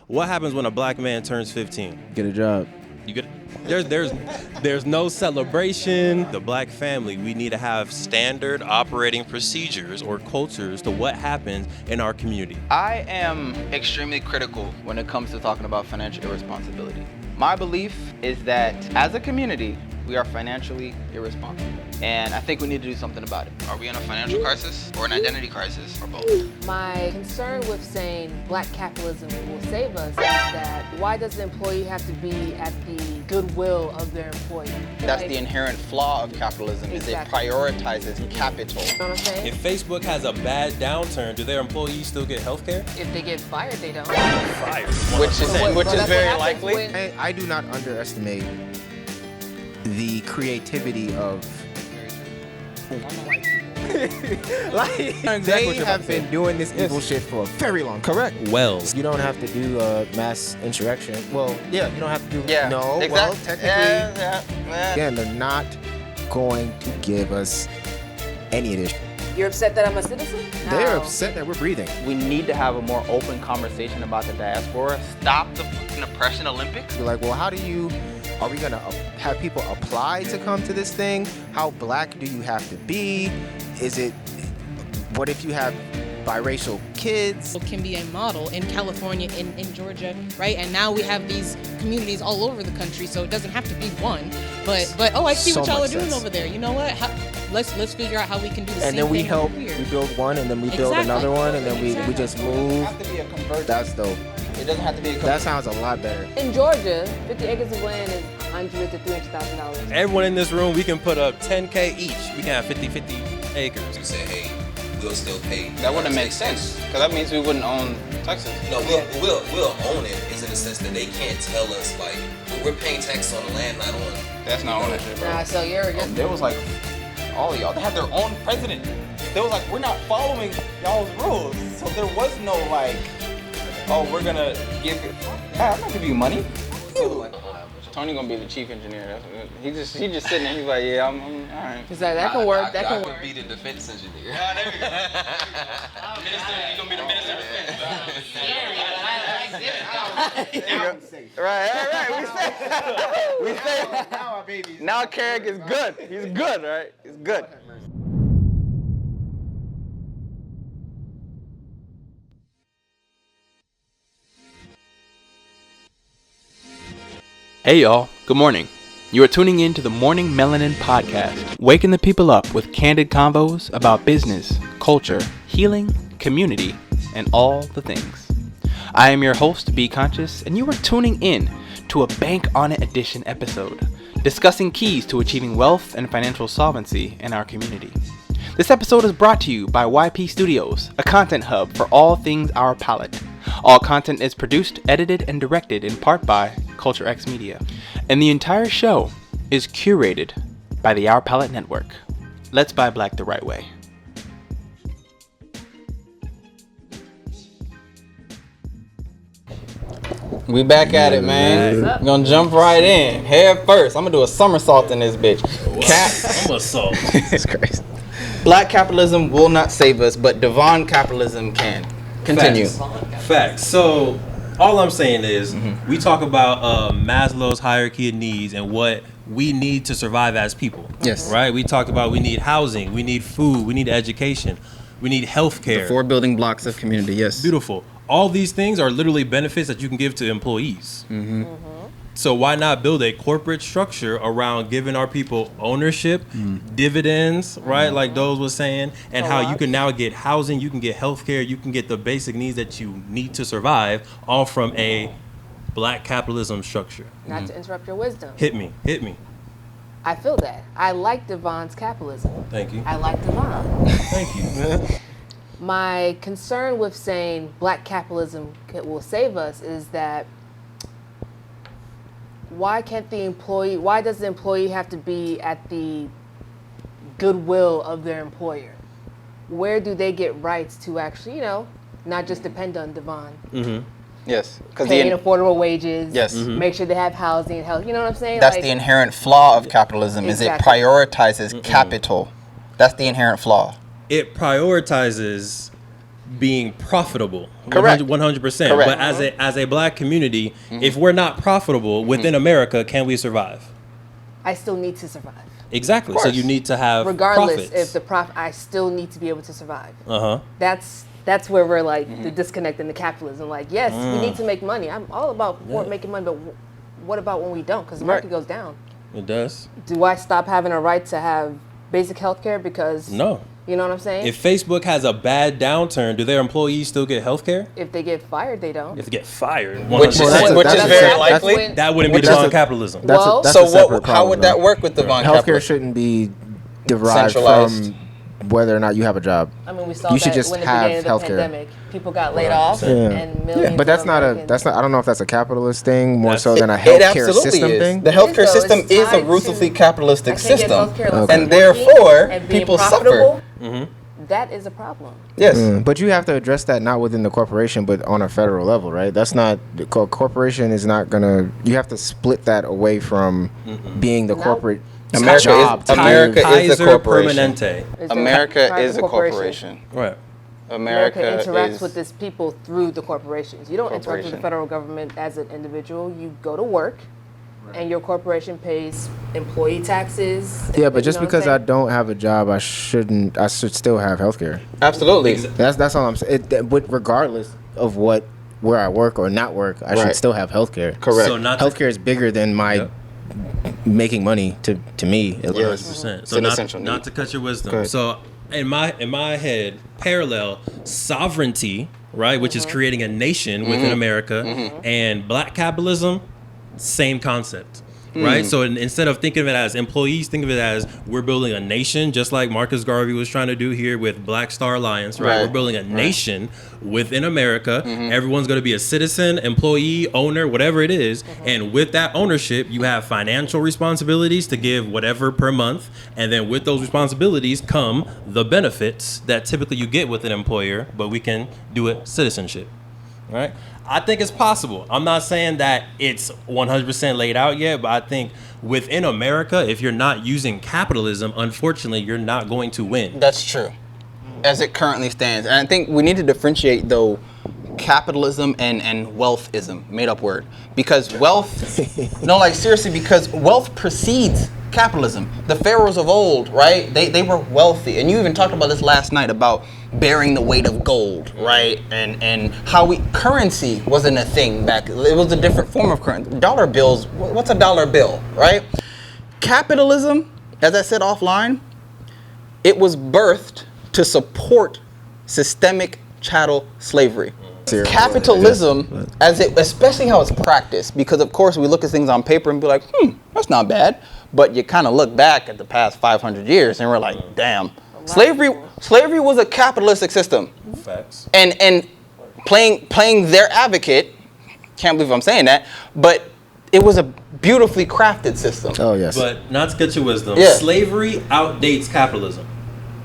What happens when a black man turns 15? Get a job. You get there's no celebration. The black family, we need to have standard operating procedures or cultures to what happens in our community. I am extremely critical when it comes to talking about financial irresponsibility. My belief is that as a community, we are financially irresponsible. And I think we need to do something about it. Are we in a financial crisis or an identity crisis or both? My concern with saying black capitalism will save us is that why does the employee have to be at the goodwill of their employer? That's the inherent flaw of capitalism, Exactly. is it prioritizes capital. You know what I'm saying? If Facebook has a bad downturn, do their employees still get health care? If they get fired, they don't. Fired. Which is But that's what very happens likely. when- I do not underestimate the creativity of like they have been doing this evil shit for a very long time. Correct. Well, You don't have to do a mass insurrection. Well, yeah, you don't have to do. Yeah. No. Exactly. Well, technically, Yeah. again, they're not going to give us any of this. You're upset that I'm a citizen? They're No. upset that we're breathing. We need to have a more open conversation about the diaspora. Stop the fucking oppression Olympics. You're like, well, are we gonna have people apply to come to this thing? How black do you have to be? What if you have biracial kids? Can be a model in California, in Georgia, right? And now we have these communities all over the country, so it doesn't have to be one. But I see what So y'all are much doing sense. over there. You know what? Let's figure out how we can do the same And then we thing help, over here. we build one, and then we build Exactly. another one, and then we Exactly. just It doesn't move. have to be a convergence. That's dope. It doesn't have to be a That convergence. sounds a lot better. In Georgia, 50 acres of land is $100,000 to $300,000. everyone in this room, we can put up 10K each. We can have 50 acres. You say, hey, we'll still pay. That wouldn't make sense, because that means we wouldn't own Texas. No, we'll own it. Is in the sense that they can't tell us like we're paying tax on the land, not on. That's not ownership, bro. Nah, so you're There was like, all of y'all, they had their own president. They was like, we're not following y'all's rules. So there was no like, oh, we're gonna give it. I'm not giving you money. Tony gonna be the chief engineer. That's what, he just sitting there. He's like, yeah, I'm all right. He's like, that can work. That I can could work. be the defense engineer. There we go. Minister, you gonna be the minister of defense. Right. We say. Now Carrick is good. He's good, right? He's good. Hey y'all, good morning. You are tuning in to the Morning Melanin Podcast, waking the people up with candid convos about business, culture, healing, community, and all the things. I am your host, Be Conscious, and you are tuning in to a Bank On It edition episode, discussing keys to achieving wealth and financial solvency in our community. This episode is brought to you by YP Studios, a content hub for all things Our Palette. All content is produced, edited, and directed in part by Culture X Media. And the entire show is curated by the Our Palette Network. Let's buy black the right way. We back at it, man. We're gonna jump right in. Head first. I'm gonna do a somersault in this bitch. Somersault. Jesus Christ. Black capitalism will not save us, but divine capitalism can. Continue. Facts. So all I'm saying is we talk about Maslow's hierarchy of needs and what we need to survive as people. Yes. Right? We talk about we need housing, we need food, we need education, we need health care. The 4 building blocks of community, yes. Beautiful. All these things are literally benefits that you can give to employees. So why not build a corporate structure around giving our people ownership, dividends, right? Like Doze was saying, and how you can now get housing, you can get healthcare, you can get the basic needs that you need to survive, all from a black capitalism structure. Not to interrupt your wisdom. Hit me. I feel that. I like Devon's capitalism. Thank you. I like Devon. Thank you. My concern with saying black capitalism will save us is that why does the employee have to be at the goodwill of their employer? Where do they get rights to actually, not just depend on Devon? Yes. Paying affordable wages. Yes. Make sure they have housing and health. You know what I'm saying? That's the inherent flaw of capitalism, is it Exactly. prioritizes capital. That's the inherent flaw. It prioritizes being profitable. Correct. 100%. Correct. But as a black community, if we're not profitable within America, can we survive? I still need to survive. Exactly. So you need to have Regardless profits. if I still need to be able to survive. Uh-huh. That's where we're like the disconnect in the capitalism. Like, yes, we need to make money. I'm all about making money, but what about when we don't? Because the market goes down. It does. Do I stop having a right to have basic health care because... No. You know what I'm saying? If Facebook has a bad downturn, do their employees still get health care? If they get fired, they don't. If they get fired, Which is very likely. That wouldn't be divine capitalism. How would that work with divine capitalism? Healthcare shouldn't be derived from whether or not you have a job. I mean, we saw you should that just when the have beginning of the healthcare. pandemic, people got laid off, and millions. But that's of not Americans- I don't know if that's a capitalist thing more so than a healthcare system thing. The healthcare system It's is a tied ruthlessly to- capitalistic I can't get system, healthcare unless I'm and working therefore and being people profitable. suffer. That is a problem. Yes. But you have to address that not within the corporation, but on a federal level, right? That's not the corporation is not gonna. You have to split that away from being the corporate. America is a corporation. Permanente. America is a corporation. Right. America interacts is with its people through the corporations. You don't interact with the federal government as an individual. You go to work, and your corporation pays employee taxes. Yeah, but just because I don't have a job, I should still have healthcare. Absolutely. That's all I'm saying. But regardless of where I work or not work, I should still have healthcare. Correct. So Healthcare is bigger than my making money to me. 100%. So not to cut your wisdom. So in my head, parallel sovereignty, right, which is creating a nation within America, and black capitalism, same concept. Right, so instead of thinking of it as employees, think of it as we're building a nation, just like Marcus Garvey was trying to do here with Black Star Alliance. Right, we're building a nation within America. Everyone's going to be a citizen, employee, owner, whatever it is, and with that ownership, you have financial responsibilities to give whatever per month, and then with those responsibilities come the benefits that typically you get with an employer, but we can do it citizenship. Right. I think it's possible. I'm not saying that it's 100% laid out yet, but I think within America, if you're not using capitalism, unfortunately, you're not going to win. That's true, as it currently stands. And I think we need to differentiate, though, capitalism and wealthism, made up word. Because wealth, no, like seriously, because wealth precedes capitalism. The pharaohs of old, right? They were wealthy. And you even talked about this last night about bearing the weight of gold, right? And how currency wasn't a thing back. It was a different form of currency. Dollar bills, what's a dollar bill, right? Capitalism, as I said offline, it was birthed to support systemic chattel slavery. Capitalism, especially how it's practiced, because of course we look at things on paper and be like, that's not bad. But you kind of look back at the past 500 years and we're like, damn. Slavery was a capitalistic system. Facts. And playing their advocate, can't believe I'm saying that, but it was a beautifully crafted system. Oh, yes. But not to cut your wisdom, slavery outdates capitalism.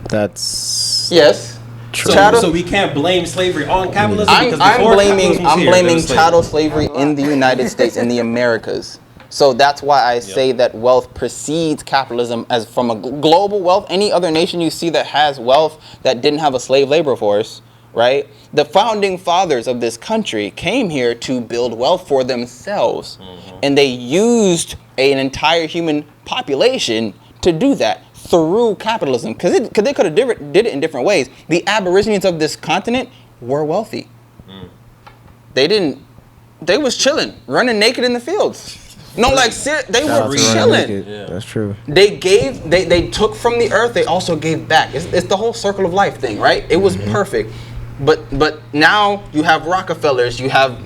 That's... Yes. So we can't blame slavery on capitalism because I'm blaming chattel slavery in the United States, in the Americas. So that's why I say that wealth precedes capitalism as from a global wealth. Any other nation you see that has wealth that didn't have a slave labor force, right? The founding fathers of this country came here to build wealth for themselves. And they used an entire human population to do that through capitalism. Because they could have did it in different ways. The Aborigines of this continent were wealthy. They was chilling, running naked in the fields. No, like they were chilling. Yeah. That's true. They took from the earth. They also gave back. It's the whole circle of life thing, right? It was perfect. But now you have Rockefellers. You have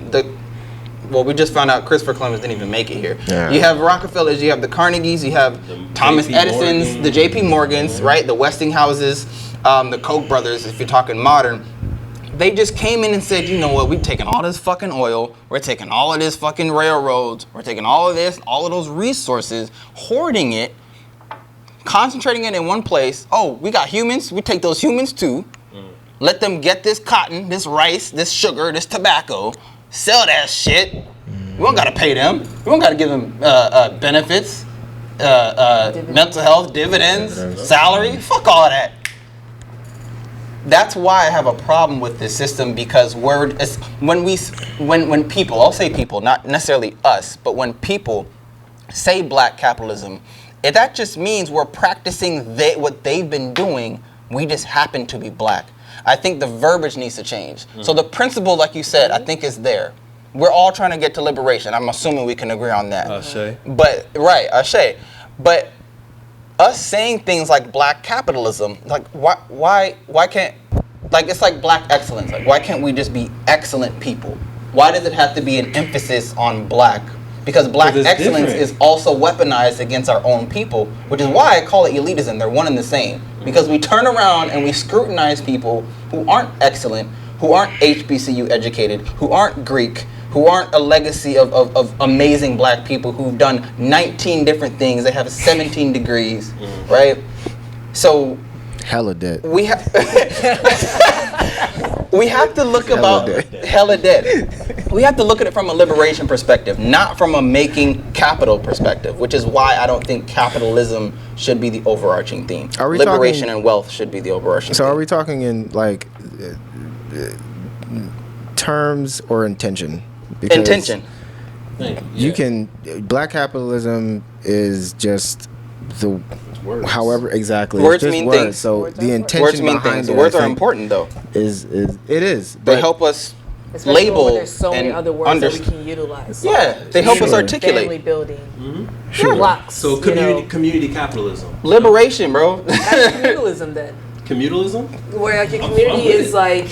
we just found out Christopher Columbus didn't even make it here. Yeah. You have Rockefellers. You have the Carnegies. You have the Thomas Edisons, the J.P. Morgans, right? The Westinghouses, the Koch brothers. If you're talking modern. They just came in and said, you know what, we're taking all this fucking oil, we're taking all of this fucking railroads, we're taking all of this, all of those resources, hoarding it, concentrating it in one place. Oh, we got humans, we take those humans too, let them get this cotton, this rice, this sugar, this tobacco, sell that shit. We don't gotta pay them, we don't gotta give them benefits, mental health, dividends, salary, fuck all of that. that's why I have a problem with this system, because when people, I'll say people, not necessarily us, but when people say black capitalism, that just means we're practicing what they've been doing. We just happen to be black. I think the verbiage needs to change. So the principle, like you said, I think is there. We're all trying to get to liberation. I'm assuming we can agree on that. Ashe. But right, Ashe. But us saying things like black capitalism, like why can't, like, it's like black excellence. Like, why can't we just be excellent people? Why does it have to be an emphasis on black? Because black excellence is also weaponized against our own people, which is why I call it elitism. They're one and the same. Because we turn around and we scrutinize people who aren't excellent, who aren't HBCU educated, who aren't Greek, who aren't a legacy of amazing black people who've done 19 different things. They have 17 degrees, right? So hella dead. we have we have to look hella dead. We have to look at it from a liberation perspective, not from a making capital perspective, which is why I don't think capitalism should be the overarching theme. Liberation and wealth should be the overarching theme. Are we talking in like terms or intention? Because intention. You can, black capitalism is just the Words. however exactly Words it's just mean words. things. So Words the are intention Words mean behind things. it, Words I are think, important, though. is it is. They But help us Especially label when there's so many and other words that we can utilize. Yeah, they help us Sure. articulate. Family building, Sure. blocks. So community capitalism. Liberation, bro. That's communalism then, Communalism? where like your I'm community with is it. like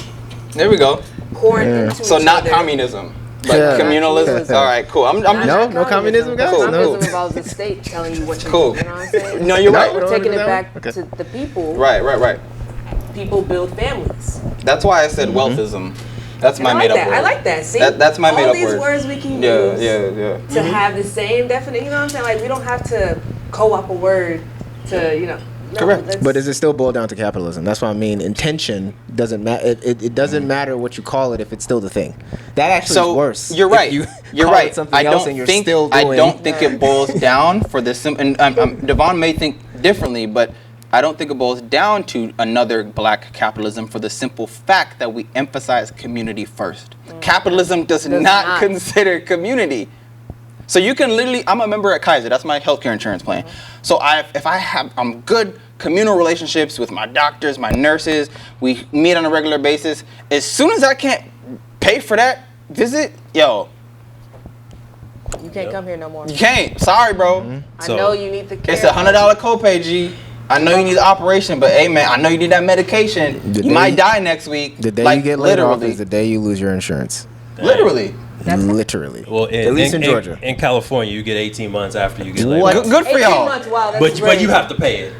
There we go. pouring into So each not other. communism. Like Yeah. communalism. All right, cool. I'm No communism, guys? Cool, Communism cool. involves the state telling you what to Cool. do. You know what I'm saying? No, you're right. We're Don't taking do it that? back Okay. to the people. Right. People build families. That's why I said wealthism. That's my And made up that. word. I like that. See, That's my made all up these word. words we can Yeah, use yeah. to have the same definition. You know what I'm saying? Like we don't have to co-op a word to No, Correct. But does it still boil down to capitalism? That's what I mean. Intention doesn't matter. It doesn't matter what you call it if it's still the thing. That actually is worse. You're right. If you You're call it right. something I else don't and you're think still doing. I don't think it boils down for the and Devon may think differently, but I don't think it boils down to another black capitalism for the simple fact that we emphasize community first. Capitalism does not consider community. So you can literally, I'm a member at Kaiser. That's my healthcare insurance plan. So I'm good communal relationships with my doctors, my nurses. We meet on a regular basis. As soon as I can't pay for that visit, yo, You can't come here no more. you can't. Sorry, bro. I know you need the care. It's $100 copay, G. I know you need the operation, but hey, man, I know you need that medication. You might die next week. The day like, you get laid off literally. is the day you lose your insurance. Literally. Literally. Well, at least in Georgia. In California, you get 18 months after you get laid What? off. Good for 18 y'all. months, wow, that's But great. you have to pay it.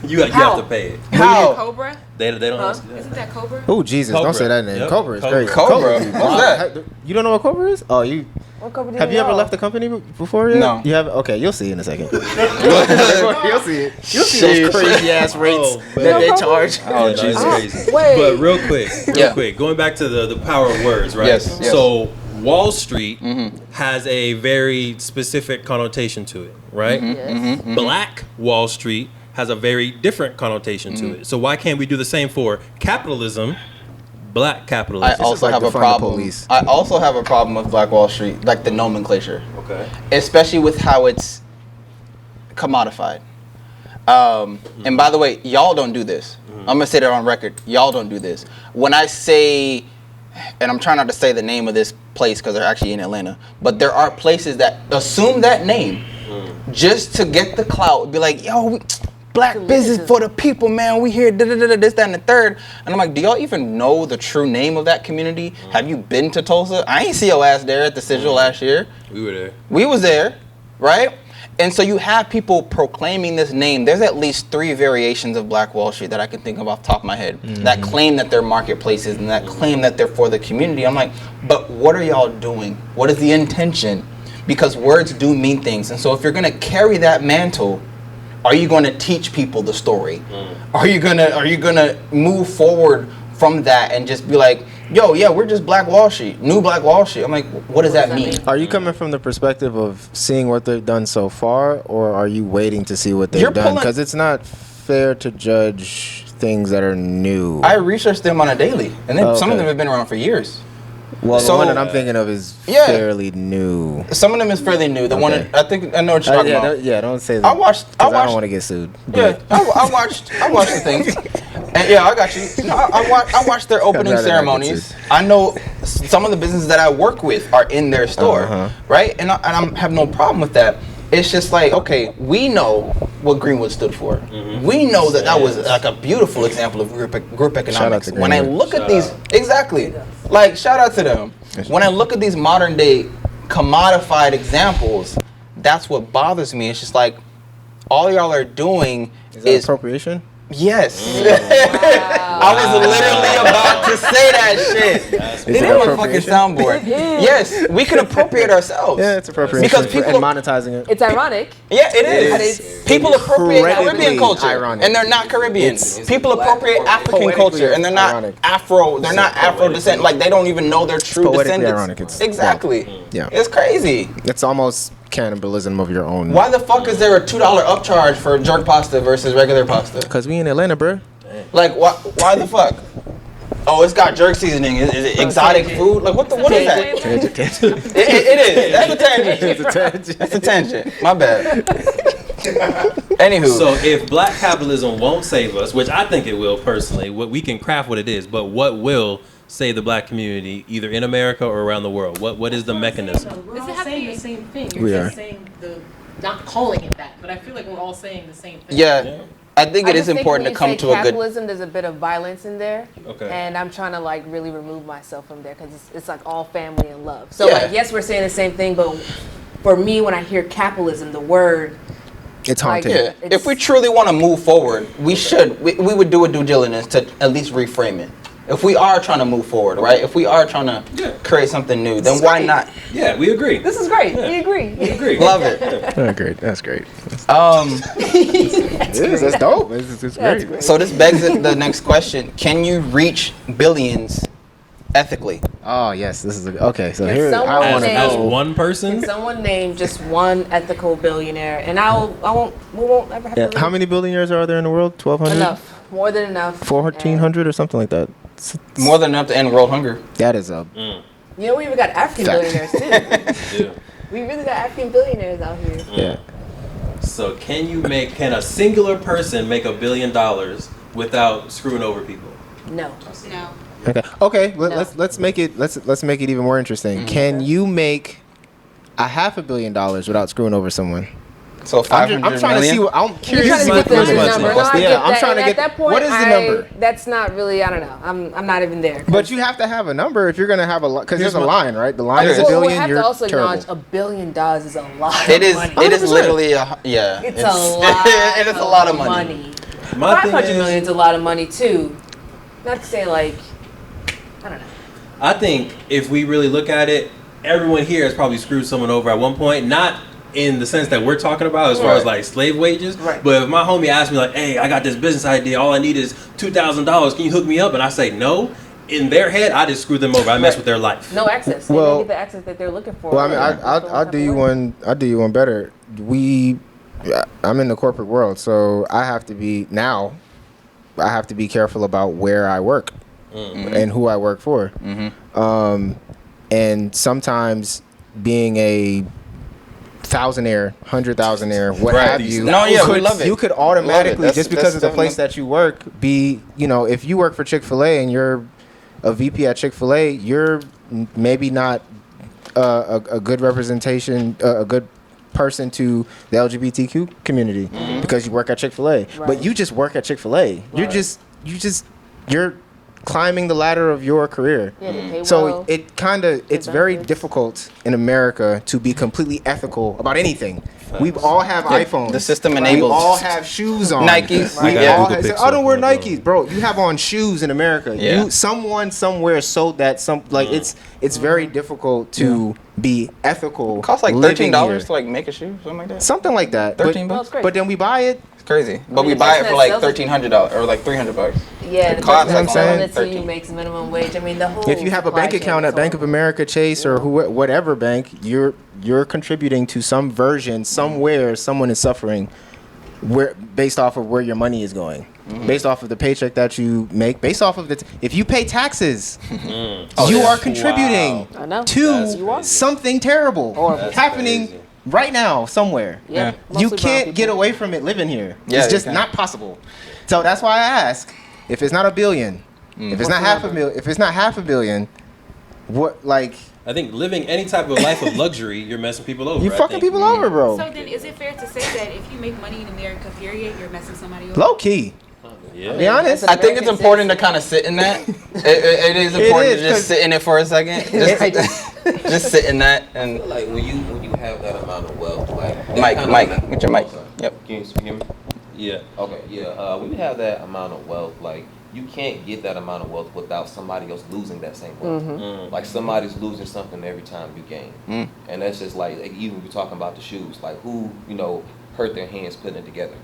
You have to pay it. How? Cobra? They don't ask you that. Isn't that Cobra? Oh Jesus! Cobra. Don't say that name. Yep. Cobra is Cobra. crazy. Cobra? is- What's that? You don't know what Cobra is? Oh, you. What company Have do you ever know? left the company before yet? No. You have? Okay, you'll see in a second. You'll see it. You'll see those crazy ass rates that they charge. Oh, Yeah, no, Jesus. it's crazy. Wait. But real quick, going back to the power of words, right? Yes, yes. So Wall Street has a very specific connotation to it, right? Yes. Black Wall Street has a very different connotation to it. So why can't we do the same for capitalism, black I capitalism? also like have a defund the problem. police. I also have a problem with Black Wall Street, like the nomenclature, Okay. especially with how it's commodified. And by the way, y'all don't do this. I'm gonna say that on record. Y'all don't do this. When I say, and I'm trying not to say the name of this place because they're actually in Atlanta, but there are places that assume that name just to get the clout. Be like, yo, black business for the people, man. We here, this, that, and the third. And I'm like, do y'all even know the true name of that community? Have you been to Tulsa? I ain't see your ass there at the sigil last year. We were there. We was there, right? And so you have people proclaiming this name. There's at least 3 variations of Black Wall Street that I can think of off the top of my head that claim that they're marketplaces and that claim that they're for the community. I'm like, but what are y'all doing? What is the intention? Because words do mean things. And so if you're going to carry that mantle, are you going to teach people the story? Are you gonna move forward from that and just be like, yo, yeah, we're just Black Wall Street, new Black Wall Street? I'm like, what does that mean? Are you coming from the perspective of seeing what they've done so far, or are you waiting to see what they've You're done? pulling- Because it's not fair to judge things that are new? I research them on a daily, and then some of Okay. them have been around for years. Well, So- the one that I'm thinking of is Yeah. fairly new. Some of them is fairly new. The one Okay. I think I know what you're talking about. Don't say that. I watched- 'cause I I don't want to get sued. Yeah, but- I watched the things, and yeah, I got you. No, I watched their opening rather not get ceremonies. sued. I know some of the businesses that I work with are in their store, Uh-huh. right? And I have no problem with that. It's just like, okay, we know what Greenwood stood for. We know that was like a beautiful example of group economics. to When I Greenwood. look at these, exactly, like shout out to them. When I look at these modern day commodified examples, that's what bothers me. It's just like all y'all are doing Is that is appropriation? yes. I was literally about to say that shit. It is my fucking soundboard. Yes, we can appropriate ourselves. Yeah, it's appropriation. Because and people, monetizing it. It's ironic. yeah, it But is. it's People appropriate incredibly Caribbean culture, ironic. and they're not Caribbean. It's People appropriate African poetically culture, and they're not ironic. Afro. They're not Afro descent. Like they don't even know their true poetically descendants. ironic. It's- Exactly. Yeah. It's crazy. It's almost cannibalism of your own. Why the fuck is there a $2 upcharge for jerk pasta versus regular pasta? Because we in Atlanta, bro. Like why the fuck? Oh, it's got jerk seasoning. Is it exotic food? Like what is that? It is. That's a tangent. That's a tangent. My bad. Anywho. So if black capitalism won't save us, which I think it will personally, we can craft what it is, but what will save the black community either in America or around the world? What is the mechanism? We're all saying the same thing. We You're are. just saying not calling it that, but I feel like we're all saying the same thing. Yeah. I think it is just think important when to come you say to a good. capitalism, there's a bit of violence in there. Okay. And I'm trying to like really remove myself from there because it's like all family and love. So Yeah. like, yes, we're saying the same thing, but for me, when I hear capitalism, the word, It's Like, haunting. Yeah. It's- If we truly want to move forward, we would do a due diligence to at least reframe it. If we are trying to move forward, right? If we are trying to create something new, then why great. not? Yeah, we agree. this is great. Yeah. We agree. We agree. Love it. Oh, great. That's great. That's dope. It's That's great. great. So this begs the next question: can you reach billions ethically? Oh yes, this is okay. So Can here someone I want to name- As know. one person? Can someone name just one ethical billionaire, and we won't ever have Yeah, to how many billionaires are there in the world? 1,200? enough, more than enough. 1,400 or something like that. More than enough to end world hunger. That is a You know, we even got African Fact. billionaires too. Yeah. We really got African billionaires out here. yeah. So can a singular person make $1 billion without screwing over people? No. No. Okay. No. Let's make it even more interesting. Can you make $500 million without screwing over someone? So 500 I'm trying to see. million? I'm You're curious trying to to see get what the the number. number. No, I Yeah, get I'm that. trying to And get. at that point, What is the number? That's not really. I don't know. I'm not even there. But you have to have a number if you're gonna have a lot, because there's a Here's line, right? The line There is is. $1 Well, we billion. have to You're also terrible. acknowledge $1 billion is a lot. It is. Of money. It is 100%. literally yeah. It's a lot. It is a lot of money. My thing 500 is- million is a lot of money too. Not to say like, I don't know. I think if we really look at it, everyone here has probably screwed someone over at one point. Not in the sense that we're talking about as far as like slave wages. Right. But if my homie asked me like, hey, I got this business idea, all I need is $2,000, can you hook me up? And I say no, in their head, I just screwed them over. I messed with their life. No access. They Well- don't get the access that they're looking for. Well, I mean, I'll do you one. I'll do you one better. I'm in the corporate world, so I have to be careful about where I work and who I work for. And sometimes being a thousandaire, 100,000aire, what have you? No, yeah, we could, love it. You could Love it. automatically, That's- just because that's of the place definitely- that you work, be, if you work for Chick-fil-A and you're a VP at Chick-fil-A, you're maybe not a good representation, a good person to the LGBTQ community because you work at Chick-fil-A. But Right. you just work at Chick-fil-A. You're climbing the ladder of your career. Yeah, they pay So well. it's very benefits. difficult in America to be completely ethical about anything. We all have iPhones. The system We enables. all have shoes on. Nikes. We Yeah, all Google have, Pixel. I don't wear Bro. Nikes, bro. You have on shoes in America. Yeah. Someone somewhere sold that. It's very difficult to be ethical. It costs like living $13 here. to like make a shoe, something like that. Something like that. But- $13 Well, it's great. But then we buy it. It's crazy. But we the buy it person for that like sells it- $1,300 or like $300. Yeah, the Class person act that's on selling it to you 13. makes minimum wage. I mean, the whole. If you have a supply bank chain account is at Bank of horrible. America, Chase, or whatever bank, you're contributing to some version somewhere. Someone is suffering, based off of where your money is going. based off of the paycheck that you make, based off of the if you pay taxes, Mm. you are contributing I know. to something terrible Horrible. happening crazy. right now somewhere. Yeah. You Mostly brown can't get people. away from it living here. Yeah, It's you just can't. not possible. So that's why I ask, if it's not a billion, if it's not half a million, if it's not half a billion, what like I think living any type of life of luxury, you're messing people over. you I fucking think. people over, bro? So then, is it fair to say that if you make money in America, period, you're messing somebody over? Low key. Yeah. Be honest. I think it's important to kind of sit in that. It is important is, to just 'cause- sit in it for a second. Just sit in that and Like when you have that amount of wealth, like that Mike, kind Mike, of, get your mic. Yep. Can you hear me? Yeah. Okay, yeah. When you have that amount of wealth, like you can't get that amount of wealth without somebody else losing that same wealth. Like somebody's losing something every time you gain, and that's just like even we're talking about the shoes, like who hurt their hands putting it together.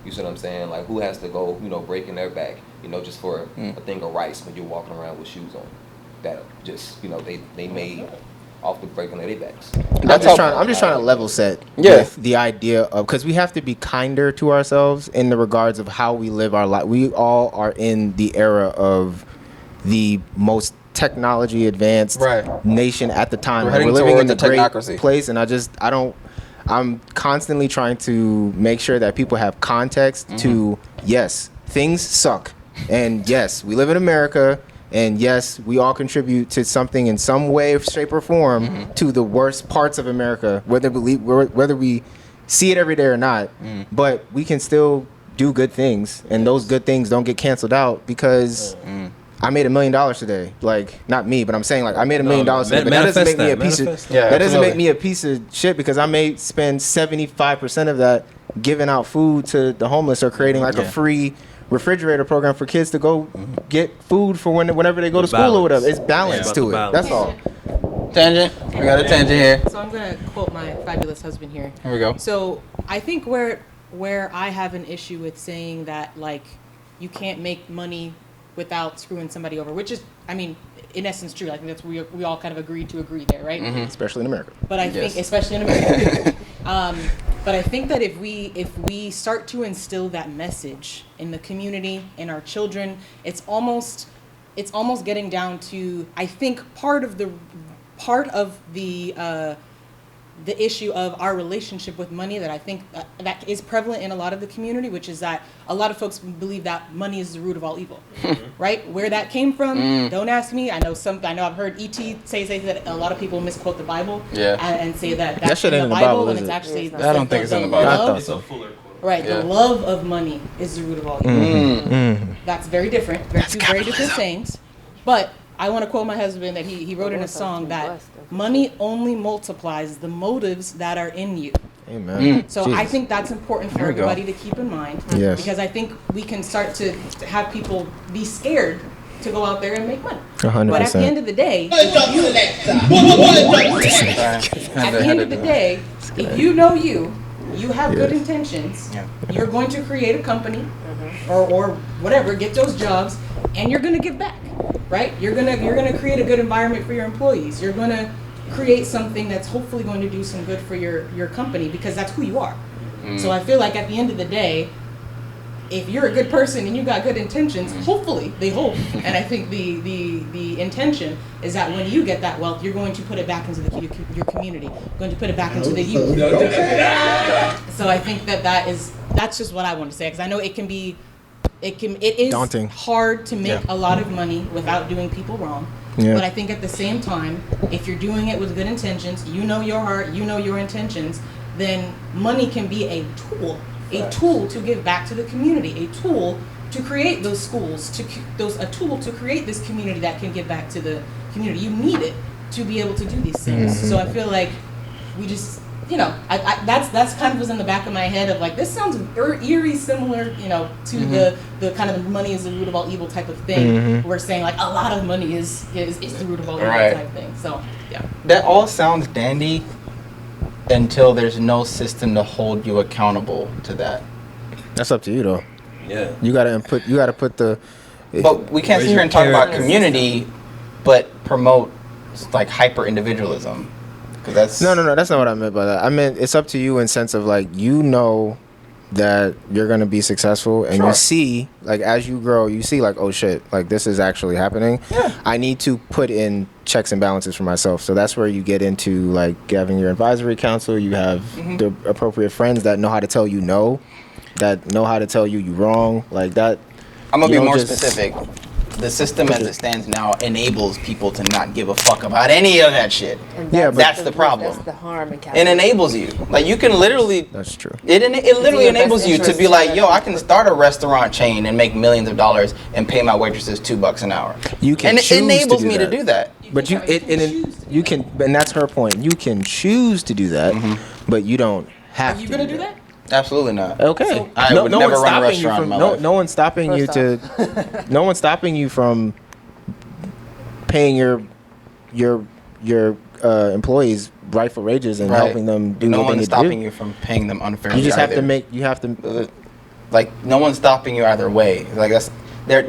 You see what I'm saying? Like who has to go breaking their back, just for a thing of rice when you're walking around with shoes on, that just they made off the breaking of their backs. I'm just trying to level set Yeah. with the idea of, because we have to be kinder to ourselves in the regards of how we live our life. We all are in the era of the most technology advanced Right. nation at the time. We're Like, heading living in toward the the great technocracy. place, and I'm constantly trying to make sure that people have context to, yes, things suck, and yes, we live in America, and yes, we all contribute to something in some way, shape, or form to the worst parts of America, whether we see it every day or not. But we can still do good things, and those good things don't get canceled out because I made $1 million today. Like, not me, but I'm saying, like, I made $1 million today. But that doesn't make me a piece of Yeah, that doesn't make absolutely. me a piece of shit, because I may spend 75% of that giving out food to the homeless, or creating like a free refrigerator program for kids to go get food for whenever they go to school or whatever. It's balance Yeah, to it. balance. That's all. Tangent. We got a tangent here. So I'm gonna quote my fabulous husband here. Here we go. So I think where I have an issue with saying that, like, you can't make money without screwing somebody over, which is, I mean, in essence true. I think that's we all kind of agreed to agree there, right? Especially in America. But I Yes. think, especially in America, but I think that if we start to instill that message in the community, in our children, it's almost getting down to, I think, part of the issue of our relationship with money that I think that is prevalent in a lot of the community, which is that a lot of folks believe that money is the root of all evil, right? Where that came from, don't ask me. I know I've heard E.T. say that a lot of people misquote the Bible, and say that that's shit in ain't the in the Bible, Bible, and is it's it? actually I don't think it's in the Bible. I thought It's so. a fuller quote. right. Yeah. The love of money is the root of all evil. That's very different. Two very different sayings. But I want to quote my husband that he wrote in a song that money only multiplies the motives that are in you. Amen. So I think that's important for There we go. everybody to keep in mind. Yes. Because I think we can start to have people be scared to go out there and make money. 100%. But at the end of the day, if you know you have good intentions, you're going to create a company or whatever, get those jobs, and you're going to give back, right? You're going to create a good environment for your employees. You're going to create something that's hopefully going to do some good for your company, because that's who you are. So I feel like at the end of the day, if you're a good person and you got good intentions, hopefully, they hope, and I think the intention is that when you get that wealth, you're going to put it back into your community, going to put it back into the youth. So I think that's just what I want to say, because I know it is Daunting. hard to make a lot of money without doing people wrong. Yeah. But I think at the same time, if you're doing it with good intentions, you know your heart, you know your intentions, then money can be a tool to give back to the community, a tool to create those schools, a tool to create this community that can give back to the community. You need it to be able to do these things. So I feel like we just, that's kind of was in the back of my head of like, this sounds eerie similar, to the kind of money is the root of all evil type of thing. We're saying like a lot of money is the root of all evil type thing. So yeah. That all sounds dandy until there's no system to hold you accountable to that. That's up to you, though. Yeah. You gotta put the. But we can't sit here and talk about community, but promote like hyper individualism, because that's No. That's not what I meant by that. I meant it's up to you in sense of like, that you're going to be successful, and Sure. you see, like, as you grow, you see, like, oh shit, like, this is actually happening. Yeah. I need to put in checks and balances for myself. So that's where you get into, like, having your advisory council. You have the appropriate friends that know how to tell you no, that know how to tell you wrong, like that. I'm gonna You be don't more just- specific. The system as it stands now enables people to not give a fuck about any of that shit. And Yeah, but- That's the problem. That's the harm in It capitalism. enables you. Like you can literally. That's true. It literally your best enables you to interest be to like, let yo, I people- can start a restaurant chain and make millions of dollars and pay my waitresses $2 an hour. You can and it choose enables to do me that. to do that. But you can, and that's her point. You can choose to do that, but you don't have Are you to. gonna do that? Absolutely not. Okay. I would never one's run a stopping you restaurant from in my no, life. no one's stopping you First to no one's stopping you from paying your employees rightful wages and Right. helping them do no what they one need is to do. stopping you from paying them unfairly. You just have to either. make. You have to. Like no one's stopping you either way. Like that's there.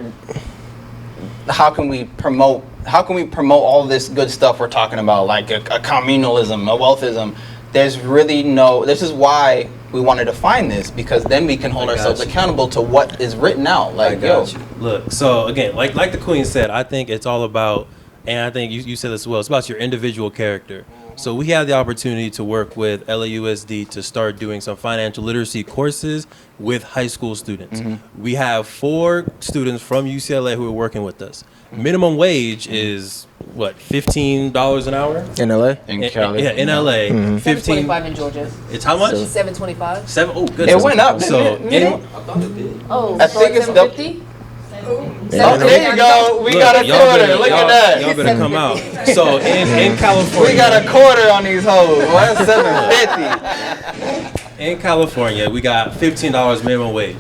How can we promote all this good stuff we're talking about, like a communalism, a wealthism? There's really no. This is why we wanted to find this, because then we can hold I got ourselves you. accountable to what is written out. I Like, got yo, you. Look, so again, like the Queen said, I think it's all about, and I think you said this as well, it's about your individual character. So we have the opportunity to work with LAUSD to start doing some financial literacy courses with high school students. We have 4 students from UCLA who are working with us. Minimum wage is what, $15 an hour? In LA. in Cali. Yeah, in LA. 15. $7.25 in Georgia. It's how much? $7.25. 7. Oh, good. It went up, So didn't it? in, Oh, I think it's the- $7.50. Yeah, Oh, there you go. We look, got a y'all quarter. better- Look y'all- at Y'all that. better come out. So in California, We got a quarter on these hoes. Well, that's $7.50. in California, we got $15 minimum wage.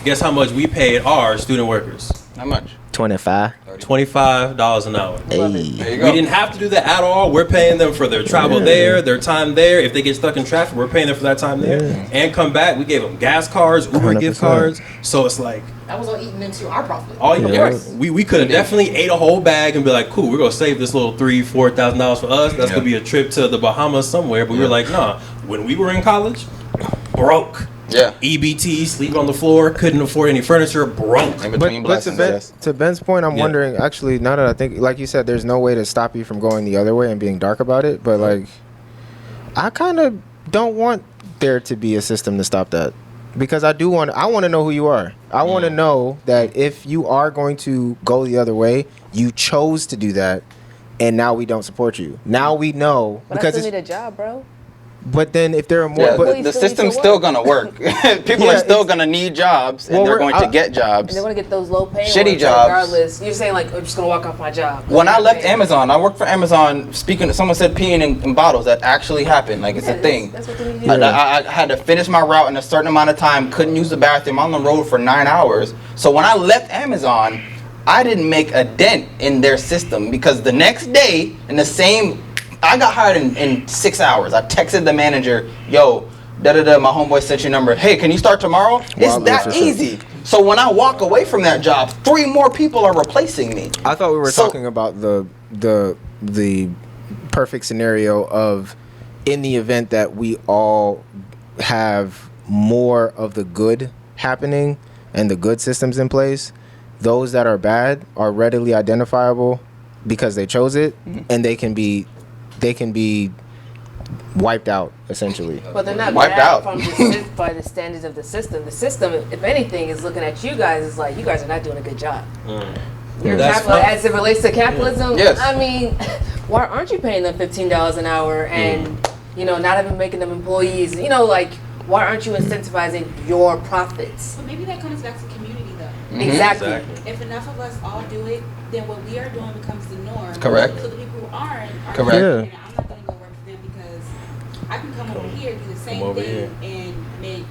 Guess how much we paid our student workers? How much? 25. $25 an hour. There Hey. you We go. didn't have to do that at all. We're paying them for their travel there, their time there. If they get stuck in traffic, we're paying them for that time there. And come back, we gave them gas cards, Uber gift 100%. cards. So it's like, That was all eaten into our profit. all you Yeah. we could have definitely ate a whole bag and be like, cool, we're gonna save this little $3,000-$4,000 for us. That's gonna be a trip to the Bahamas somewhere. But we were like, nah. When we were in college, broke. Yeah. EBT, sleep on the floor, couldn't afford any furniture, broke. In But, between but blessings, yes. to Ben's point, I'm Yeah. wondering, actually, now that I think, like you said, there's no way to stop you from going the other way and being dark about it. But, like, I kind of don't want there to be a system to stop that. Because I want to know who you are. I want to know that if you are going to go the other way, you chose to do that, and now we don't support you. Now we know. But I because still it's, need a job, bro. but then if there are more... Yeah, but, the system's still gonna work. People Yeah, are still it's- gonna need jobs, and Well, they're we're- going to get jobs. And they want to get those low paying Shitty ones jobs. regardless. You're saying like, I'm just gonna walk off my job. When I left Amazon, I worked for Amazon. Speaking, someone said peeing in bottles. That actually happened. Like it's Yeah, a thing. That's what they need to do. I had to finish my route in a certain amount of time. Couldn't use the bathroom on the road for 9 hours. So when I left Amazon, I didn't make a dent in their system because the next day, in the same, I got hired in 6 hours. I texted the manager, "Yo, my homeboy sent your number. Hey, can you start tomorrow?" It's Wildly that efficient. easy. So when I walk away from that job, 3 more people are replacing me. I thought we were So- talking about the perfect scenario of, in the event that we all have more of the good happening and the good systems in place, those that are bad are readily identifiable because they chose it, and they can be wiped out essentially. But they're not Wiped bad out. from by the standards of the system. The system, if anything, is looking at you guys as like, you guys are not doing a good job. That's As it relates to capitalism, Yes. I mean, why aren't you paying them $15 an hour and not even making them employees? Like, why aren't you incentivizing your profits? But maybe that comes back to community though. Exactly. If enough of us all do it, then what we are doing becomes the norm. Correct. So the people who aren't are Correct. doing it. I'm not gonna go work for them because I can come over here, do the same over thing, and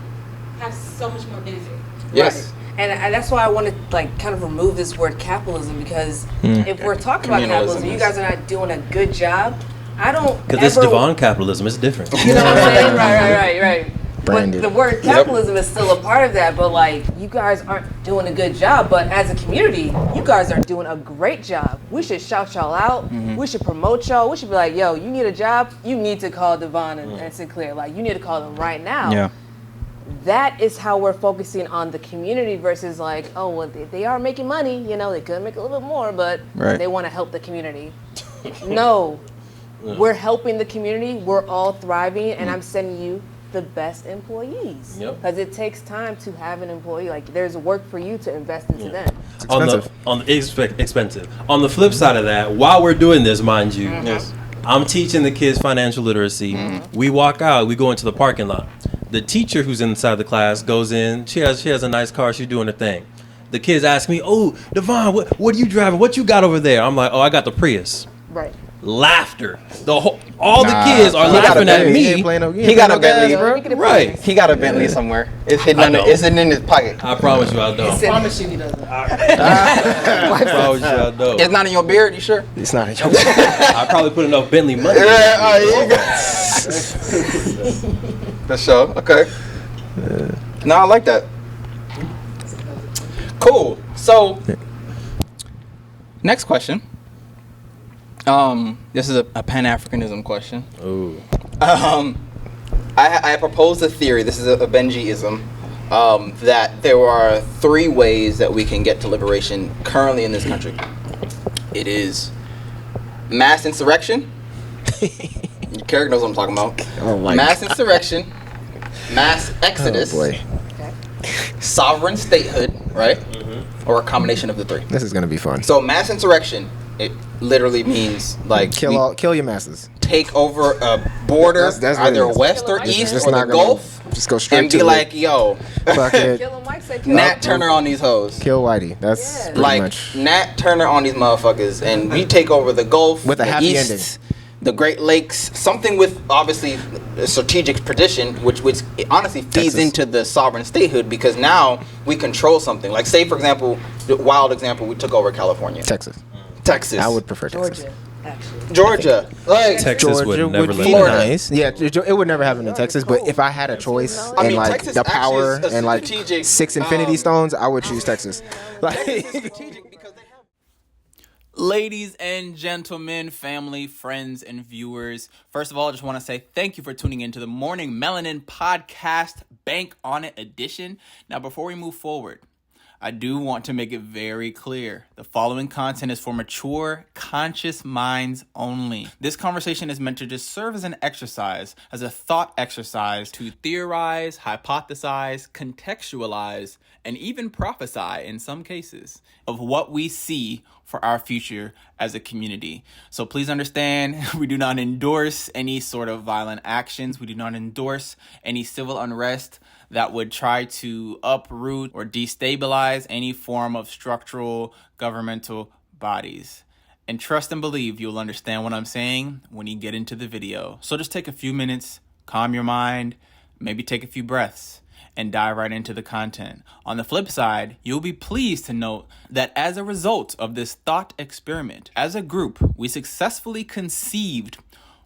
have so much more benefit. Yes. And that's why I want to kind of remove this word capitalism, because if we're talking about Communalism capitalism, you is- guys are not doing a good job. I don't Because it's ever- divine capitalism. It's different. You know what I'm saying? Right. Branded. But the word capitalism is still a part of that. But you guys aren't doing a good job. But as a community, you guys are doing a great job. We should shout y'all out. We should promote y'all. We should be like, yo, you need a job? You need to call Devon and Sinclair. You need to call them right now. Yeah. that is how we're focusing on the community versus like, oh, well, they are making money, you know, they could make a little bit more, but they want to help the community. No, we're helping the community. We're all thriving, and I'm sending you the best employees. Because it takes time to have an employee. Like, there's work for you to invest into them. Expensive. On the flip side of that, while we're doing this, mind you, I'm teaching the kids financial literacy. We walk out, we go into the parking lot. The teacher who's inside the class goes in. She has a nice car. She's doing her thing. The kids ask me, "Oh, Devon, what are you driving? What you got over there?" I'm like, "Oh, I got the Prius." Right. Laughter. All the kids are laughing at me. He got a Bentley, bro. Right. He got a Bentley somewhere. It's hidden in his pocket. I promise you, I don't. I promise you he doesn't. I promise you, I don't. It's not in your beard, you sure? It's not in your beard. I probably put enough Bentley money. For sure. Okay. No, I like that. Cool. So, next question. This is a Pan-Africanism question. Ooh. I proposed a theory. This is a Benjiism. That there are 3 ways that we can get to liberation currently in this country. It is mass insurrection. Carrick knows what I'm talking about. Oh my mass insurrection, mass exodus, sovereign statehood, right? Or a combination of the 3. This is gonna be fun. So mass insurrection, it literally means like kill your masses. Take over a border, That's either what west or east It's or the not gonna- Gulf, Just go straight and to be it. like, yo, Fuck it. Nat Turner on these hoes. Kill Whitey. That's pretty Like much Nat Turner on these motherfuckers, and we take over the Gulf, with a the happy East, ending. the Great Lakes, something with obviously a strategic position, which honestly feeds Texas. into the sovereign statehood, because now we control something. Like, say for example, the wild example, we took over California, Texas. Texas. I would prefer Texas. Georgia, actually. Georgia, like Texas would never let be that. nice. Yeah, it would never happen in Texas. But if I had a choice I and mean, like Texas the actually power is a and like strategic, 6 Infinity Stones, I would choose Texas. Like, strategic because they have. Ladies and gentlemen, family, friends, and viewers, first of all, I just want to say thank you for tuning into the Morning Melanin Podcast Bank On It edition. Now, before we move forward, I do want to make it very clear. The following content is for mature, conscious minds only. This conversation is meant to just serve as an exercise, as a thought exercise to theorize, hypothesize, contextualize, and even prophesy in some cases of what we see for our future as a community. So please understand, we do not endorse any sort of violent actions. We do not endorse any civil unrest that would try to uproot or destabilize any form of structural governmental bodies. And trust and believe you'll understand what I'm saying when you get into the video. So just take a few minutes, calm your mind, maybe take a few breaths, and dive right into the content. On the flip side, you'll be pleased to note that as a result of this thought experiment, as a group, we successfully conceived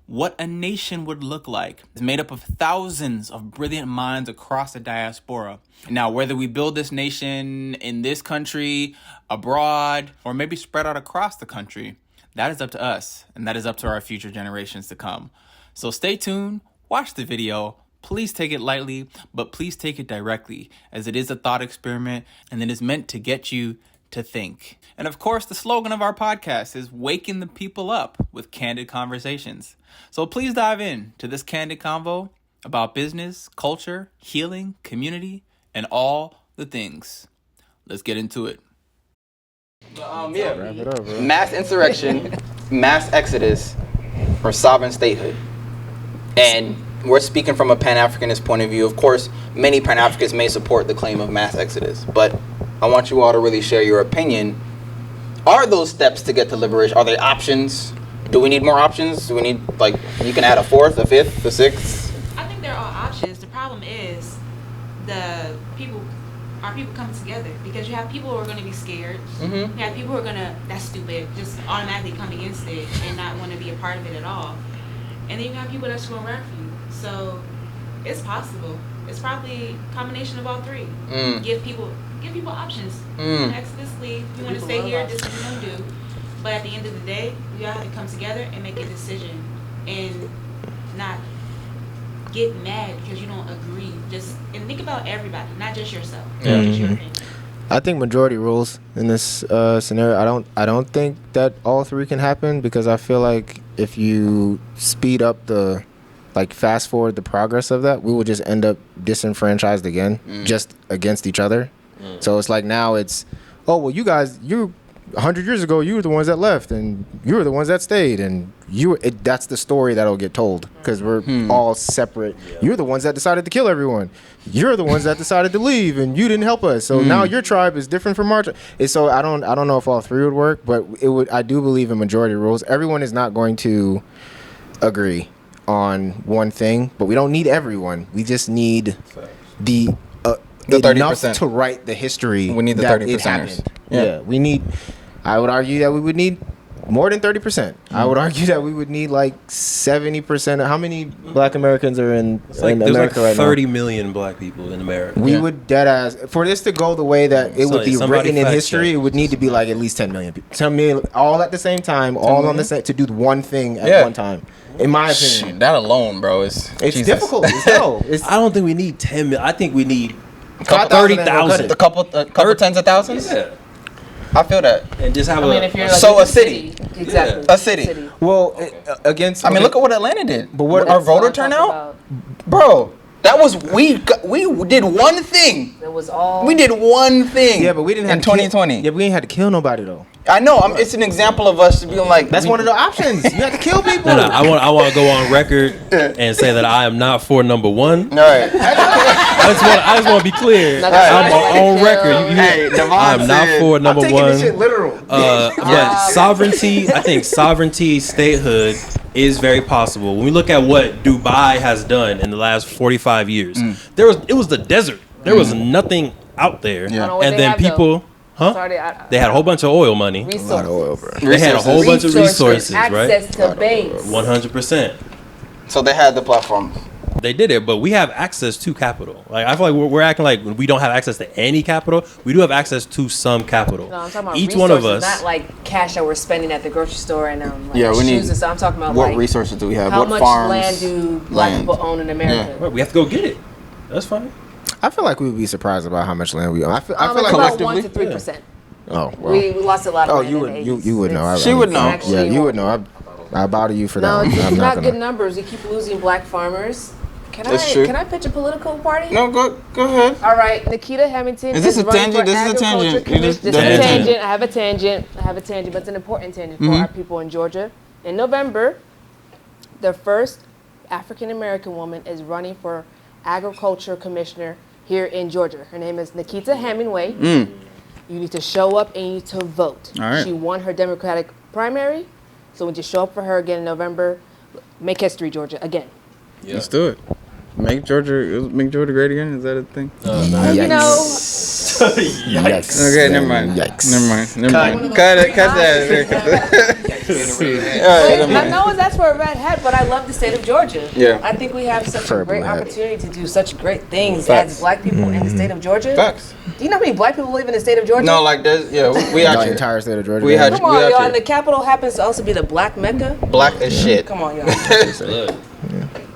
what a nation would look like. It's made up of thousands of brilliant minds across the diaspora. Now, whether we build this nation in this country, abroad, or maybe spread out across the country, that is up to us, and that is up to our future generations to come. So stay tuned, watch the video. Please take it lightly, but please take it directly, as it is a thought experiment, and it is meant to get you to think. And of course, the slogan of our podcast is waking the people up with candid conversations. So please dive in to this candid convo about business, culture, healing, community, and all the things. Let's get into it. wrap it up, bro. Mass insurrection, mass exodus, or sovereign statehood. And we're speaking from a Pan-Africanist point of view. Of course, many Pan-Africanists may support the claim of mass exodus, but I want you all to really share your opinion. Are those steps to get to liberation? Are they options? Do we need more options? Do we need, like, you can add a 4th, a 5th, a 6th? I think they're all options. The problem is our people coming together, because you have people who are going to be scared. Mm-hmm. You have people who are going to, that's stupid, just automatically come against it and not want to be a part of it at all. And then you have people that's going to run for you. So it's possible. It's probably a combination of all 3. Give people options. You want to exodus, leave. You want to stay here, this is what you're going to do. But at the end of the day, we all have to come together and make a decision and not get mad because you don't agree. And think about everybody, not just yourself. Not just your opinion. I think majority rules in this scenario. I don't think that all three can happen, because I feel like if you speed up fast forward the progress of that, we will just end up disenfranchised again, just against each other. So it's like now it's, oh, well, you 100 years ago, you were the ones that left, and you were the ones that stayed, and that's the story that'll get told, because we're all separate. Yeah. You're the ones that decided to kill everyone. You're the ones that decided to leave, and you didn't help us. So now your tribe is different from our tribe. So I don't know if all three would work, but it would. I do believe in majority rules. Everyone is not going to agree on one thing, but we don't need everyone. We just need the 30% enough to write the history. We need the 30%. Yeah, we need. I would argue that we would need more than 30%. I would argue that we would need like 70%. How many Black Americans are in America right now? 30 million Black people in America. We would deadass, for this to go the way that it would be written in history, it would need to be like at least 10 million people. 10 million, all at the same time, all on the same, to do one thing at one time. In my opinion, that alone, bro, it's difficult. It's hell. I don't think we need 10 million. I think we need 30,000. A couple tens of thousands. Yeah. I feel that. And just have if you're like a city. Exactly. A city. Well, against. I mean, look at what Atlanta did. But what our voter turnout, bro? That was we did one thing. It was all. We did one thing. Yeah, but we didn't have in 2020. Yeah, but we ain't had to kill nobody though. I know. It's an example of us being like. That's one of the options. You have to kill people. No, I want to go on record and say that I am not for number one. All right. I just want to be clear. I'm on record. I'm not for number I'm one. This shit literal. But sovereignty, I think sovereignty, statehood is very possible. When we look at what Dubai has done in the last 45 years, it was the desert. There was nothing out there, and then people. Huh? Sorry, they had a whole bunch of oil money. A lot of oil, bro. They had a whole bunch of resources, right? Access to banks. 100%. So they had the platform. They did it, but we have access to capital. Like I feel like we're acting like we don't have access to any capital. We do have access to some capital. No, I'm talking about each resources, one of us, not like cash that we're spending at the grocery store and we need. So I'm talking about what resources do we have? How what much farms, land do Black people own in America? Right, we have to go get it. That's fine. I feel like we would be surprised about how much land we own. I feel like about 1 to 3%. Oh, well. We lost a lot of land. You would know. She would know. Yeah, you would know. I bow to you for that. No, it's not good numbers. You keep losing Black farmers. Can I pitch a political party? No, go ahead. All right, Nikita Hamilton. Is this a tangent? This is a tangent. This is a tangent. I have a tangent, but it's an important tangent for our people in Georgia. In November, the first African American woman is running for agriculture commissioner here in Georgia. Her name is Nikita Hemingway. You need to show up and you need to vote. All right. She won her Democratic primary, so when you show up for her again in November, make history, Georgia, again. Yeah. Let's do it. Make Georgia great again. Is that a thing? You know. Yikes. Okay, never mind. Never mind. Cut that. I know that's for a red hat, but I love the state of Georgia. Yeah. I think we have such a great opportunity to do such great things Facts. as Black people in the state of Georgia. Facts. Do you know how many Black people live in the state of Georgia? No, like there's we out the here. entire state of Georgia. Come on, y'all. And the capital happens to also be the Black Mecca. Black as shit. Come on, y'all.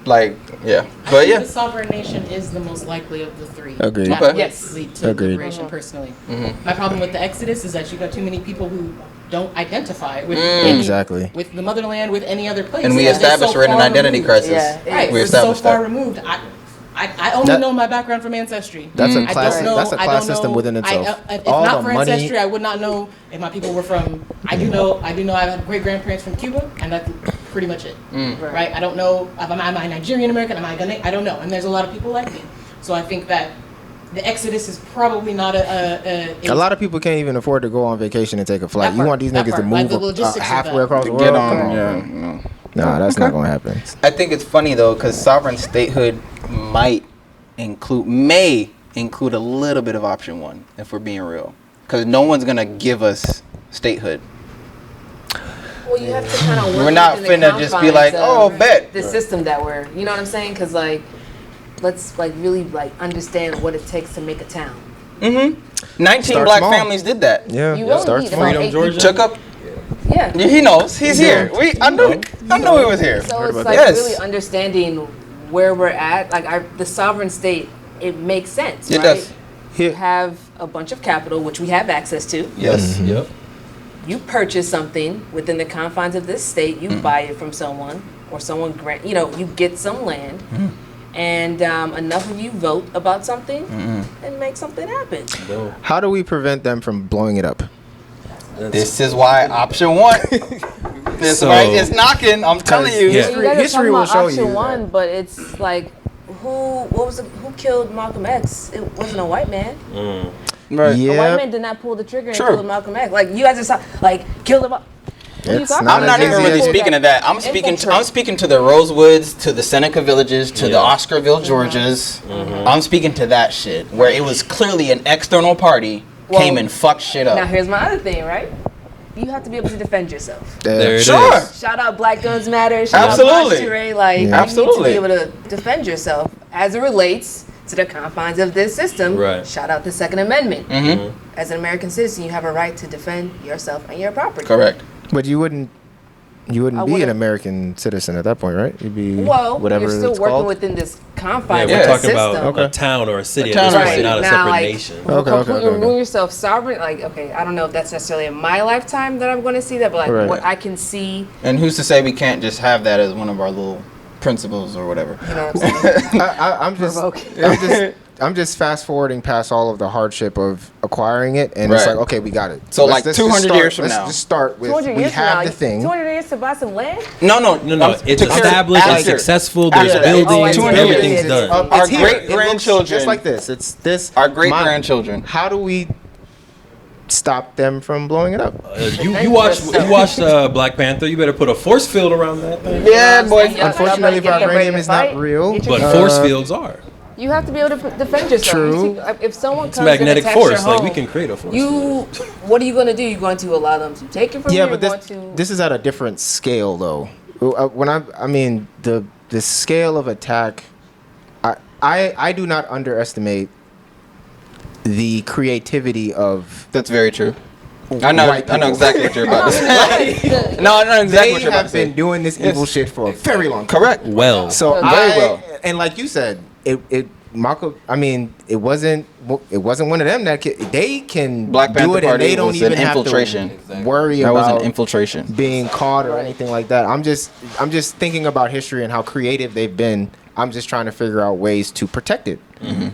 Like, yeah. I But think the sovereign nation is the most likely of the three. Agreed. That Okay. yes. Lead to Agreed. liberation, personally. My problem with the Exodus is that you got too many people who don't identify with Exactly. with the motherland, with any other place. And we established we're in an identity crisis. Yeah. Right, We we're so established far that. removed. I only know my background from Ancestry. That's a I class. don't know- That's a I class don't system know- within itself. If All not the for money. Ancestry, I would not know if my people were from. I do know I have great grandparents from Cuba, and that's pretty much it. Right? I don't know. Am I Nigerian American? Am I Ghanaian? I don't know. And there's a lot of people like me. So I think that the Exodus is probably not a lot of people can't even afford to go on vacation and take a flight. That You part, want these that niggas to part, like move the logistics of halfway that. across the world? Get Come on. Yeah. bro. No. Nah, that's not gonna happen. I think it's funny though, because sovereign statehood may include a little bit of option one, if we're being real, because no one's gonna give us statehood. Well, you have to kind of work We're not within the finna just be confines like, of oh, bet. the system that we're, you know what I'm saying? Because let's really understand what it takes to make a town. 19 Start Black small. families did that. Yeah. You only Start need small. about 8 Georgia. Took up. Yeah. He knows. He's here. I knew he was here. So it's Yes. really understanding where we're at, like the sovereign state, it makes sense, It right? does. You have a bunch of capital, which we have access to. Yes. Yep. You purchase something within the confines of this state. You buy it from someone, or someone grant. You get some land, and enough of you vote about something and make something happen. How do we prevent them from blowing it up? This is why option 1. This So- right is knocking. I'm telling you. Yeah. You guys are History talking will about show option you one, that. but it's like, who killed Malcolm X? It wasn't a white man. Right. A white Yeah, man did not pull the trigger and True. kill Malcolm X. Like, you guys are like, kill him. What are you It's talking not I'm about? not as even easy really as- speaking of that. I'm speaking to the Rosewoods, to the Seneca Villages, to the Oscarville Georges. I'm speaking to that shit where it was clearly an external party came and fucked shit Now up. here's my other thing, right? You have to be able to defend yourself. There it Sure. is. Shout out Black Guns Matter. Shout Absolutely. out March Touré. Like, you Absolutely. need to be able to defend yourself as it relates to the confines of this system. Right. Shout out the Second Amendment. Mm-hmm. As an American citizen, you have a right to defend yourself and your property. Correct. but you wouldn't I be an wouldn't- American citizen at that point, right? You'd be Well, whatever you're still it's working called. within this Yeah, confines we're of the talking system. about Okay. a town or a city, A town or a right, city. not a Now, separate like, nation. completely remove yourself sovereign. Like, okay, I don't know if that's necessarily in my lifetime that I'm going to see that, but like Right. what I can see, And who's to say we can't just have that as one of our little principles or whatever? you know what I'm saying? I'm just fast forwarding past all of the hardship of acquiring it, and it's Right. like, okay, we got it. So, Let's like, just 200 start- years from let's now. just start with 200 we years from have now, the thing. 200 years to buy some land? No. No, it's to cure- established, it's after- successful, there's after that. buildings, Oh, I see. everything's It's done. It's Our here. great-grandchildren- It looks just like this. It's this. Our great-grandchildren. How do we stop them from blowing it up? You watched Black Panther. You better put a force field around that thing. Yeah, boy. Unfortunately, Get ready vibranium to is not fight. real. Get your- But force fields are. You have to be able to defend yourself. True. You see, if someone It's comes and magnetic attacks your force. Like, home, we can create a force You, what are you going to do? You're going to allow them to take it from you? Yeah, You're but going to, this is at a different scale, though. When I mean the scale of attack, I do not underestimate the creativity of That's very true. I know white people. exactly what you're about to say. No, I know exactly They what you're about to have say. been doing this evil shit for a very long time. Correct. well. So Very well. and like you said, Marco. I mean, it wasn't one of them that they can Black do Panther it, and Party they don't was even an have infiltration. to worry That was about an infiltration. being caught or anything like that. I'm just thinking about history and how creative they've been. I'm just trying to figure out ways to protect it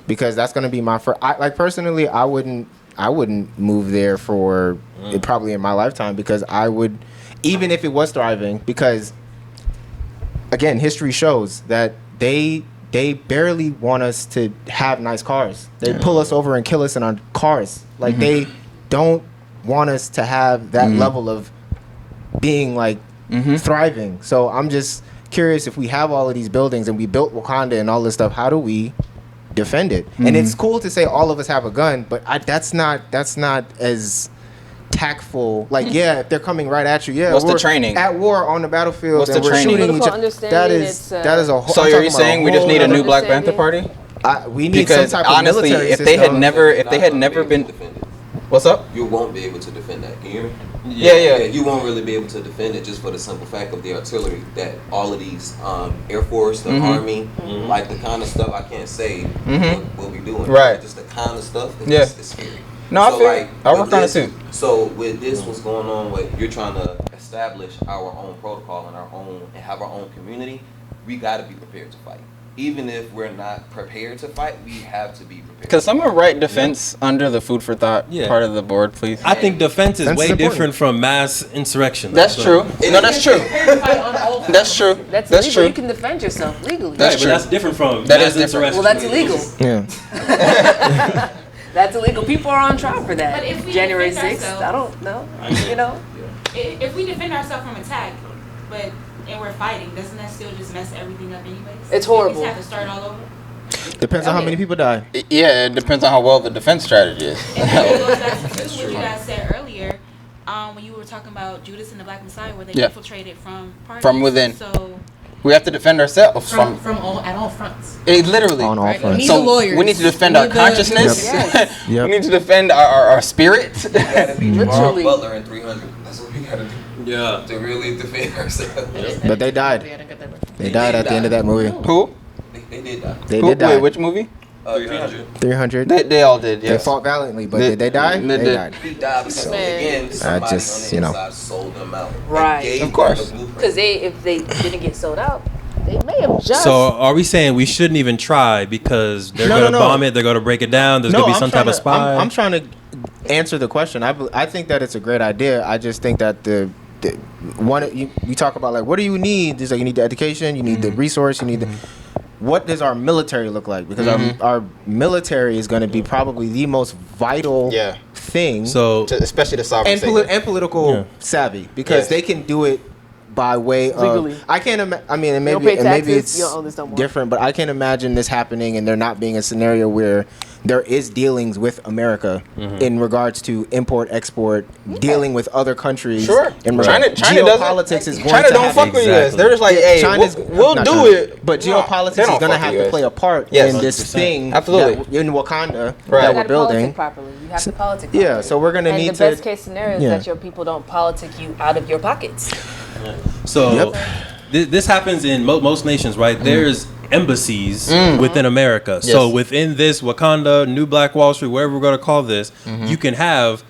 because that's going to be my first. Like personally, I wouldn't move there for it probably in my lifetime because I would, even if it was thriving, because again, history shows that they barely want us to have nice cars. They pull us over and kill us in our cars. Like they don't want us to have that level of being like thriving. So I'm just curious, if we have all of these buildings and we built Wakanda and all this stuff, how do we defend it? And it's cool to say all of us have a gun, but that's not as tactful. Like, yeah, if they're coming right at you, yeah, What's the we're training? at war on the battlefield. What's and the we're training? shooting each Political other. understanding, That is a whole. So I'm are talking you about saying we just need a whole new other- Black Panther Party? We need Because some type of honestly, military if they had system. never been, what's up? You won't be able to defend that. Can you hear me? Yeah. You won't really be able to defend it just for the simple fact of the artillery that all of these Air Force, the Army, like the kind of stuff I can't say we'll be doing. Right. Just the kind of stuff. Yeah. It's scary. No, I feel you. I with worked on it this- too. So with this, what's going on? With you're trying to establish our own protocol and have our own community. We got to be prepared to fight. Even if we're not prepared to fight, we have to be prepared. Could someone write defense under the food for thought Yeah. part of the board, please? I think defense is Defense way is important. different from mass insurrection. That's true. No, that's true. That's true. that's That's illegal. true. You can defend yourself legally. That's Right, true. but that's different from That mass is different. insurrection. Well, that's illegal. Yeah. That's illegal. People are on trial for that. But if we January defend 6th, ourselves- I don't know. You know? If we defend ourselves from attack, and we're fighting, doesn't that still just mess everything up anyways? It's We horrible. just have to start all over. Depends on how many people die. Yeah, it depends on how well the defense strategy is. And then it goes back to what you guys said earlier, when you were talking about Judas and the Black Messiah, where they Yeah. infiltrated from parties. From within. So We have to defend ourselves from From all at all fronts. literally. On all Right. fronts. We need So the lawyers. we need to defend We our need the- consciousness. Yep. We need to defend our spirit. Literally. Butler in 300. That's what we gotta do Yeah. to really defend ourselves. But they died. They died at the end of that movie. Who? They did die. They did die. Wait, which movie? 300. They all did. They Yes. fought valiantly, but did they die? They They did. died. He died because again, somebody just, on you the know. inside sold them out. Right. They gave Of course. them the blueprint. Because if they didn't get sold out, they may have just. So are we saying we shouldn't even try because they're going to bomb it, they're going to break it down, there's going to be some type of spy? I'm trying to answer the question. I think that it's a great idea. I just think that the one you talk about, like, what do you need? It's like you need the education, you need the resource, you need the. What does our military look like? Because our military is going to be probably the most vital thing. So Especially the sovereign and political savvy, because they can do it by way Legally. of. I can't imagine. I mean, and You don't maybe pay taxes, it's you don't own this no more. different, but I can't imagine this happening and there not being a scenario where there is dealings with America in regards to import, export, dealing with other countries. Sure. And China geopolitics doesn't. is going China to don't have fuck with you guys. They're just like, hey, we'll not do China, it. But No, geopolitics they is don't going to fuck have with you to play guys. a part Yes. in this thing. Absolutely. In Wakanda Right. that You we're gotta building. politic properly. You have to politic properly. Yeah, so we're going to and need the best to. case scenario is Yeah. that your people don't politic you out of your pockets. So this happens in most nations, right? There's embassies within America. So Yes. within this Wakanda, New Black Wall Street, whatever we're going to call this, you can have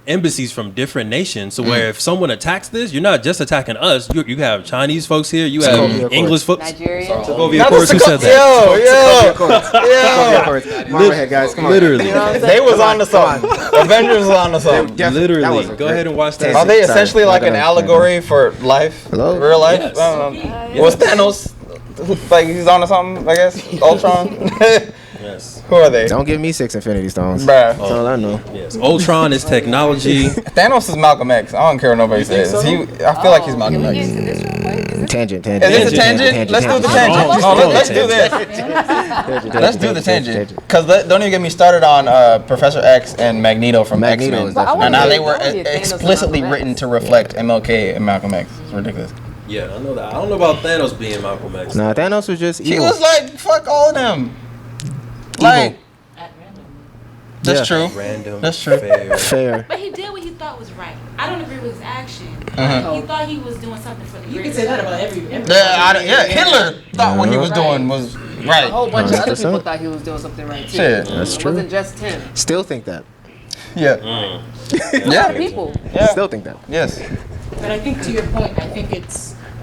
embassies from different nations. So where if someone attacks this, you're not just attacking us. You have Chinese folks here. You have Sokovia English folks. Nigeria. Sokovia Not Accords, the who said that? Yo. Marvel head guys, come on. Literally. They was on to something. Avengers was on to something. That was Literally. a Go great ahead and watch that. tangent. Are they Sorry, essentially not like an gonna- allegory for life? Hello? Real life? Yes. Was Thanos like he's on to something, I guess? Ultron? Yes. Who are they? Don't give me 6 Infinity Stones. Bruh. That's all I know. Yes. Ultron is technology. Thanos is Malcolm X. I don't care what nobody says. I feel like he's Malcolm X. Tangent. Is this a tangent? Let's do the tangent. No, let's do this. Let's do the tangent. Because don't even get me started on Professor X and Magneto from Magneto X-Men. is definitely- And how they were I wanna get Thanos and explicitly Malcolm X. written to reflect MLK and Malcolm X. It's ridiculous. Yeah, I know that. I don't know about Thanos being Malcolm X. Nah, Thanos was just He evil. was like, fuck all of them. Like, that's true. Random. That's true. Fair. fair. But he did what he thought was right. I don't agree with his action. Uh-huh. He thought he was doing something for the You greater can say that good. about every Yeah, Hitler thought what he was doing was A right. whole bunch of other 100%. people thought he was doing something right too. Shit. That's It true. wasn't just him. Still think that. Yeah. A lot Yeah. of people. Yeah. Still think that. Yes. But I think to your point,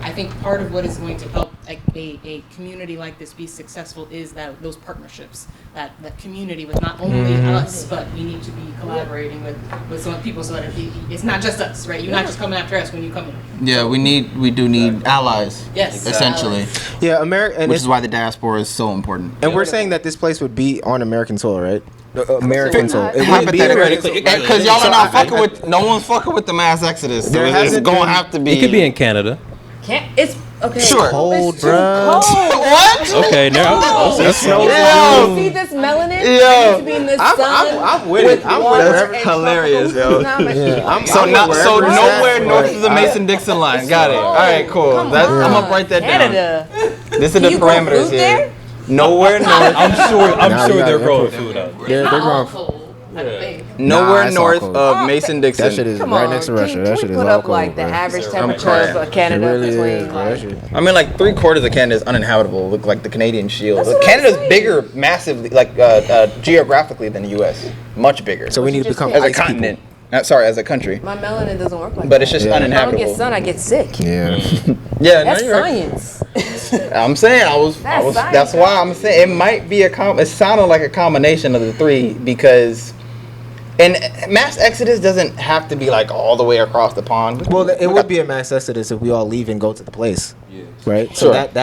I think part of what is going to help like a community like this be successful is that those partnerships, that community with not only us, but we need to be collaborating with some people so that it's not just us, right? You're not just coming after us when you come in. Yeah, we do need allies. Yes. Essentially. Yeah, America, and Which it's is why the diaspora is so important. and we're saying that this place would be on American soil, right? American soil. not. It wouldn't be American soil. Because y'all are not fucking with, no one's fucking with the mass exodus. So There it's hasn't gonna been- have to be. It could be in Canada. It's okay. Sure. Cold, It's too bruh. cold. What? Okay, now. It snows. Yo. See this melanin? Yo. It needs to be in the sun. I'm with it. I'm with water whatever. and hilarious, tropical yo. climate. I'm So with not wherever so it's nowhere at, north but of the Mason-Dixon line. Got it. All cold. right, cool. Come That's, I'm on. gonna write that down. Canada. This is the Can you grow parameters food here. there? Nowhere north. I'm Now sure you they're gotta growing improve. food out there. They're Not all growing. cold, I think. Nowhere it's all north cold. of Mason-Dixon. That shit is Come right on. next to Russia. Can That we shit is put all up like cold, the bro. average I'm temperature crying. of It Canada really is, between bro. That like, shit. I mean, like 3/4 of Canada is uninhabitable. Look like the Canadian Shield. That's what I'm Canada's saying. bigger, massively, like geographically than the U.S. Much bigger. So we need to just become can't- as a ice people. continent. Sorry, as a country. my melanin doesn't work like But that. it's just Yeah. If I don't uninhabitable. get sun, I get sick. Yeah. Yeah, That's no, you're right. science. I'm saying That's science, that's why I'm saying it might be it sounded like a combination of the three because and mass exodus doesn't have to be like all the way across the pond. Well, it would be a mass exodus if we all leave and go to the place, right? So Sure. that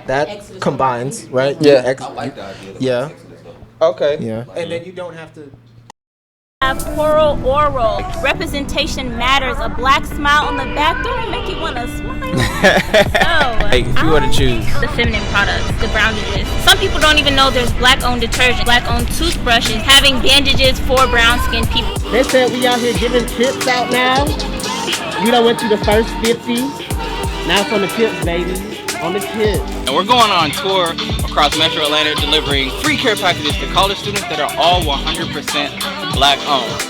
Exodus combines, right? Yeah. I like the idea. of Yeah. Exodus, though. Okay. Yeah. And then you don't have to. Plural oral. Representation matters. A black smile on the back. Don't it make you want to smile? So, Hey, if you were to choose. the feminine products, the brownie list. Some people don't even know there's black-owned detergent, black-owned toothbrushes, having bandages for brown-skinned people. They said we out here giving tips out now. You done went to the first 50. Now it's on the tips, baby. On the tips. And we're going on tour across Metro Atlanta delivering free care packages to college students that are all 100% black owned.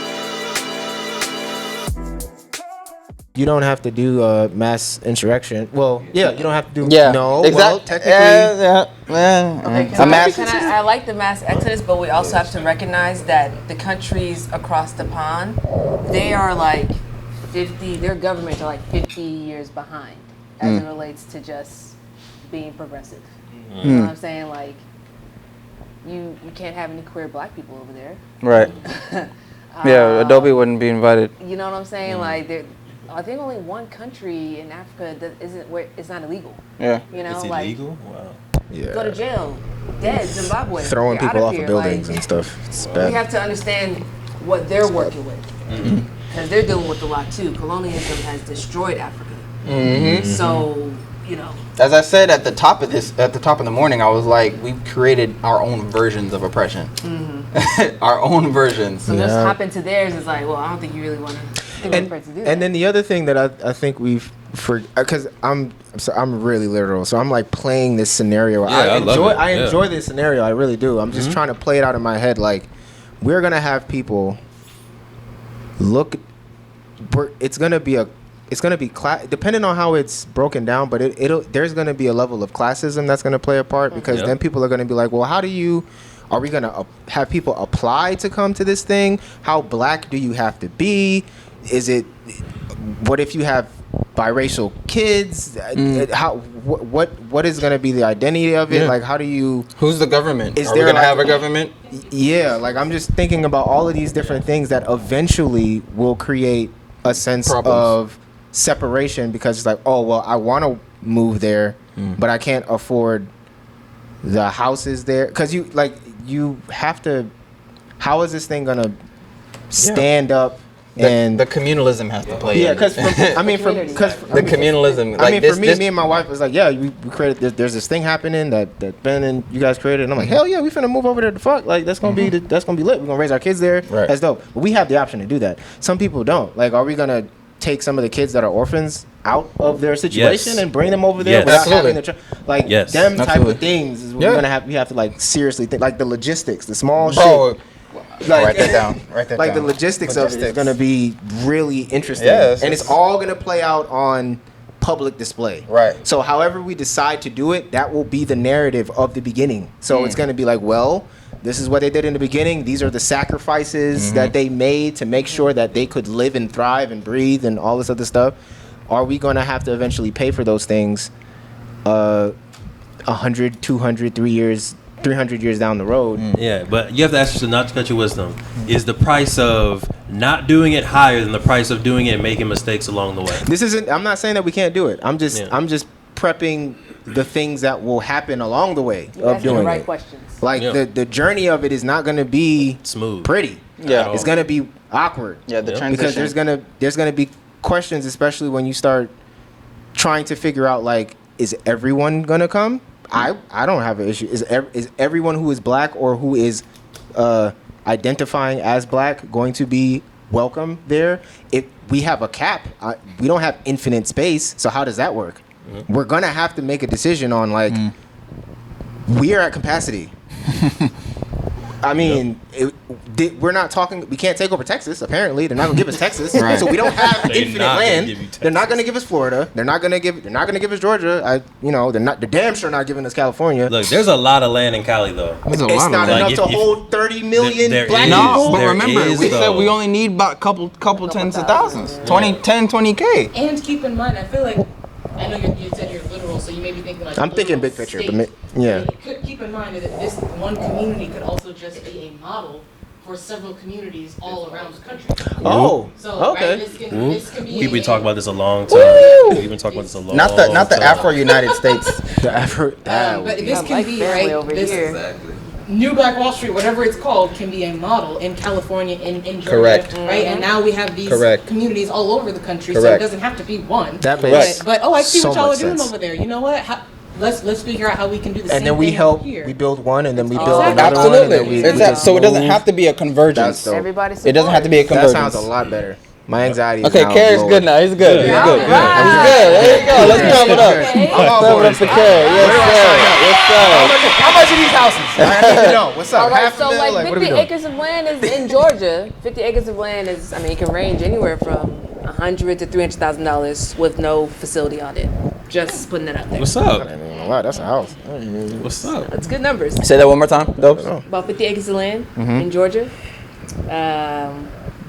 you don't have to do mass insurrection. Well, yeah, you don't have to do. Yeah. No. Exactly. Well, technically. I like the mass exodus, but we also have to recognize that the countries across the pond, they are like 50. Their governments are like 50 years behind as it relates to just being progressive. You know what I'm saying? Like, you can't have any queer black people over there. Right. Yeah, Adobe wouldn't be invited. You know what I'm saying? Like, I think only one country in Africa that isn't where it's not illegal. Yeah. You know, It's like illegal? Wow. Yeah. go to jail, dead, Zimbabwe. Throwing You're people out off here. of buildings Like, and stuff. It's we bad. have to understand what they're working with, because they're dealing with a lot too. Colonialism has destroyed Africa. So, you know. As I said at the top of the morning, I was like, we've created our own versions of oppression. Our own versions. So just hop into theirs is like, well, I don't think you really want to do that. And then the other thing that I think we've because I'm really literal, so I'm like playing this scenario. Yeah, I enjoy this scenario. I really do. I'm just trying to play it out in my head. Like, we're gonna have people look. It's gonna be depending on how it's broken down, but there's gonna be a level of classism that's gonna play a part, because then people are gonna be like, well, are we gonna have people apply to come to this thing? How black do you have to be? What if you have biracial kids? What is gonna be the identity of it? Like, how do you? Who's the government? Is Are we there gonna like have a government? Yeah, like, I'm just thinking about all of these different things that eventually will create a sense of separation, because it's like, oh well, I want to move there, but I can't afford the houses there, because you have to. How is this thing gonna stand up? And the communalism has to play. Yeah, in. because the communalism. I mean, for me and my wife was like, yeah, we created. There's this thing happening that Ben and you guys created, and I'm like, hell yeah, we finna move over there to fuck. Like, that's gonna be that's gonna be lit. We're gonna raise our kids there. Right. That's dope. But we have the option to do that. Some people don't. Like, are we gonna take some of the kids that are orphans out of their situation and bring them over there without having them type of things is what we have to like seriously think, like the logistics, the small shit. Like, write that down. Like the logistics of it is going to be really interesting. Yes, and it's all going to play out on public display. Right. So however we decide to do it, that will be the narrative of the beginning. So it's going to be like, well, this is what they did in the beginning. These are the sacrifices that they made to make sure that they could live and thrive and breathe and all this other stuff. Are we going to have to eventually pay for those things 100, 200, 300 years down the road? Yeah, but you have to ask yourself, not to cut your wisdom, is the price of not doing it higher than the price of doing it and making mistakes along the way? I'm not saying that we can't do it. I'm just prepping the things that will happen along the way of doing the right it. Questions. Like, the journey of it is not going to be smooth, pretty. Yeah, it's going to be awkward. Yeah, the transition. Because there's gonna be questions, especially when you start trying to figure out, like, is everyone gonna come? I don't have an issue. Is everyone who is black or who is identifying as black going to be welcome there? If we have a cap, we don't have infinite space. So how does that work? We're gonna have to make a decision on, like, we are at capacity. I mean, we're not talking. We can't take over Texas. Apparently, they're not gonna give us Texas, so we don't have infinite land. They're not gonna give us Florida. They're not gonna give us Georgia. They're damn sure not giving us California. Look, there's a lot of land in Cali though. It's not enough to hold 30 million black people. No, but remember, we said we only need about couple tens of thousands, 20K. And keep in mind, I feel like, I know you said you're literal, so you may be thinking like, I'm thinking big picture, but yeah. Keep in mind that this one community could also just be a model for several communities all around the country. Oh, so, okay. Right, this can be We've been talking about this a long time. We've been talking about this a long time. Not the Afro United States. The Afro. But this can be right. Exactly. New Black Wall Street, whatever it's called, can be a model in California, in Georgia, Correct. right? And now we have these communities all over the country, so it doesn't have to be one. That makes but I see so what y'all are much doing sense. over there. You know what? Let's figure out how we can do the same And then we thing help. over here. We build one, and then we build another Absolutely. one. And then we So it doesn't have to be a convergence. That's dope. Everybody It doesn't have to be a That convergence. sounds a lot better. My anxiety is Okay, now Carrie's lower. good now. He's good. He's good. He's good. There you go. Let's clap it up. Clap it up for Carrie. Yes, sir. How much are these houses? I need to know. What's up? All right, Half a so mil? like What are we 50 doing? acres of land is in Georgia. 50 acres of land is, I mean, it can range anywhere from $100,000 to $300,000 with no facility on it. Just putting that out there. What's up? Wow, that's a house. What's up? That's good numbers. Say that one more time. Dope. About 50 acres of land in Georgia.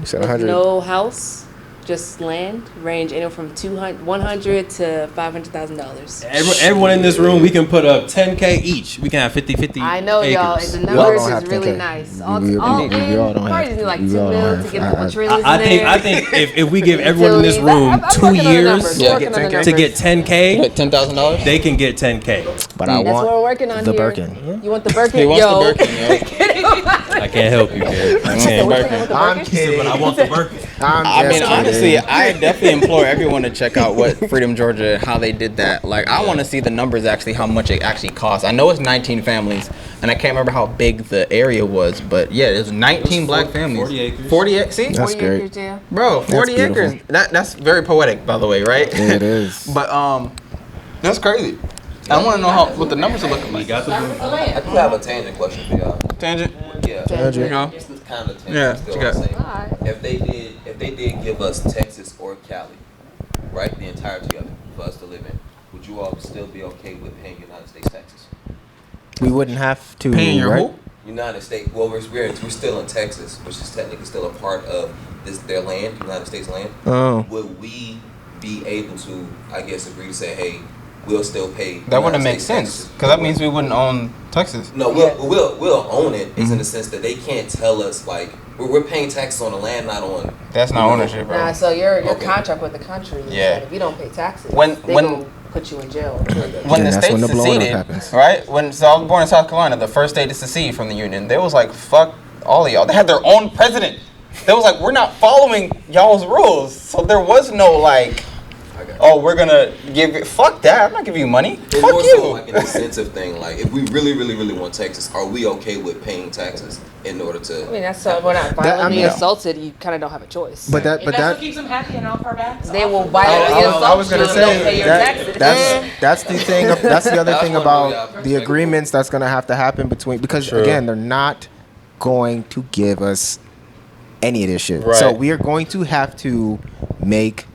You said With 100. no house, just land. Range anywhere from $100,000 to $500,000. Everyone in this room, we can put up 10K each. We can have 50 I know, acres. y'all. The We all numbers don't have is really 10K. nice. We All all in, don't have probably just need like 2 we all don't mil have- to get a couple trailers I in think there. I think if we give everyone in this room I'm 2 working on the years numbers. Yeah. Working on the Get 10K? to numbers. get 10K, Get $10,000. they can get 10K. But I That's what we're want working on the here. Birkin. You want the Birkin? He wants Yo. the Birkin, yo. I can't help you, Gary. I can't. Birkin. I'm kidding. But I want the Birkin. I mean, just honestly, kidding. I definitely implore everyone to check out what Freedom Georgia, how they did that. Like, I want to see the numbers actually, how much it actually costs. I know it's 19 families, and I can't remember how big the area was, but yeah, there's 19 black families. 40 acres. 40, see? That's 40 great. acres, yeah. Bro, 40 beautiful. acres. That's very poetic, by the way, right? It is. But, that's crazy. I want to know what the numbers are looking We like. got the I do have a tangent question for y'all. Tangent? Yeah. Andrew. You know? This is kind of tangent. Yeah, Still what you the got? same. Alright. If they did give us Texas or Cali, right, the entirety of it for us to live in, would you all still be okay with paying United States taxes? We wouldn't have to. Paying your right? who? United States. Well, we're still in Texas, which is technically still a part of their land, United States land. Oh. Would we be able to, I guess, agree to say, hey, we'll still pay? That wouldn't United make States sense, taxes? because that means we wouldn't own Texas. No, we'll own it. Is in the sense that they can't tell us like we're paying taxes on the land, not on. That's not ownership, bro. Nah, so your Okay. contract with the country is Yeah. that if you don't pay taxes, When- they when- gonna put you in jail. When the that's state when the blowing up seceded, happens. right? So I was born in South Carolina, the first state to secede from the Union. They was like, fuck all of y'all. They had their own president. They was like, we're not following y'all's rules. So there was no like, oh, we're gonna give it. Fuck that. I'm not giving you money. It's Fuck more you. so like an incentive thing. Like if we really, really, really want Texas, are we okay with paying taxes in order to? I mean, that's so we're not I violently mean- assaulted. You kind of don't have a choice. But that, If but that's that. what keeps them happy and off our backs, they off will the- violently assault I was gonna you and don't pay say your that, taxes. that's the thing. That's the other That's thing one about way out the perspective. agreements that's gonna have to happen between, because True. again, they're not going to give us any of this shit. Right. So we are going to have to make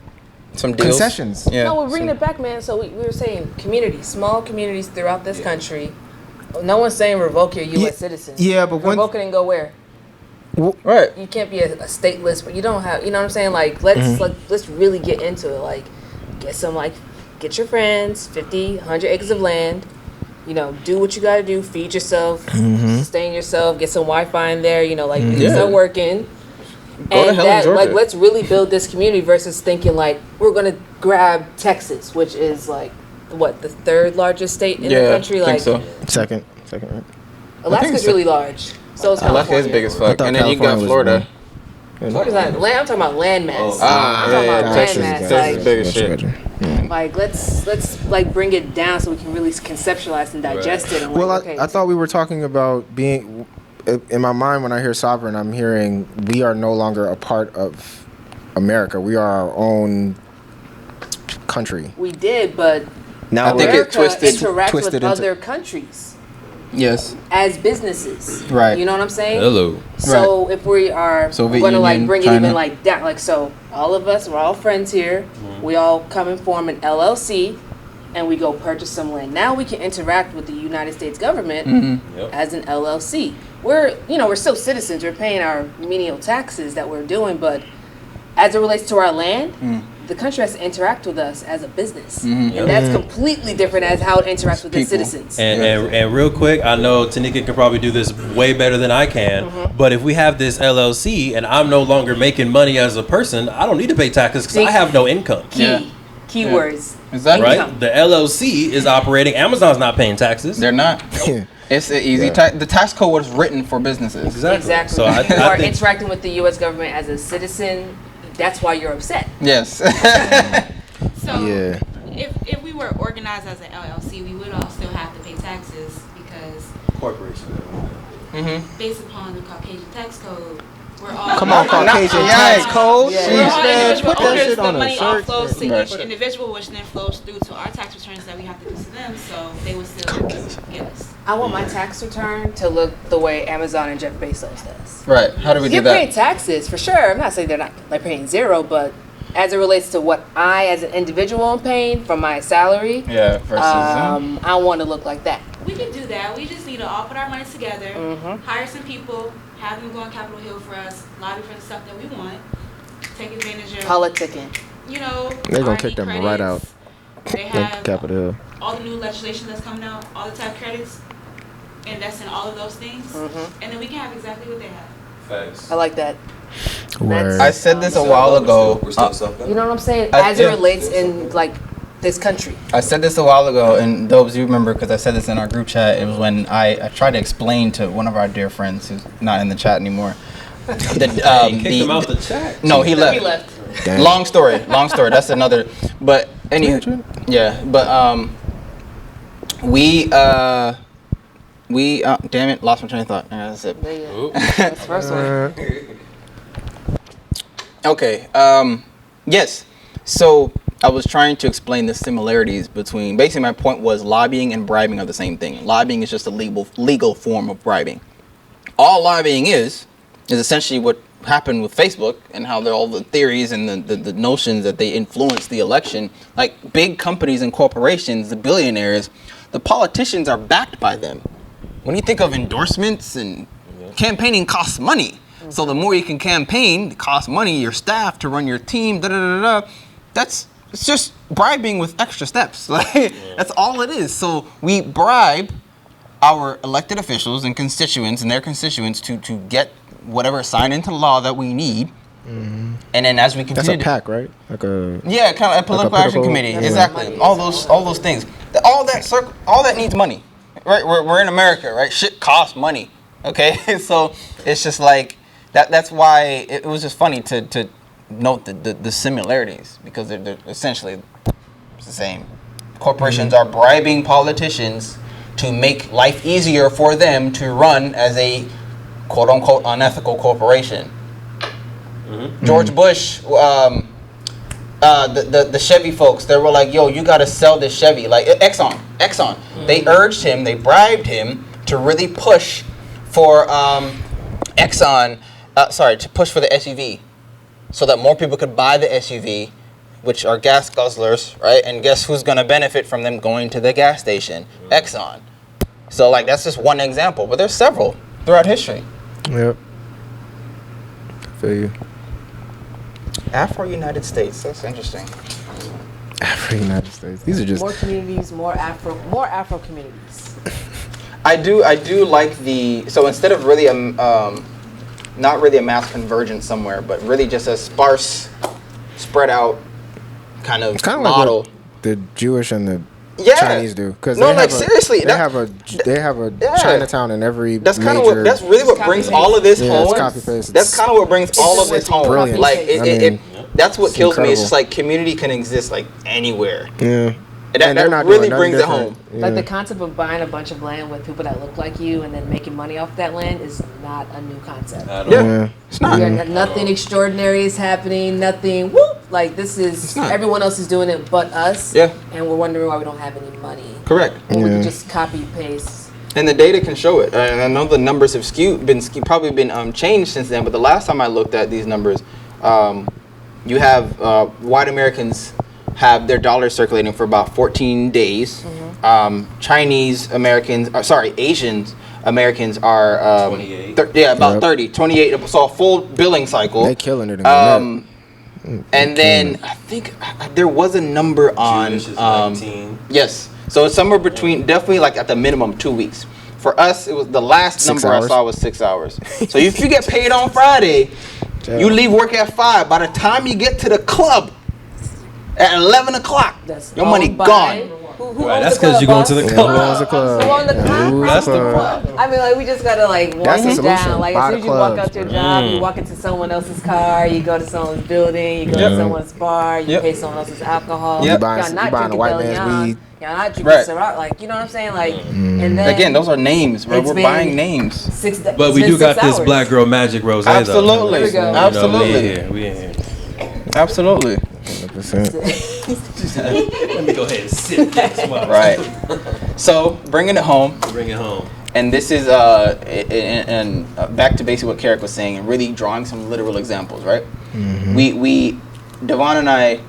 Some deals. concessions. Yeah. No, we're bringing it back, man. So we were saying communities, small communities throughout this country. No one's saying revoke your U.S. Yeah, citizen. yeah, but when- revoke it and go where? Right. You can't be a stateless, but you don't have. You know what I'm saying? Like let's really get into it. Like get your friends, 50, 100 acres of land. You know, do what you got to do. Feed yourself, sustain yourself. Get some Wi-Fi in there. You know, like things Yeah. are working. Go to And hell in that, Georgia. like, let's really build this community versus thinking like we're gonna grab Texas, which is like what the third largest state in the country. I Like think so. Second, right? Alaska's so. really large. So is Alaska California. is big as I fuck. thought And then you got California was Florida. Florida's not land. I'm talking about land mass. Oh. Ah, I'm talking yeah, about yeah, land Texas, mass. Texas is big as shit. Yeah. Like let's like bring it down so we can really conceptualize and digest it. And like, Well, okay, I thought we were talking about being. In my mind, when I hear sovereign, I'm hearing we are no longer a part of America. We are our own country. we did, but Now I think we're- it twisted interacts twisted with into- other countries Yes. as businesses. Right. You know what I'm saying? Hello. So if we are Soviet going to like Union, bring it China. even like down, like so, all of us, we're all friends here. We all come and form an LLC, and we go purchase some land. Now we can interact with the United States government as an LLC. We're still citizens. We're paying our menial taxes that we're doing, but as it relates to our land, the country has to interact with us as a business, and that's completely different as how it interacts with its People. citizens. And real quick, I know Tanika can probably do this way better than I can, but if we have this LLC and I'm no longer making money as a person, I don't need to pay taxes because I have no income. Keywords. Exactly. Right? The LLC is operating. Amazon's not paying taxes. They're not. It's an easy the tax code was written for businesses. Exactly. So I you are think interacting with the U.S. government as a citizen. That's why you're upset. Yes. So Yeah. if we were organized as an LLC, we would all still have to pay taxes because corporation. based upon the Caucasian tax code, We're all Come on, Caucasian tax code. We're Jeez, all man, individual put that owners. shit The on a money all shirt. flows to Right. each individual, which then flows through to our tax returns that we have to do to them, so they would still get us. I want my tax return to look the way Amazon and Jeff Bezos does. Right. How do we do You're that? paying taxes for sure. I'm not saying they're not like paying zero, but as it relates to what I, as an individual, am paying from my salary, Yeah. Versus. I want to look like that. We can do that. We just need to all put our money together, hire some people, have them go on Capitol Hill for us, lobby for the stuff that we want, take advantage of Politicking. You know, They're gonna R&D kick them credits. right out. They have Capitol Hill. all the new legislation that's coming out, all the tax credits, invest in all of those things, and then we can have exactly what they have. Facts. I like that. Word. I said this a while ago. We're still self-governed. You know what I'm saying? I- As it yeah. relates in like this country. I said this a while ago, and Dobes, you remember because I said this in our group chat. It was when I tried to explain to one of our dear friends who's not in the chat anymore. Kicked him out the chat. No, he left. He left. Damn. Long story. That's another. But anywho, yeah. But we damn it, lost my train of thought. Yeah, that's it. That's the first one. Okay. Yes. So I was trying to explain the similarities between. Basically, my point was lobbying and bribing are the same thing. Lobbying is just a legal form of bribing. All lobbying is essentially what happened with Facebook and how all the theories and the notions that they influence the election. Like big companies and corporations, the billionaires, the politicians are backed by them. When you think of endorsements and campaigning costs money. So the more you can campaign, it costs money, your staff to run your team, it's just bribing with extra steps. Like that's all it is. So we bribe our elected officials and constituents and their constituents to get whatever signed into law that we need. And then as we continue, That's a PAC, right? Like a kind of a political action committee. Yeah. Exactly. All those things. All that needs money. Right? We're in America, right? Shit costs money. Okay? So it's just like that's why it was just funny to note the similarities because they're essentially the same. Corporations are bribing politicians to make life easier for them to run as a quote unquote unethical corporation. George Bush, the Chevy folks, they were like, yo, you got to sell this Chevy. Like Exxon. They urged him, they bribed him to really push for to push for the SUV so that more people could buy the SUV, which are gas guzzlers, right? And guess who's going to benefit from them going to the gas station? Exxon. So, like, that's just one example, but there's several throughout history. Yep. Feel you. Afro-United States, that's interesting. Afro-United States. These are just More communities, more Afro communities. I do like so instead of really not really a mass convergence somewhere, but really just a sparse, spread out kind of model. Like what the Jewish and the Chinese do. Because seriously, they have a Chinatown in every. That's kind of that's really what brings all of this home. That's kind of what brings all of this home. Brilliant. Like that's what kills me. It's just like community can exist like anywhere. Yeah. And that really brings it home. Yeah. Like the concept of buying a bunch of land with people that look like you and then making money off that land is not a new concept. Yeah, it's not. Nothing extraordinary is happening. Nothing. Whoop! Like this is everyone else is doing it but us. Yeah. And we're wondering why we don't have any money. Correct. Or we can just copy paste. And the data can show it. And I know the numbers have probably been changed since then. But the last time I looked at these numbers, you have white Americans have their dollars circulating for about 14 days. Chinese Americans, Asian Americans are 28. 30, 28. So a full billing cycle. They killing it. And then I think there was a number on Jewish is 19. Yes. So it's somewhere between, definitely like at the minimum 2 weeks. For us, it was the last 6 number hours. I saw was 6 hours. So if you get paid on Friday, you leave work at 5. By the time you get to the club at 11 o'clock, your money gone. Who Right, owns that's the club, because you're going boss? to the Who club. owns the club? Who owns the club? That's the problem. I mean, like, we just gotta like walk That's the it solution. down. Like, Buy as soon the as you walk clubs, out your bro. job, you walk into someone else's car, you go to someone's building, you go to someone's bar, you pay someone else's alcohol. You Y'all buying not a drinking white Belgian. man's weed. Y'all not drinking Right. Ciroc. Like, you know what I'm saying? Like, and then Again, those are names, bro. it's We're been buying names. But we do got this black girl magic rose. Absolutely. There we go. Absolutely. We in here. Absolutely. 100%. Let me go ahead and sit this one. Right. So, bringing it home. Bring it home. And this is and back to basically what Carrick was saying, and really drawing some literal examples, right? We Devon and I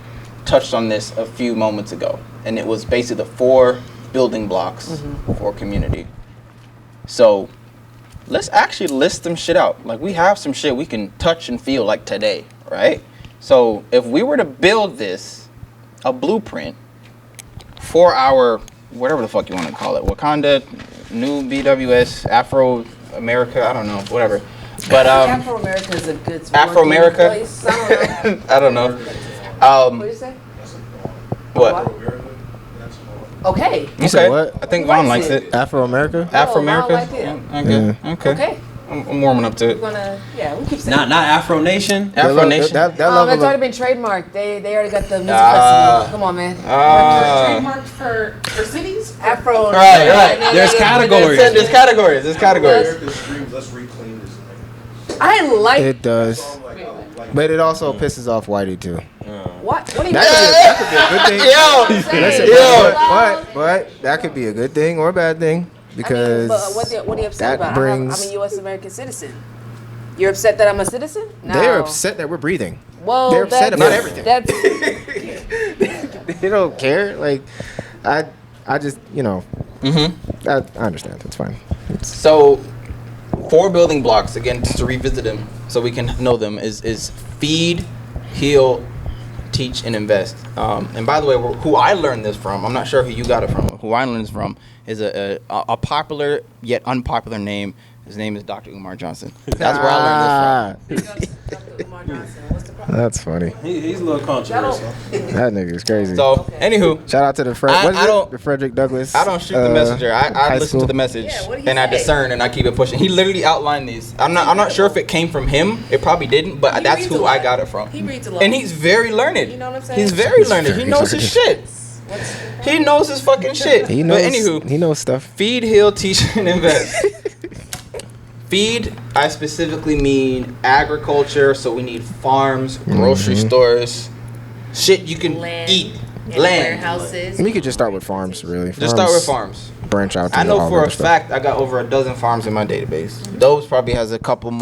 touched on this a few moments ago, and it was basically the 4 building blocks for community. So let's actually list some shit out. Like, we have some shit we can touch and feel like today, right? So if we were to build this, a blueprint for our, whatever the fuck you want to call it, Wakanda, New BWS, AfroMerica, I don't know, whatever. But AfroMerica is a good AfroMerica? place. I don't know. I don't know. What do you say? What? Okay. You said what? I think Vaughn likes it. AfroMerica? AfroMerica? like it. Okay. Okay. I'm warming up to We're it. gonna, we keep saying Not Afro Nation. Afro Nation. That that's level already of, been trademarked. They already got the music festival. Come on, man. Trademarked for cities? Afro. Right. There's categories. There's categories. There's categories. Let's reclaim this. I like it does. But it also pisses off Whitey too. what? What do you That could be a good thing. Yo. But that could be a good thing or a bad thing because but what are you upset that about? brings. I'm a U.S. American citizen. You're upset that I'm a citizen? No. They're upset that we're breathing. Well, they're upset about everything. That's They don't care. Like, I just, I understand. That's fine. So, 4 building blocks, again, just to revisit them so we can know them, is feed, heal, teach, and invest. And by the way, who I learned this from, I'm not sure who you got it from, who I learned this from, is a popular yet unpopular name. His name is Dr. Umar Johnson. That's where I learned this from. That's funny. He's a little controversial. That nigga is crazy. So, anywho, shout out to the the Frederick Douglass. I don't shoot the messenger. I listen school. to the message what did he and I say? discern and I keep it pushing. He literally outlined these. I'm not sure if it came from him. It probably didn't, but that's reads who a lot. I got it from. He reads a lot. And he's very learned. You know what I'm saying? He's very learned. He knows his shit. He knows his fucking shit. He knows. But anywho, he knows stuff. feed, heal, teach, and invest. Feed, I specifically mean agriculture, so we need farms, grocery stores, shit you can Land. eat, And land. warehouses. We could just start with farms, really. Just start with farms. Branch out. To I know all for the a other stuff. fact I got over a dozen farms in my database. Those probably has a couple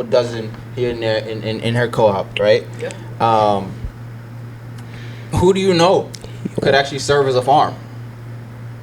dozen here and there in her co-op, right? Yep. Who do you know could actually serve as a farm?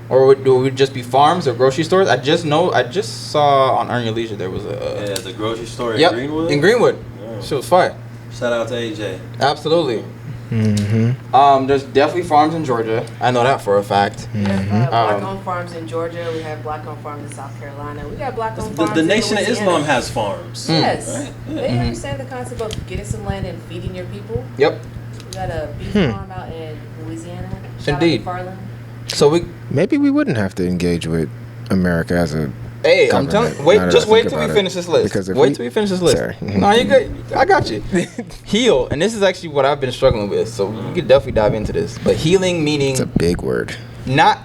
Or would it just be farms or grocery stores? I just saw on Earn Your Leisure there was The grocery store in yep, Greenwood. in Greenwood. Yeah. Shit was fire. Shout out to AJ. Absolutely. There's definitely farms in Georgia. I know that for a fact. We have black-owned farms in Georgia. We have black-owned farms in South Carolina. We got black-owned farms The in Nation of Louisiana. Islam has farms. Yes. Right? They understand the concept of getting some land and feeding your people. Yep. We got a beef farm out in Louisiana. Shout Indeed. out to Farland. So Maybe we wouldn't have to engage with America as a. hey, I'm government. telling. Now that Just I wait think till we about it. finish this list. Because if wait we- till we finish this list. Sorry. No, you good. I got you. Heal, and this is actually what I've been struggling with. So we could definitely dive into this. But healing meaning It's a big word. not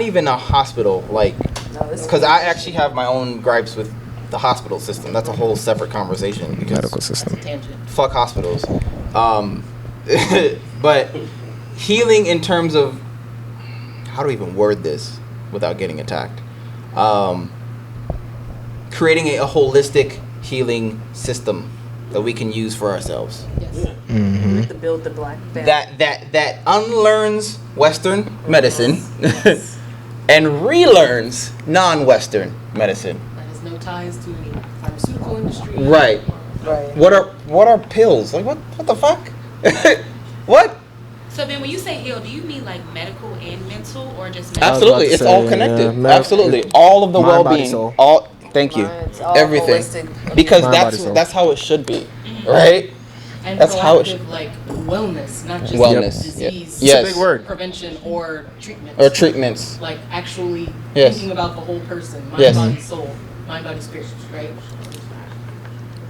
even a hospital, like, because I actually have my own gripes with the hospital system. That's a whole separate conversation. Because Medical system. fuck hospitals. But healing in terms of, how do we even word this without getting attacked? Creating a holistic healing system that we can use for ourselves. Yes. Mm-hmm. We have to build the black family. That unlearns Western medicine and relearns non-Western medicine. That has no ties to the pharmaceutical industry. Right. Right. What are pills? Like what the fuck? What? So then, when you say heal, do you mean like medical and mental, or just mental? Absolutely, to it's say, all connected. yeah, Absolutely, all of the mind, body, well-being, soul. all. Thank you. It's all Everything, holistic. because Mind, body, soul. that's how it should be, right? And That's how it proactive, like wellness, not just Wellness. disease Yes. It's a big word. prevention or treatment. Or treatments. Like actually Yes. thinking about the whole person, mind, Yes. body, soul, mind, body, spirit, right?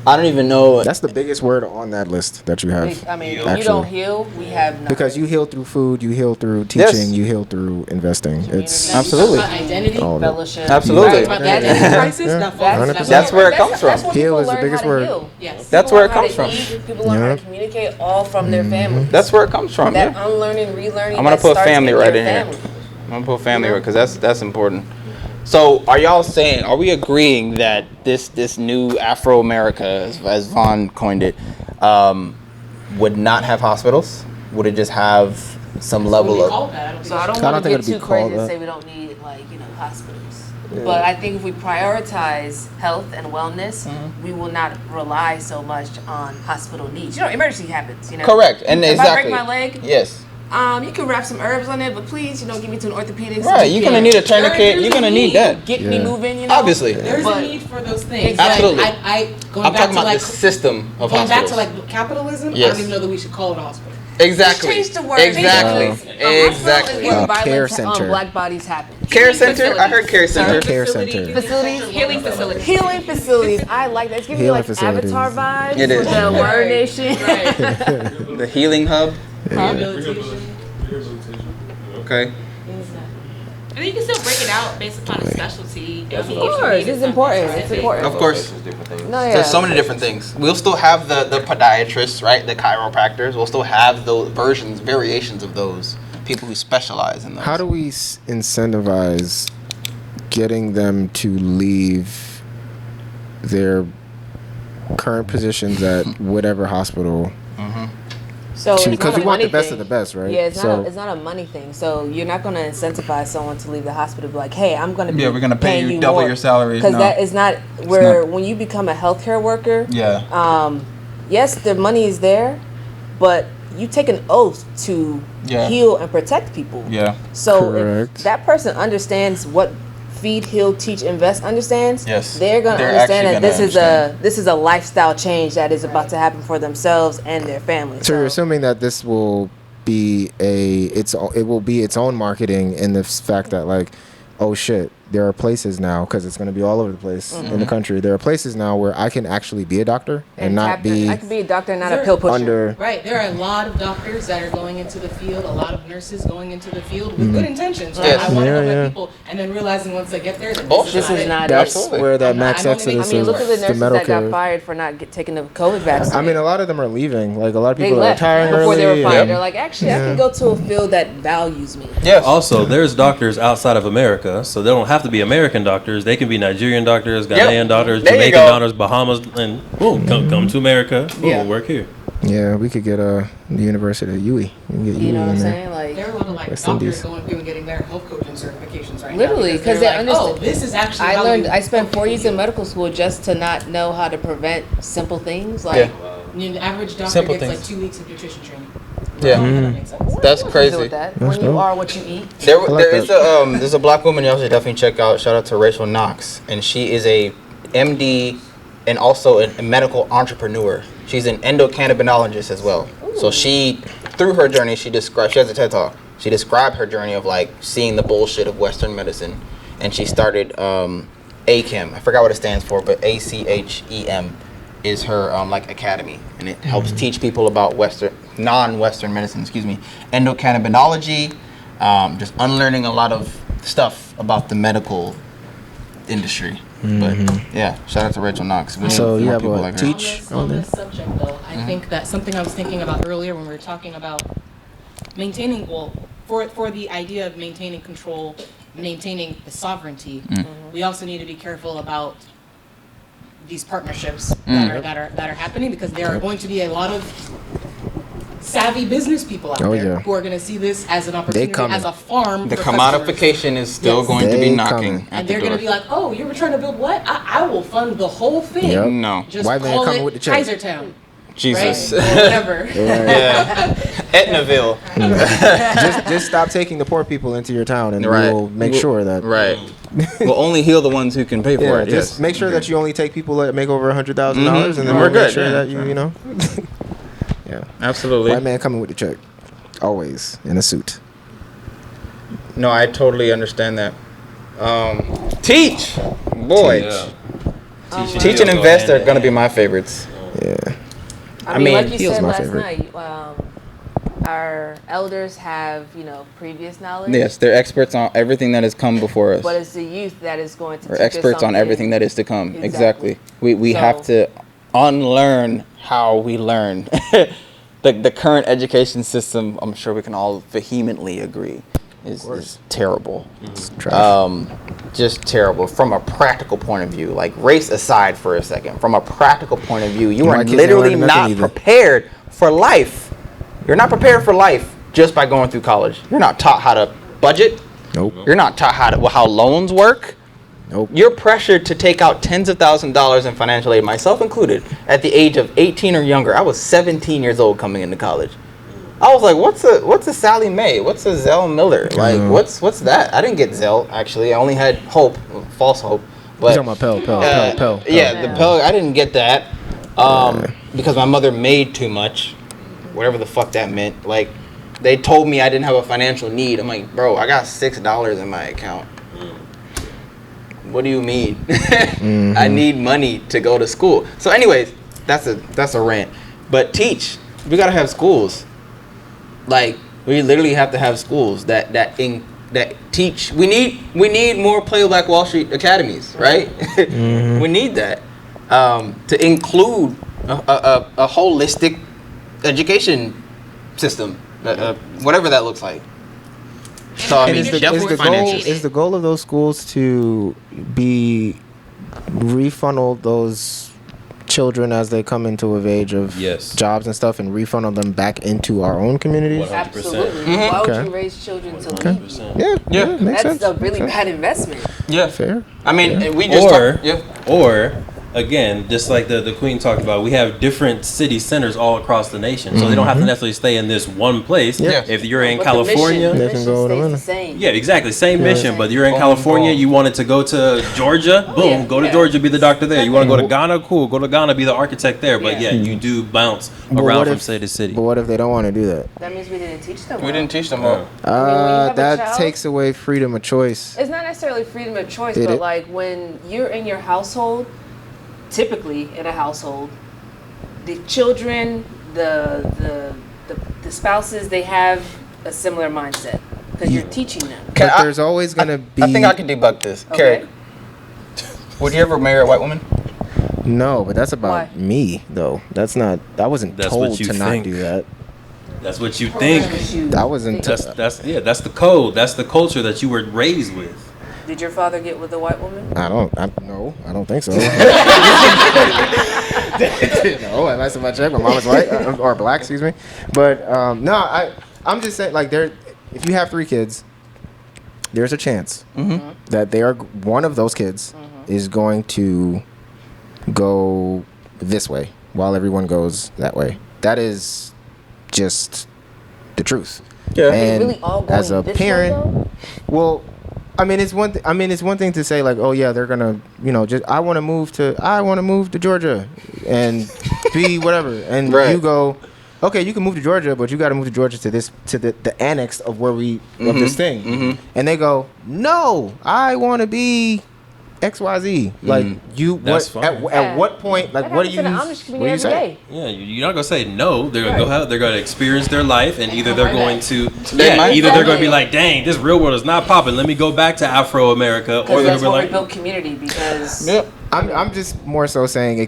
I don't even know. That's the biggest word on that list that you have. I mean, actually. you don't heal, we have nothing. Because you heal through food, you heal through Yes. teaching, you heal through investing. It's Absolutely. Identity, all of it. fellowship. Absolutely. about the identity crisis. Yeah. That That's- falls- That's where it comes from. That's when Heal people is the learn biggest how to word. heal. Yes. That's People where learn it how comes to from. eat, people learn how Yeah. to communicate all from their families. That's where it comes from. That Yeah. unlearning, relearning. I'm gonna that put starts family in right your in here. family. I'm gonna put family right because that's important. So, are y'all saying? Are we agreeing that this new AfroMerica, as Vaughn coined it, would not have hospitals? Would it just have some level of? So I don't I don't want to think get it'd be too crazy called and that. say we don't need hospitals. But I think if we prioritize health and wellness, we will not rely so much on hospital needs. Emergency happens. Correct, and if exactly. I break my leg, Yes. you can wrap some herbs on it, but please, give me to an orthopedic. Right, you're gonna need a tourniquet. You're gonna need that. Get me moving. Obviously. There's But- a need for those things. Absolutely. Like, going I'm back talking to about like the system of going hospitals. back to like capitalism. I Yes. don't even know that we should call it a hospital. Exactly. Change the word. Exactly. Exactly. Where care violence center. on black bodies happen. Care center. I heard care center. Care center. Facilities, Healing facilities. healing facilities. I like that. It's giving me Healing like facilities. Avatar vibes. It is. With the Word Nation. The healing hub. Rehabilitation. Okay. And you can still break it out based upon a specialty. Of course, it's important. It's important. Of course. Different things. No, yeah. There's so many different things. We'll still have the podiatrists, right? The chiropractors. We'll still have those variations of those people who specialize in those. How do we incentivize getting them to leave their current positions at whatever hospital? So it's Because not a we want the money best thing. of the best, right? Yeah, it's So- not a money thing. So you're not going to incentivize someone to leave the hospital. Be like, hey, I'm going to be Yeah, we're gonna pay paying you double more. your salary. Because No. that is not where when you become a healthcare worker. Yeah. Yes, the money is there, but you take an oath to Yeah. heal and protect people. Yeah. So Correct. if that person understands what feed, heal, teach, invest understands, Yes. they're gonna They're understand actually that this gonna is a lifestyle change that is about to happen for themselves and their families. So you're assuming that this will be it will be its own marketing in the fact that like, oh shit, there are places now, because it's going to be all over the place in the country. There are places now where I can actually be a doctor and not be I could be a doctor, not a pill pusher. under. Right. There are a lot of doctors that are going into the field, a lot of nurses going into the field with good intentions. Right? Yes. I want to help Yeah, my yeah. people, and then realizing once they get there, that Bullshit. This is not That's Absolutely. where that I'm max only making- exodus I mean, is. look at the nurses that got Medicare. fired for not taking the COVID vaccine. I mean, a lot of them are leaving. Like a lot of They people are left retiring before early. they were fired. and- They're like, actually, I can go to a field that values me. Yes. Also, there's doctors outside of America, so they don't have to be American doctors. They can be Nigerian doctors, Ghanaian doctors, There you Jamaican go. doctors, Bahamas, and boom, come to America. Boom, work here. Yeah, we could get the University of UE. We can get You know what I'm in there. saying? Like, There are a lot of like West doctors Indies. going through and getting their health coaching certifications right literally, now. because they're they like, understand. oh, this is actually I how learned. you I spent help 4 years people in medical school just to not know how to prevent simple things like. Yeah. I mean, the average doctor Simple gets things. like 2 weeks of nutrition training. Yeah. That makes sense. That's What do crazy. with that? That's When you dope. are what you eat. There like is there's a black woman you also definitely check out. Shout out to Rachel Knox, and she is a MD and also a medical entrepreneur. She's an endocannabinologist as well. So she, through her journey, she has a TED Talk. She described her journey of like seeing the bullshit of Western medicine, and she started ACHEM. I forgot what it stands for, but ACHEM is her like academy, and it helps teach people about non-Western medicine. Endocannabinology, just unlearning a lot of stuff about the medical industry. But yeah, shout out to Rachel Knox. We need So more you have people a like her. teach on on there? this subject though, I think that something I was thinking about earlier when we were talking about maintaining, for the idea of maintaining control, maintaining the sovereignty, we also need to be careful about these partnerships that are happening, because there are going to be a lot of savvy business people out there who are going to see this as an opportunity, as a farm. The for customers. commodification is still going to be knocking at And the they're going door. to be like, oh, you were trying to build what? I will fund the whole thing. Yep. No. Just White man call coming it with the check. Kaisertown. Jesus. Right? Or whatever. Yeah. Etnaville. just stop taking the poor people into your town, and Right. we'll make sure that. Right. We'll only heal the ones who can pay for Yeah, it. just Yes. make sure that you only take people that make over $100,000, and then We're we'll good. make sure that you know. Yeah. Absolutely. White man coming with the check, always in a suit. No, I totally understand that. Teach, boy. Teach and invest are gonna be my favorites. Yeah. I mean, like you Heel's said my last favorite. night, our elders have, previous knowledge. Yes, they're experts on everything that has come before us. But it's the youth that is going to We're teach us experts on something. everything that is to come. Exactly. We So- have to unlearn how we learn. The current education system, I'm sure we can all vehemently agree, is terrible. It's trash. Just terrible from a practical point of view. Like, race aside for a second, from a practical point of view, you My are kids ain't literally learning nothing not either. prepared for life. You're not prepared for life just by going through college. You're not taught how to budget. Nope. You're not taught how loans work. Nope. You're pressured to take out tens of thousands of dollars in financial aid, myself included, at the age of 18 or younger. I was 17 years old coming into college. I was like, what's a Sally Mae? What's a Zell Miller? Like, what's that? I didn't get Zell, actually. I only had Hope, false Hope. But You're talking about Pell. yeah, the Pell, I didn't get that because my mother made too much, whatever the fuck that meant. Like, they told me I didn't have a financial need. I'm like, bro, I got $6 in my account. What do you mean? I need money to go to school. So anyways, that's a rant. But teach. We gotta have schools. Like, we literally have to have schools that teach. We need more Play Black Wall Street academies, right? We need that to include a holistic education system, whatever that looks like. So I mean, Is definitely financial. the goal of those schools to be refunnel those children as they come into of age of jobs and stuff and refunnel them back into our own communities? 100%. Absolutely. Mm-hmm. Why would Okay. you raise children to Okay. leave? Yeah, makes That's sense. a really Makes sense. bad investment. Yeah, Fair. I mean, we just Or again, just like the Queen talked about, we have different city centers all across the nation, so they don't have to necessarily stay in this one place. Yeah. If you're in But California, the They mission can go to stays the Atlanta. same. yeah, exactly, same mission. But you're in Boom, California, boom. you wanted to go to Georgia, boom, yeah, go to yeah. Georgia, be the doctor there. You want to go to Ghana, cool, go to Ghana, be the architect there. But yeah, you do bounce But around what from if- city to city. But what if they don't want to do that? That means we didn't teach them. we well. didn't teach them all. when you have a That child- takes away freedom of choice. It's not necessarily freedom of choice, Did but it? like when you're in your household, typically in a household, the children, the spouses, they have a similar mindset because you're teaching them. But there's always gonna be. I think I can debug this. Okay. Carrie, would you ever marry a white woman? No, but that's about Why? me though. That's not. I wasn't That's told what you to not think. do that. That's what you think. I wasn't. That's the code. That's the culture that you were raised with. Did your father get with a white woman? No, I don't think so. No, last time I checked, my mom was white or black, excuse me. But no, I'm just saying, like, if you have 3 kids, there's a chance that one of those kids is going to go this way while everyone goes that way. That is just the truth. Yeah. Are they And really all going as a this way, parent, though? well, I mean, it's one thing to say like, oh yeah, they're gonna, just I want to move to Georgia, and be whatever, and Right. you go, okay, you can move to Georgia, but you got to move to Georgia to the annex of where of this thing, and they go, no, I want to be XYZ. Like That's fine. at what point, like, That what do happens you in the Amish what community do you every say? day. Yeah, you're not gonna say no. They're gonna go out. They're gonna experience their life, and either they're going to, might- either they're gonna be like, "Dang, this real world is not popping. Let me go back to AfroMerica," or Because they're that's gonna what be we like, built community because I'm just more so saying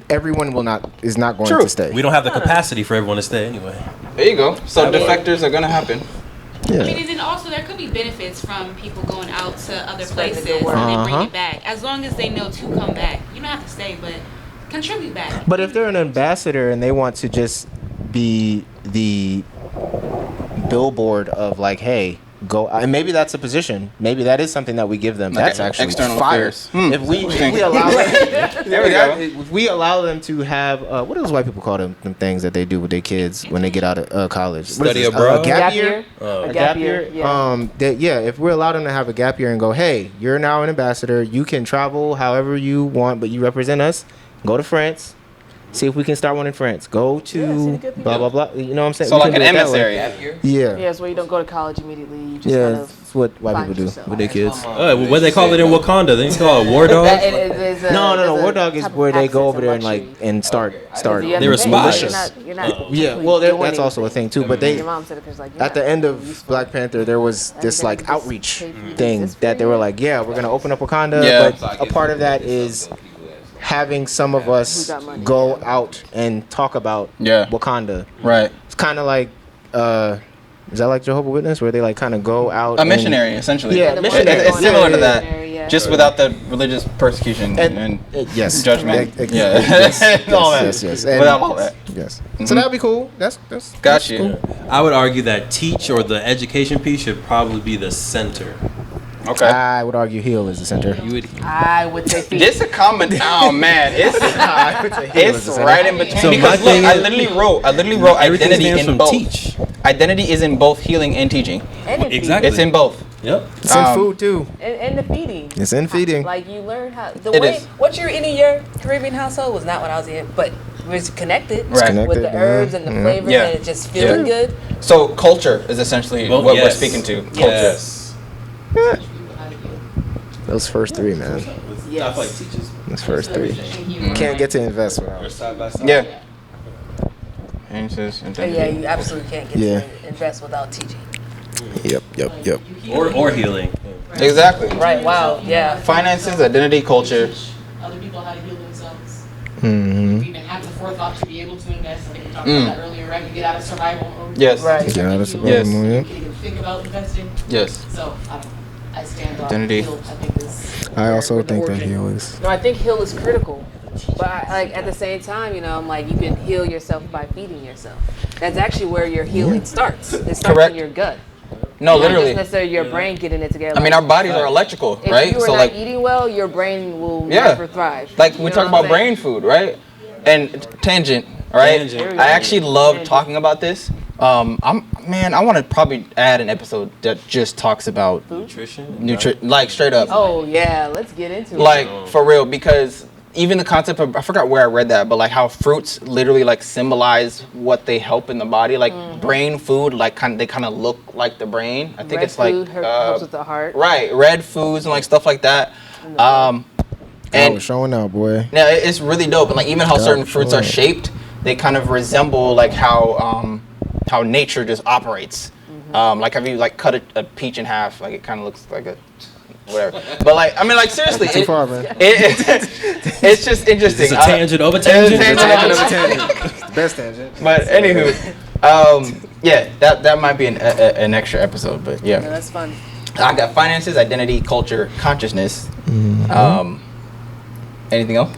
everyone is not going True. to stay. "We don't have the capacity for everyone to stay anyway." There you go. So defectors are gonna happen. I mean, and then also there could be benefits from people going out to other Spreading the places word. and they bring it back. As long as they know to come back. You don't have to stay, but contribute back. But if they're an ambassador and they want to just be the billboard of like, hey, go, and maybe that's a position. Maybe that is something that we give them. Like That's actually external fire. affairs. If we allow There we go. if we allow them to have what do those white people call them things that they do with their kids when they get out of college? What is Study this, abroad? a gap year. Oh. A gap year. Yeah. If we allow them to have a gap year and go, hey, you're now an ambassador. You can travel however you want, but you represent us. Go to France. See if we can start one in France. Go to blah blah blah. You know what I'm saying? So We like can an do it that way. emissary. Yeah. Yeah, so you don't go to college immediately. You just Yeah, kind of that's what white find people do yourself. with their kids. What they call it in Wakanda? They call it war dog. No. War dog is where they go over there and start. They're a spy. You're not Yeah, well, that's also a thing too. But they, Your mom said it 'cause, like, at the end of Black Panther, there was this like outreach thing that they were like, yeah, we're gonna open up Wakanda, Yeah. but a part of that is having some of us go out and talk about Wakanda. Right. It's kind of like, is that like Jehovah's Witness, where they like kind of go out? A missionary, essentially. Yeah, missionary. It's similar to that, yeah. just without the religious persecution and yes, judgment. Yeah, yes. And Without all that. Yes. So that'd be cool. That's Got you. cool. I would argue that teach or the education piece should probably be the center. Okay. I would argue heel is the center. I would say feet. This a common. Oh man, it's right in between. So my because look, thing I is- literally wrote Everything identity stems in from both. teach. Identity is in both healing and teaching. And in Exactly. It's in both. Yep. It's in food too. And the feeding. It's in feeding. Like you learn how the It way is. what you're eating in your Caribbean household was not what I was eating, but it was connected, Right. with the Connected, herbs and the flavors Yeah. and it just feeling good. So culture is essentially Well, what yes. we're speaking to. Culture. Yes. Those first three, man. Yes. I feel like teachers. Those first three. Can't get to invest without. Side by side. Yeah. Yeah, you absolutely can't get to invest without teaching. Yep. Or healing. Exactly. Right. Wow. Yeah. Finances, identity, culture. Other people how to heal themselves. Mm-hmm. Even have the forethought to be able to invest. I think we talked about that earlier, right? You get out of survival mode. Yes. Right. Yeah, that's about Yes. it, You yeah. can even think about investing. Yes. So I don't know. I stand on Identity. heal. I think this. I also where the think that origin- heel is. No, I think heal is critical. But like at the same time, I'm like you can heal yourself by feeding yourself. That's actually where your healing starts. It starts Correct. in your gut. No, Not literally. just necessarily your brain getting it together. I mean, our bodies are electrical, if right? you are So not like, eating well, your brain will Yeah. never thrive. like You we know talk what about I'm saying? brain food, right? And tangent, right? Tangent. I actually love Tangent. talking about this. I want to probably add an episode that just talks about Nutrition. like straight up. Oh yeah, let's get into it. Like for real, because even the concept of, I forgot where I read that, but like how fruits literally like symbolize what they help in the body, like brain food, like they kind of look like the brain. I think Red it's like food helps with the heart. right, red foods and like stuff like that. And And showing out, boy. yeah, it's really dope. And like even how Yeah, certain fruits are sure. shaped, they kind of resemble like how nature just operates. Like have you like cut a peach in half, like it kind of looks like a whatever. But like I mean like seriously, Too far, man. it's just interesting. It's a tangent of a It's a tangent. tangent of a tangent. It's the best tangent. But anywho, yeah, that might be an extra episode. But Yeah, yeah, that's fun. I got finances, identity, culture, consciousness. Anything else?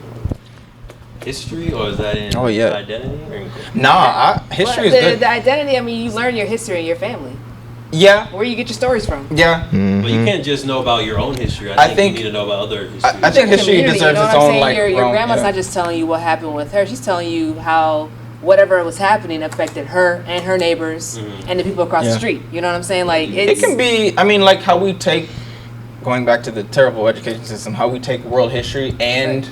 History, or is that in Oh, yeah. identity? Or Nah, history is But good. the identity, I mean, you learn your history and your family. Yeah, Where you get your stories from. yeah. But you can't just know about your own history. I I think think- you need to know about other history. I think history Community, deserves you know its what I'm own saying? like. Your realm, grandma's yeah. not just telling you what happened with her. She's telling you how whatever was happening affected her and her neighbors and the people across Yeah. the street. You know what I'm saying? Like It it's can be. I mean, like how we take, going back to the terrible education system, how we take world history and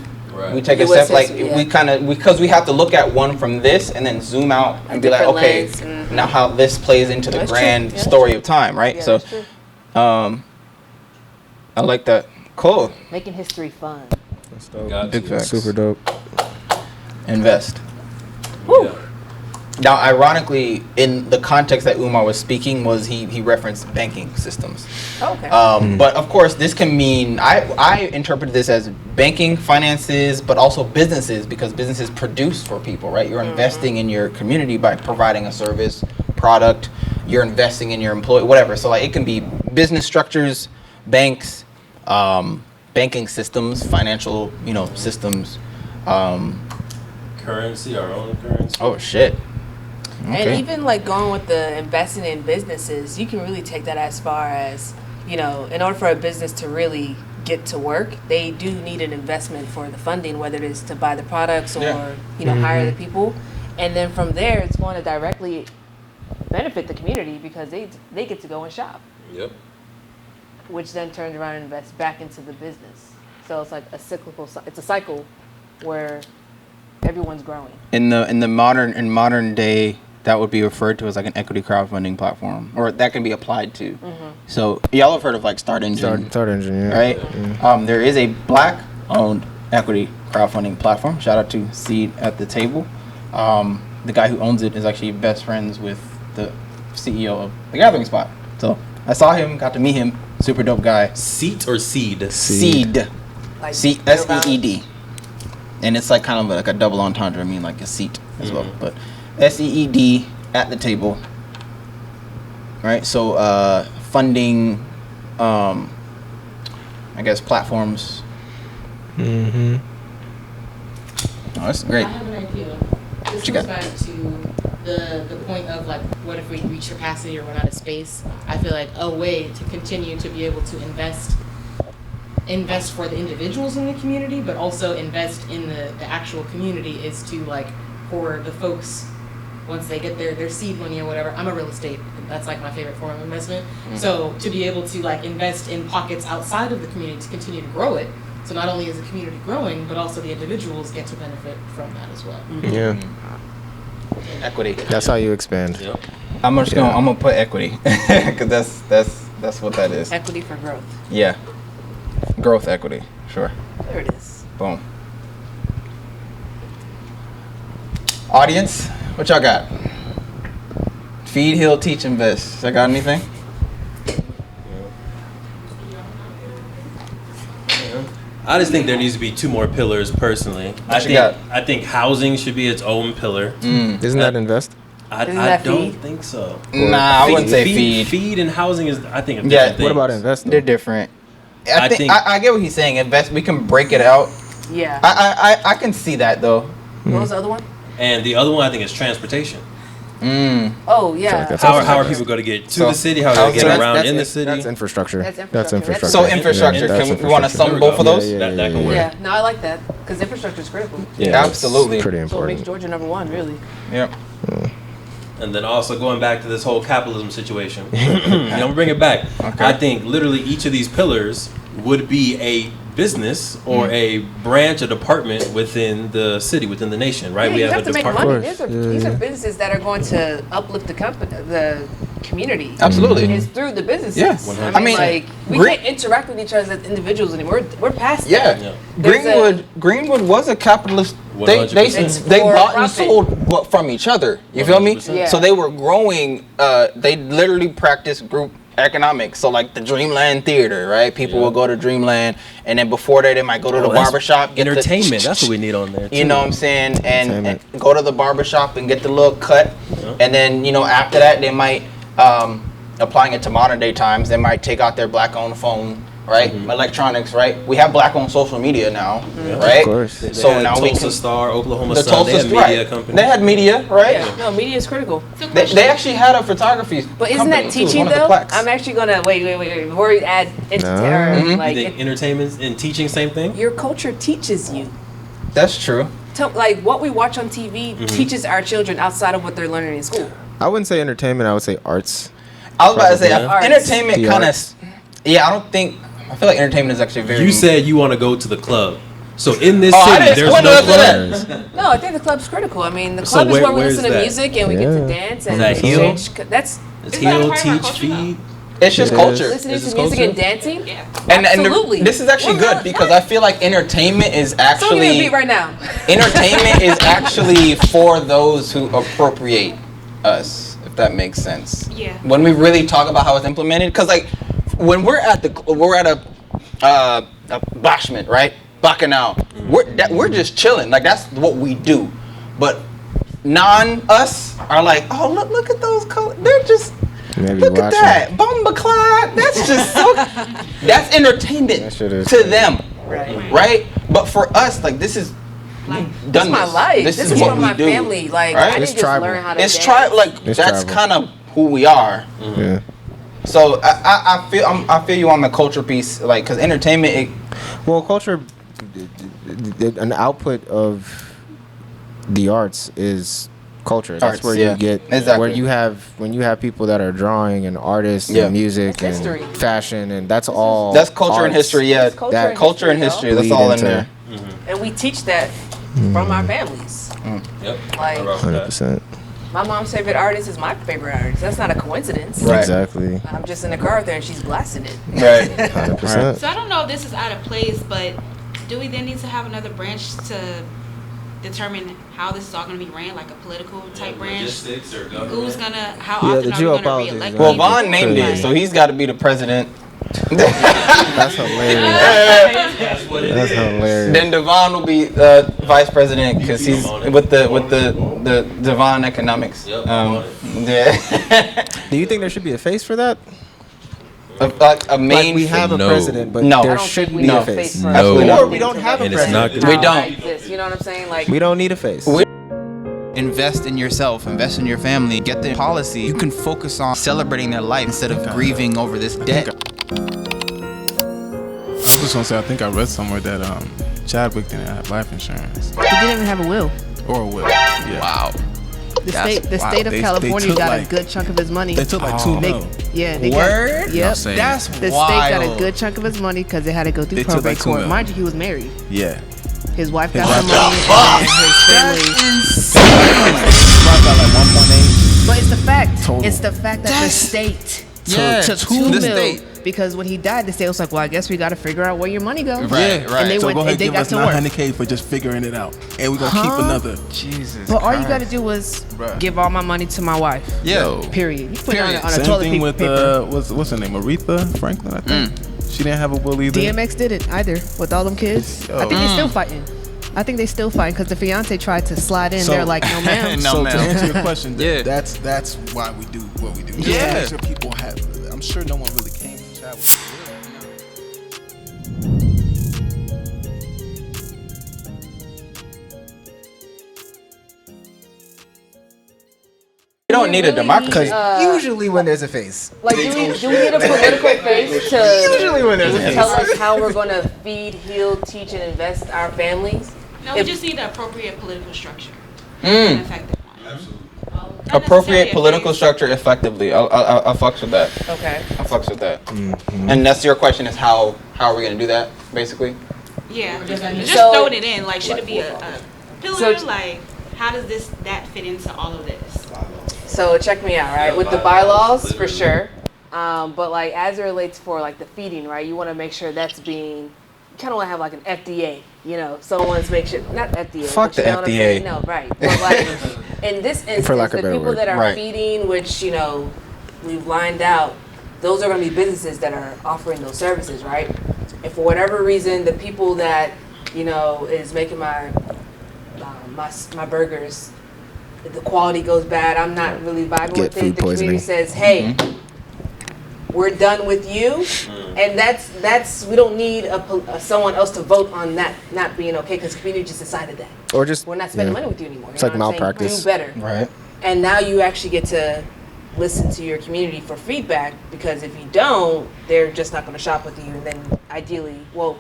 we take a US step like history, yeah. we kind of because we have to look at one from this and then zoom out and be like, different okay, lens, now how this plays into the That's true. grand Yeah, that's story true. of time, right? Yeah, So, that's true. I like that. Cool. Making history fun. That's dope. Got Big you. facts. Super dope. Invest. Yeah. Now, ironically, in the context that Umar was speaking, was he referenced banking systems. Okay. But of course, this can mean I interpret this as banking, finances, but also businesses because businesses produce for people, right? You're investing in your community by providing a service, product. You're investing in your employee, whatever. So like it can be business structures, banks, banking systems, financial, systems. Currency, our own currency. Oh shit. And even like going with the investing in businesses, you can really take that as far as, in order for a business to really get to work, they do need an investment for the funding, whether it is to buy the products or, Yeah. hire the people. And then from there, it's going to directly benefit the community because they get to go and shop, Yep. which then turns around and invests back into the business. So it's like it's a cycle where everyone's growing. In the modern day, that would be referred to as like an equity crowdfunding platform, or that can be applied to. So y'all have heard of like Start Engine, yeah. right? There is a black-owned equity crowdfunding platform. Shout out to Seed at the Table. The guy who owns it is actually best friends with the CEO of the Gathering Spot. So I saw him, got to meet him. Super dope guy. Seat or seed? Seed. Like SEED. And it's like kind of like a double entendre. I mean, like a seat as well. But SEED at the table. Right? So funding, I guess, platforms. Oh, that's great. I have an idea. This you goes got? back to the point of like, what if we reach capacity or run out of space? I feel like a way to continue to be able to invest for the individuals in the community, but also invest in the actual community is to like, for the folks, once they get their seed money or whatever. I'm a real estate, that's like my favorite form of investment. So to be able to like invest in pockets outside of the community to continue to grow it. So not only is the community growing, but also the individuals get to benefit from that as well. Yeah. Equity. That's how you expand. Yep. I'm gonna put equity because that's what that is. Equity for growth. Yeah. Growth equity. Sure. There it is. Boom. Audience, what y'all got? Feed, heal, teach, invest. Y'all got anything? I just think there needs to be 2 more pillars personally. I think housing should be its own pillar. Isn't that invest? I don't think so. Nah, I wouldn't say feed. Feed and housing is, I think, Yeah. What about invest? They're different. I think I get what he's saying. Invest. We can break it out. Yeah. I can see that though. What was the other one? And the other one I think is transportation. Oh yeah. How are people going to get to the city? How are they going to get around in the city? That's infrastructure. That's infrastructure. So infrastructure. We want to sum both of those? That can work. Yeah, no, I like that because infrastructure is critical. Yeah, absolutely. Pretty So it makes important. Georgia number 1, really. Yep. And then also going back to this whole capitalism situation, I'm gonna bring it back. Okay. I think literally each of these pillars would be a business or a branch, a department within the city, within the nation, right? Yeah, We you have have a to make department. money. These are businesses that are going to uplift the community. Absolutely. It's through the businesses. Yeah. I 100%. mean, like we Green- can't interact with each other as individuals anymore. We're past Yeah. that. There's Greenwood was a capitalist. They 100%. bought and For sold from each other. You feel me? 100%. Yeah. So they were growing. They literally practiced group economics. So like the Dreamland Theater, right? People will go to Dreamland, and then before that, they might go to the that's barbershop. Get entertainment. That's what we need on there. You know what I'm saying? And Entertainment. go to the barbershop and get the little cut. And then, after that, they might, applying it to modern day times, they might take out their black-owned phone, right? Electronics, right? We have black-owned social media now, right? Of course. They So had now we Tulsa can... Star, Oklahoma The Sun. They Tulsa had media right. companies. They had media, right? Yeah. No, media is critical. They actually had a photography But isn't company, that too, teaching one of the though? plaques. I'm actually gonna wait. Before we add You like think entertainment and teaching same thing? your culture teaches you. That's true. Like what we watch on TV teaches our children outside of what they're learning in school. I wouldn't say entertainment. I would say arts. I was about to say, Arts. entertainment The kind of... arts. Yeah, I feel like entertainment is actually very... You said you want to go to the club. So in this I city, didn't there's explain no that. club. No, I think the club's critical. I mean, the So club is where we where's listen to that? music and we get to dance and that heal? exchange. That's It's Is that heal, part of our teach, culture, though? feed. It's just It culture. is. listening Is to this music culture? and dancing. Yeah. Absolutely. This is actually Well, good because I feel like entertainment is Someone give me a actually... beat right now. Entertainment is actually for those who appropriate us, if that makes sense. Yeah. When we really talk about how it's implemented, because like when we're at a bashment, right? Bacchanal, we're just chilling. Like that's what we do. But us are like, oh look at those colors. They're just Maybe look at watching. that bomba cloud. That's just so. That's entertainment That shit is to crazy. them, Right. right? But for us, like this is. Like, Done This is my life. This is what what we my do. family. Like Right? I didn't It's just tribal. learn how to It's dance. that's tribal. kind of who we are. Yeah. So I feel you on the culture piece, like because entertainment. Well, culture, an output of the arts is culture. That's Arts, where yeah. you get Exactly. when you have people that are drawing and artists Yeah. and music That's and history. fashion, and that's all. That's culture and arts. history. Yeah, It's culture That and culture and history, history. That's Lead all in into- there. And we teach that from our families. Yep. Like 100%. my mom's favorite artist is my favorite artist. That's not a coincidence. Right. Exactly. I'm just in the car with her and she's blasting it. Right. 100%. So I don't know if this is out of place, but do we then need to have another branch to determine how this is all going to be ran, like a political type branch? Logistics or government? Who's gonna? How Yeah, often the are we going to geopolitics, re-elect? Well, people? Vaughn named it, so he's got to be the president. That's hilarious. That's what it That's is. hilarious. Then Devon will be vice president because he's with the Devon economics. Yep. Yeah. Do you think there should be a face for that? A main. Like we have a No. president, but No. there I don't should think we be need a a face. face for Absolutely us. not. Or we don't have a And it's not president. We How don't. I exist, you know what I'm saying? Like We don't need a face. Invest in yourself, invest in your family, get the policy. You can focus on celebrating their life instead of grieving over this debt. I was just gonna say, I think I read somewhere that Chadwick didn't have life insurance he didn't even have a will. or a will. Yeah. Wow. The Wow. state of They California took got like- a good chunk of his money. They took like 2 They- mil. Yeah, they Word? got. Yep. saying. That's The wild. state got a good chunk of his money because they had to go through They took probate like 2 court. mil. Mind you, he was married. Yeah. His wife got His some wife money, and his family. Got like 1.8. But it's the fact. Total. It's the fact that the state Yeah, took the 2 mil. state. Because when he died, the state was like, "Well, I guess we got to figure out where your money goes." Right, right. And they So went go ahead, and they give got us to work. 900K for just figuring it out, and we're gonna keep another. Jesus. But all you got to do was Bruh. give all my money to my wife. Yeah. Period. You put it on a Same toilet thing with paper. what's her name, Aretha Franklin, I think. She didn't have a will either. DMX did it either with all them kids. I think they're still fighting. I think they still fighting because the fiance tried to slide in. So- They're like, "No, ma'am." No, So ma'am. to answer your question, Yeah. that's why we do what we do. Just to Yeah. make sure people have. I'm sure no one really came from Chadwick. You don't need a democracy. Usually when there's a face. Like, do we need a political face to Usually when there's a face. tell us how we're going to feed, heal, teach, and invest our families? No, we just need an appropriate political structure. An effective one. Absolutely. Appropriate political structure effectively. I'll fucks with that. Okay. I fucks with that. And that's your question is how are we gonna do that basically? Yeah. Just So- throwing it in. Like, should it be a pillar? So- Like, how does that fit into all of this? So check me out, right? With the bylaws, for sure. But like as it relates for like the feeding, right? You want to make sure that's being. You kind of want to have like an FDA, you know. Someone's make sure not FDA. Fuck but you the know what I'm FDA. saying? No, right? But like in this instance, lack of the a better people word. that are Right. feeding, which you know we've lined out, those are going to be businesses that are offering those services, right? And for whatever reason, the people that you know is making my burgers, the quality goes bad. I'm not really vibing Get with it. food The community poisoning. says, "Hey, we're done with you," and that's we don't need someone else to vote on that not being okay because the community just decided that Or just we're not spending yeah. money with you anymore. You It's know like what I'm saying? malpractice. Do better. Right. And now you actually get to listen to your community for feedback because if you don't, they're just not going to shop with you. And then ideally, well,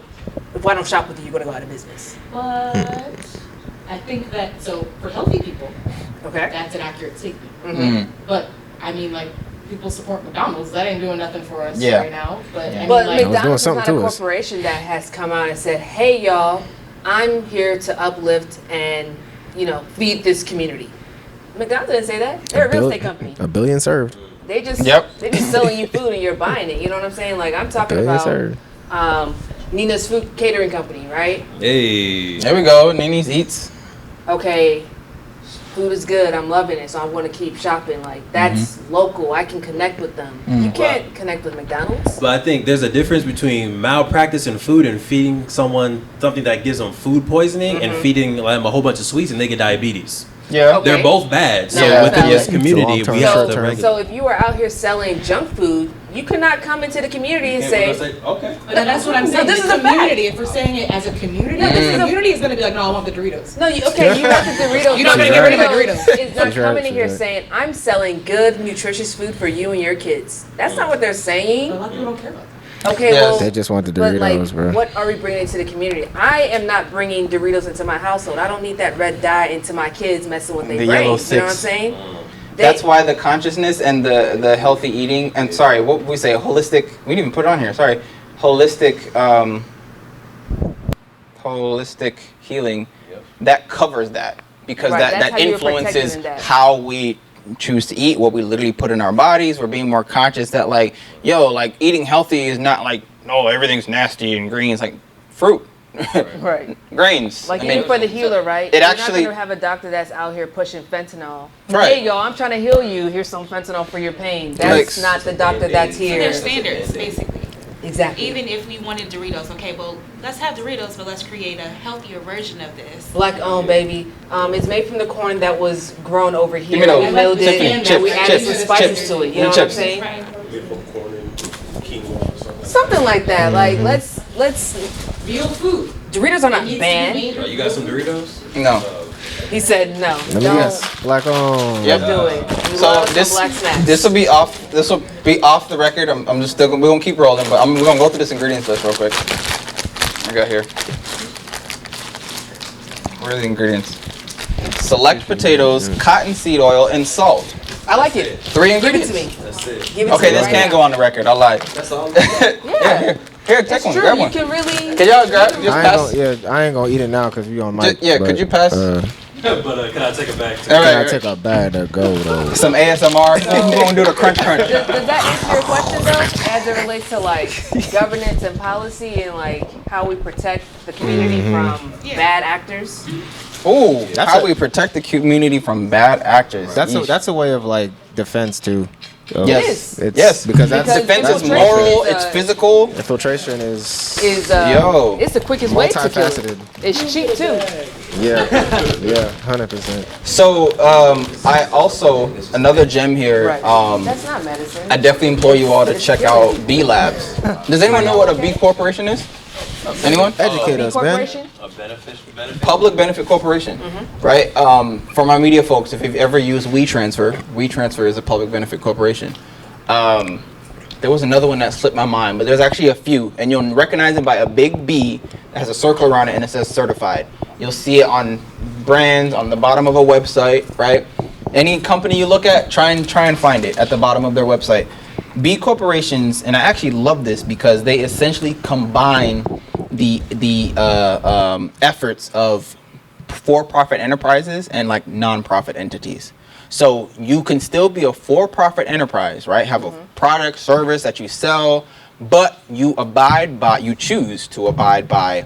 if I don't shop with you, you're going to go out of business. But I think that, so for healthy people, Okay. that's an accurate statement. Mm-hmm. But I mean, like, people support McDonald's. That ain't doing nothing for us Yeah. right now. But I mean, But like, McDonald's is something not a to us. corporation that has come out and said, "Hey, y'all, I'm here to uplift and feed this community." McDonald's didn't say that. They're a real estate company. $1 billion served. They just Yep. they just selling you food and you're buying it. You know what I'm saying? Like I'm talking $1 billion about served. Nina's Food Catering Company, right? Hey. There we go. Nini's Eats. Okay, food is good. I'm loving it, so I want to keep shopping. Like that's local. I can connect with them. You can't connect with McDonald's. But I think there's a difference between malpractice in food and feeding someone something that gives them food poisoning and feeding them a whole bunch of sweets and they get diabetes. Yeah. Okay. They're both bad. So Yeah. within this So community, long-term, we have to short-term. regulate. So if you are out here selling junk food, you cannot come into the community and say, okay. but that's what I'm No, saying. this the is a fact. community. If we're saying it as a community, the community is going to be like, no, I want the Doritos. "No, you want the Doritos." You're not gonna get rid of my Doritos. It's not She's right, coming in she's here right. saying, "I'm selling good, nutritious food for you and your kids." That's not what they're saying. A lot of people don't care about that. Okay, Yes. well, They just want the but like, Doritos, bro. what are we bringing into the community? I am not bringing Doritos into my household. I don't need that red dye into my kids messing with their The brains. yellow You know what I'm six. saying? That's why the consciousness and the healthy eating and sorry, what we say holistic. We didn't even put it on here. Sorry, holistic healing that covers that, because Right, that's that how you're influences protecting that. how we choose to eat, what we literally put in our bodies. We're being more conscious that like, yo, like eating healthy is not like, no, everything's nasty and green. It's like fruit, Right. grains. Like I even mean, for the healer, right? it You're actually- not gonna have a doctor that's out here pushing fentanyl. Right. Hey, y'all, I'm trying to heal you. Here's some fentanyl for your pain. That's not the doctor that's So here. there's standards, basically. Exactly. Even if we wanted Doritos, okay, well, let's have Doritos, but let's create a healthier version of this. Black owned, baby. It's made from the corn that was grown over here. me those. We milled it, Tiffany, and chips, we added chips, some spices chips, to it. You know what I'm chips. saying? Corn and quinoa or something. Something like that. Like let's Real food. Doritos are not banned. You got some Doritos? No. He said no. Let me guess. Black on. Yep. Do it. We So love some this black snacks. this will be off the record. I'm just still we're gonna keep rolling, but we're gonna go through this ingredients list real quick. I got here. Where are the ingredients? Select potatoes, cottonseed oil, and salt. I like it. 3 Give it ingredients. to me. That's it. Give it Okay, to me this right can now. go on the record. I lied. That's all. Yeah. Here, take It's one. true. Grab You one. can really. Can y'all grab? Just pass. I ain't gonna eat it now because we on mic. Yeah, could you pass? But can I take it back? All Can I right. take a bag to go though? Some ASMR. We're gonna do the crunch. Does that answer your question though, as it relates to like governance and policy and like how we protect the community from bad actors? Ooh, how we protect the community from bad actors. That's a way of like defense too. Yes. It's, Yes. because that's Defense is infiltration. moral. It's physical. Infiltration is Yo. It's the quickest way to kill it. multifaceted. It's cheap too. Yeah, 100%. So I also another gem here. Right. That's not medicine. I definitely implore you all to check out B Labs. Does anyone know what a B corporation is? Anyone? Educate B us, man. corporation? A benefit. Public benefit corporation, right? For my media folks, if you've ever used WeTransfer is a public benefit corporation. There was another one that slipped my mind, but there's actually a few, and you'll recognize it by a big B that has a circle around it and it says certified. You'll see it on brands on the bottom of a website, right? Any company you look at, try and find it at the bottom of their website. B corporations, and I actually love this because they essentially combine the efforts of for-profit enterprises and like non-profit entities. So you can still be a for-profit enterprise, right? Have a product, service that you sell, but you choose to abide by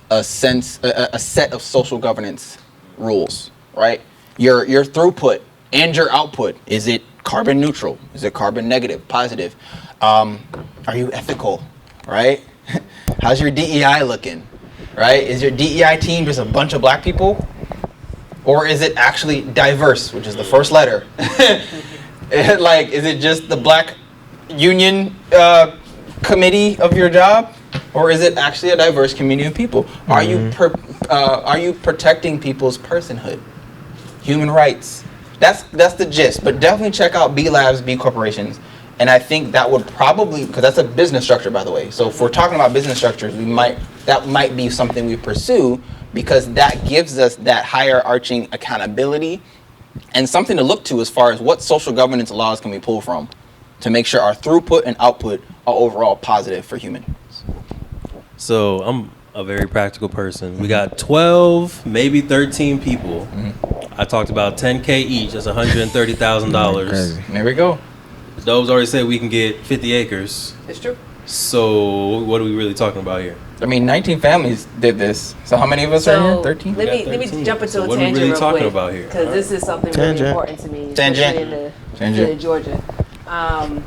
a set of social governance rules, right? Your throughput and your output, is it carbon neutral? Is it carbon negative, positive? Are you ethical, right? How's your DEI looking, right? Is your DEI team just a bunch of black people? Or is it actually diverse, which is the first letter? Like, is it just the black union committee of your job? Or is it actually a diverse community of people? Are you protecting people's personhood, human rights? That's the gist. But definitely check out B Labs, B Corporations. And I think that would probably, because that's a business structure, by the way. So if we're talking about business structures, that might be something we pursue, because that gives us that higher arching accountability and something to look to as far as what social governance laws can we pull from to make sure our throughput and output are overall positive for humans. So I'm a very practical person. We got 12, maybe 13 people. I talked about 10K each. That's $130,000. There we go. Dove's already said we can get 50 acres. It's true. So what are we really talking about here? I mean, 19 families did this. So how many of us are here? 13? Let me jump into a what are we tangent really real talking quick, about here? because this is something really important to me, especially in Georgia. I've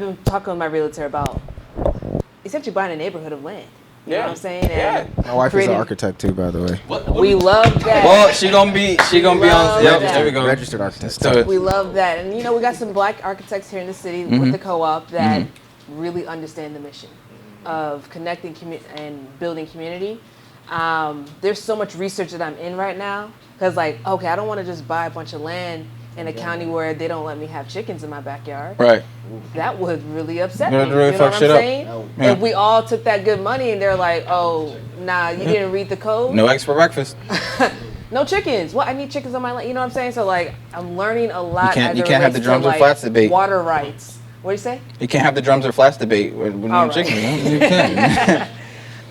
been talking with my realtor about essentially buying a neighborhood of land. You know what I'm saying? And my wife is an architect too, by the way. We love that. Well, she gonna be on. Yep, there we go. Registered architect. We love that, and we got some black architects here in the city with the co-op that really understand the mission of connecting and building community. There's so much research that I'm in right now, because I don't want to just buy a bunch of land in a county where they don't let me have chickens in my backyard. Right. That would really upset me. Really you know fuck what shit I'm up. saying? Yeah. If we all took that good money and they're like, oh, nah, you didn't read the code. No eggs for breakfast. No chickens. Well, I need chickens on my land. You know what I'm saying? So I'm learning a lot. You can't have the drums or flats debate. Water rights. What do you say? You can't have the drums or flats debate with no chicken. You can't.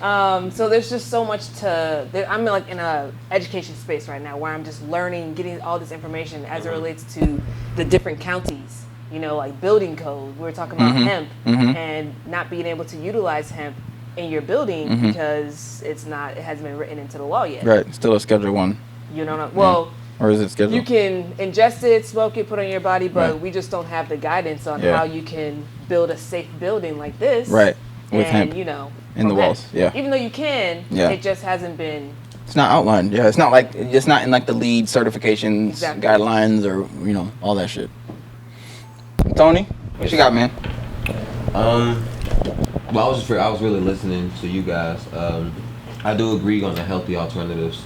So there's just so much I'm like in a education space right now where I'm just learning, getting all this information as it relates to the different counties. You know, like building code. We were talking about hemp and not being able to utilize hemp in your building because it hasn't been written into the law yet. Right, still a Schedule 1. You don't know. Well, or is it scheduled? You can ingest it, smoke it, put it on your body, but we just don't have the guidance on how you can build a safe building like this. Right. With and, hemp. You know, in the walls. Yeah. Even though you can, it just hasn't been. It's not outlined. Yeah. It's not in like the LEED certifications, guidelines, or all that shit. Tony, what you got, man? Well, I was really listening to you guys. I do agree on the healthy alternatives,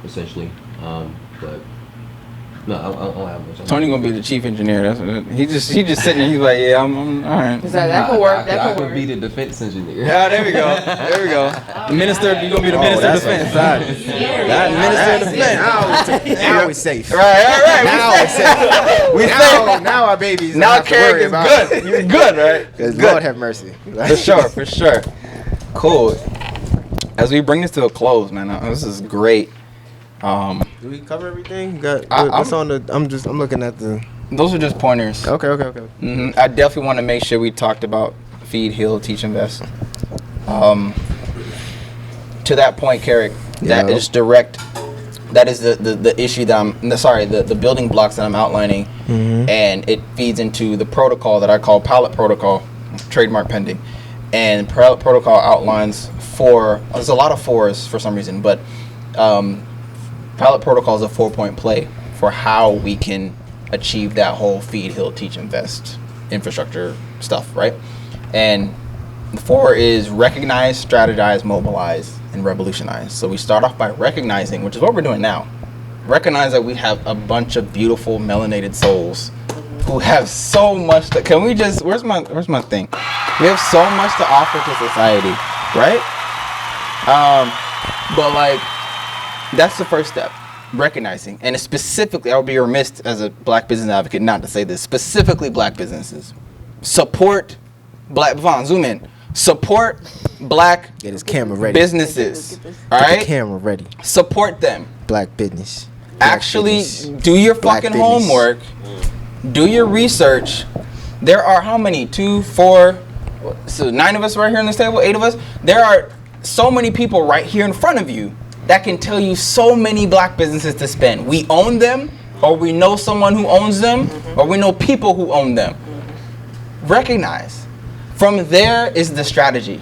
essentially. But no, I don't have much. Tony gonna be the chief engineer. That's what he just sitting there. He's like, yeah, I'm all right. That could work. I could be the defense engineer. Yeah, there we go. There we go. The minister, you gonna be the minister of defense. That minister of defense. Now we're safe. Right. Now we're safe. We safe. Now our babies. Now Carrick is good. You're good, right? Because Lord have mercy. For sure. Cool. As we bring this to a close, man, this is great. Do we cover everything? What's on the? I'm looking at the. Those are just pointers. Okay. I definitely want to make sure we talked about feed, heal, teach, invest. To that point, Carrick, that is direct. That is the issue that the building blocks that I'm outlining, and it feeds into the protocol that I call Palette Protocol, trademark pending, and Palette Protocol outlines there's a lot of fours for some reason, but Palette Protocol is a 4-point play for how we can achieve that whole feed, heal, teach, invest infrastructure stuff, right? And the 4 is recognize, strategize, mobilize, and revolutionize. So we start off by recognizing, which is what we're doing now. Recognize that we have a bunch of beautiful melanated souls who have so much to, where's my thing? We have so much to offer to society, right? But like, that's the first step, recognizing. And specifically, I would be remiss as a black business advocate not to say this, specifically black businesses. Support black, Vaughn, zoom in. Support black Get his camera ready. businesses, Get all right? the camera ready. Support them. Black business. Actually, do your fucking homework. Do your research. There are how many? 2, 4, so 9 of us right here on this table, 8 of us. There are so many people right here in front of you that can tell you so many black businesses to spend. We own them, or we know someone who owns them, or we know people who own them. Recognize. From there is the strategy.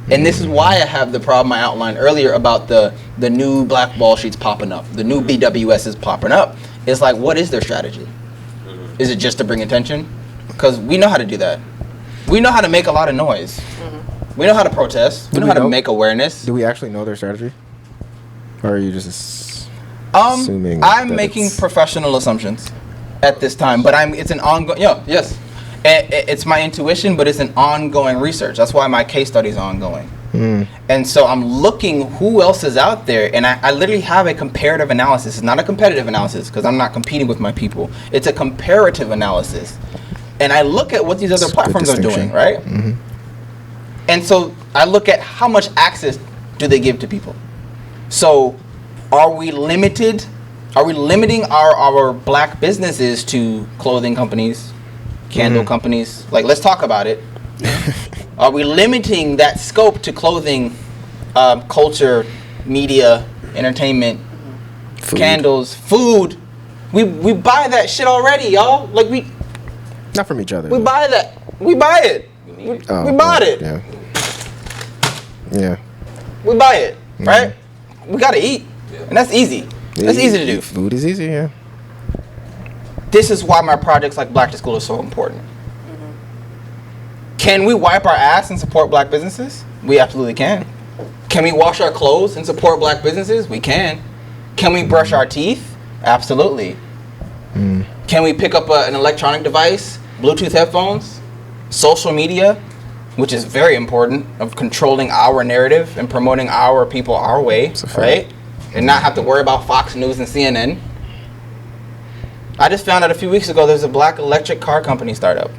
And this is why I have the problem I outlined earlier about the new black wall streets popping up, the new BWSs popping up. It's like, what is their strategy? Is it just to bring attention? Because we know how to do that. We know how to make a lot of noise. We know how to protest. We know how to make awareness. Do we actually know their strategy? Or are you just assuming? I'm making professional assumptions at this time, but it's an ongoing. Yes. It's my intuition, but it's an ongoing research. That's why my case study is ongoing. And so I'm looking who else is out there, and I literally have a comparative analysis. It's not a competitive analysis because I'm not competing with my people. It's a comparative analysis. And I look at what these other platforms are doing, right? And so I look at how much access do they give to people. So are we limited? Are we limiting our black businesses to clothing companies, candle companies? Like, let's talk about it. Are we limiting that scope to clothing, culture, media, entertainment, candles, food? We buy that shit already, y'all. Like, not from each other. We buy that. We buy it. We bought it. Yeah. We buy it, right? We gotta eat, and that's easy. That's easy to do. Food is easy, yeah. This is why my projects like Black to School are so important. Can we wipe our ass and support black businesses? We absolutely can. Can we wash our clothes and support black businesses? We can. Can we brush our teeth? Absolutely. Can we pick up an electronic device, Bluetooth headphones, social media, which is very important, of controlling our narrative and promoting our people our way, right? And not have to worry about Fox News and CNN. I just found out a few weeks ago there's a black electric car company startup.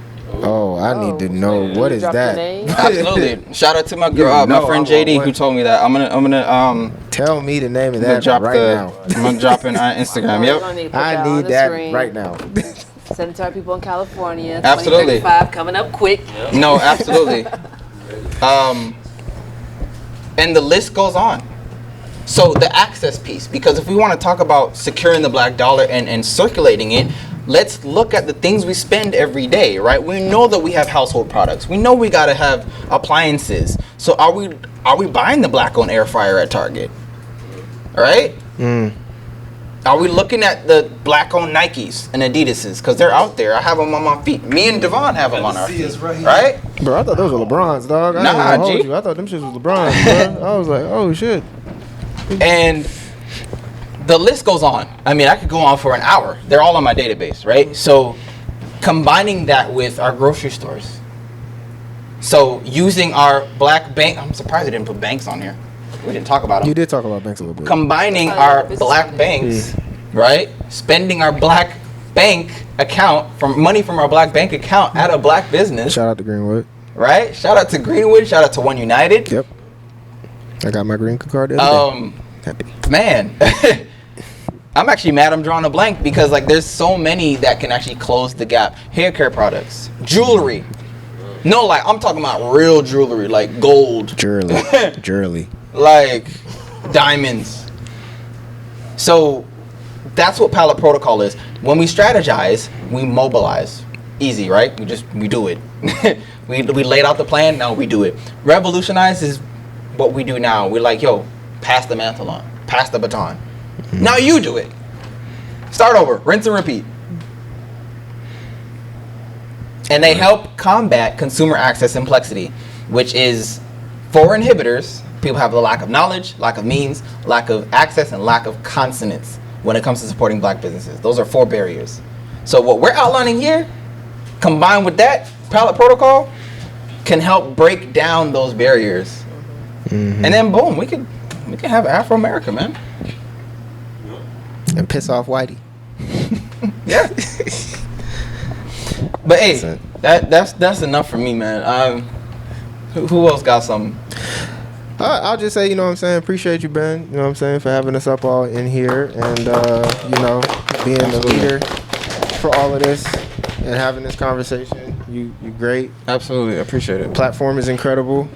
Oh, I need to know what is Drop the that. name. Absolutely. Shout out to my girl, my friend JD, who told me that. I'm gonna tell me the name of that drop right now. I'm gonna drop it on Instagram. We're Yep. gonna need to put I that on need the that screen. right now. Send it to our people in California. Absolutely. 2035 coming up quick. No, absolutely. And the list goes on. So the access piece, because if we want to talk about securing the black dollar and circulating it, let's look at the things we spend every day, right? We know that we have household products. We know we gotta have appliances. So are we buying the black-owned air fryer at Target? Right? Are we looking at the black-owned Nikes and Adidas's? Because they're out there. I have them on my feet. Me and Devon have them on our feet. Right? Bro, I thought those were LeBron's, dog. I Nah, didn't even hold G. you. I thought them shits was LeBron's, bro. I was like, oh, shit. And the list goes on. I mean, I could go on for an hour. They're all on my database, right? So combining that with our grocery stores. So using our black bank. I'm surprised I didn't put banks on here. We didn't talk about them. You did talk about banks a little bit. Combining our black banks, right? Spending our black bank account from money from our black bank account at a black business. Shout out to Greenwood. Right? Shout out to Greenwood. Shout out to One United. Yep. I got my green card the other day. Happy. Man. I'm actually mad I'm drawing a blank because like there's so many that can actually close the gap. Hair care products, jewelry. No, like I'm talking about real jewelry, like gold. Jewelry. Like diamonds. So that's what Palette Protocol is. When we strategize, we mobilize. Easy, right? We do it. we laid out the plan, now we do it. Revolutionize is what we do now. We're like, yo, pass the mantle on, pass the baton. Now you do it. Start over, rinse and repeat. And they help combat consumer access complexity, which is 4 inhibitors. People have the lack of knowledge, lack of means, lack of access, and lack of consonance when it comes to supporting black businesses. Those are 4 barriers. So what we're outlining here, combined with that Palette Protocol, can help break down those barriers. And then boom, we can have AfroMerica, man. And piss off Whitey. Yeah. But hey, that's enough for me, man. Who else got something? I'll just say, you know what I'm saying, appreciate you, Ben, you know what I'm saying, for having us up all in here and, you know, being the leader for all of this and having this conversation. You great. Absolutely, I appreciate it. Platform is incredible.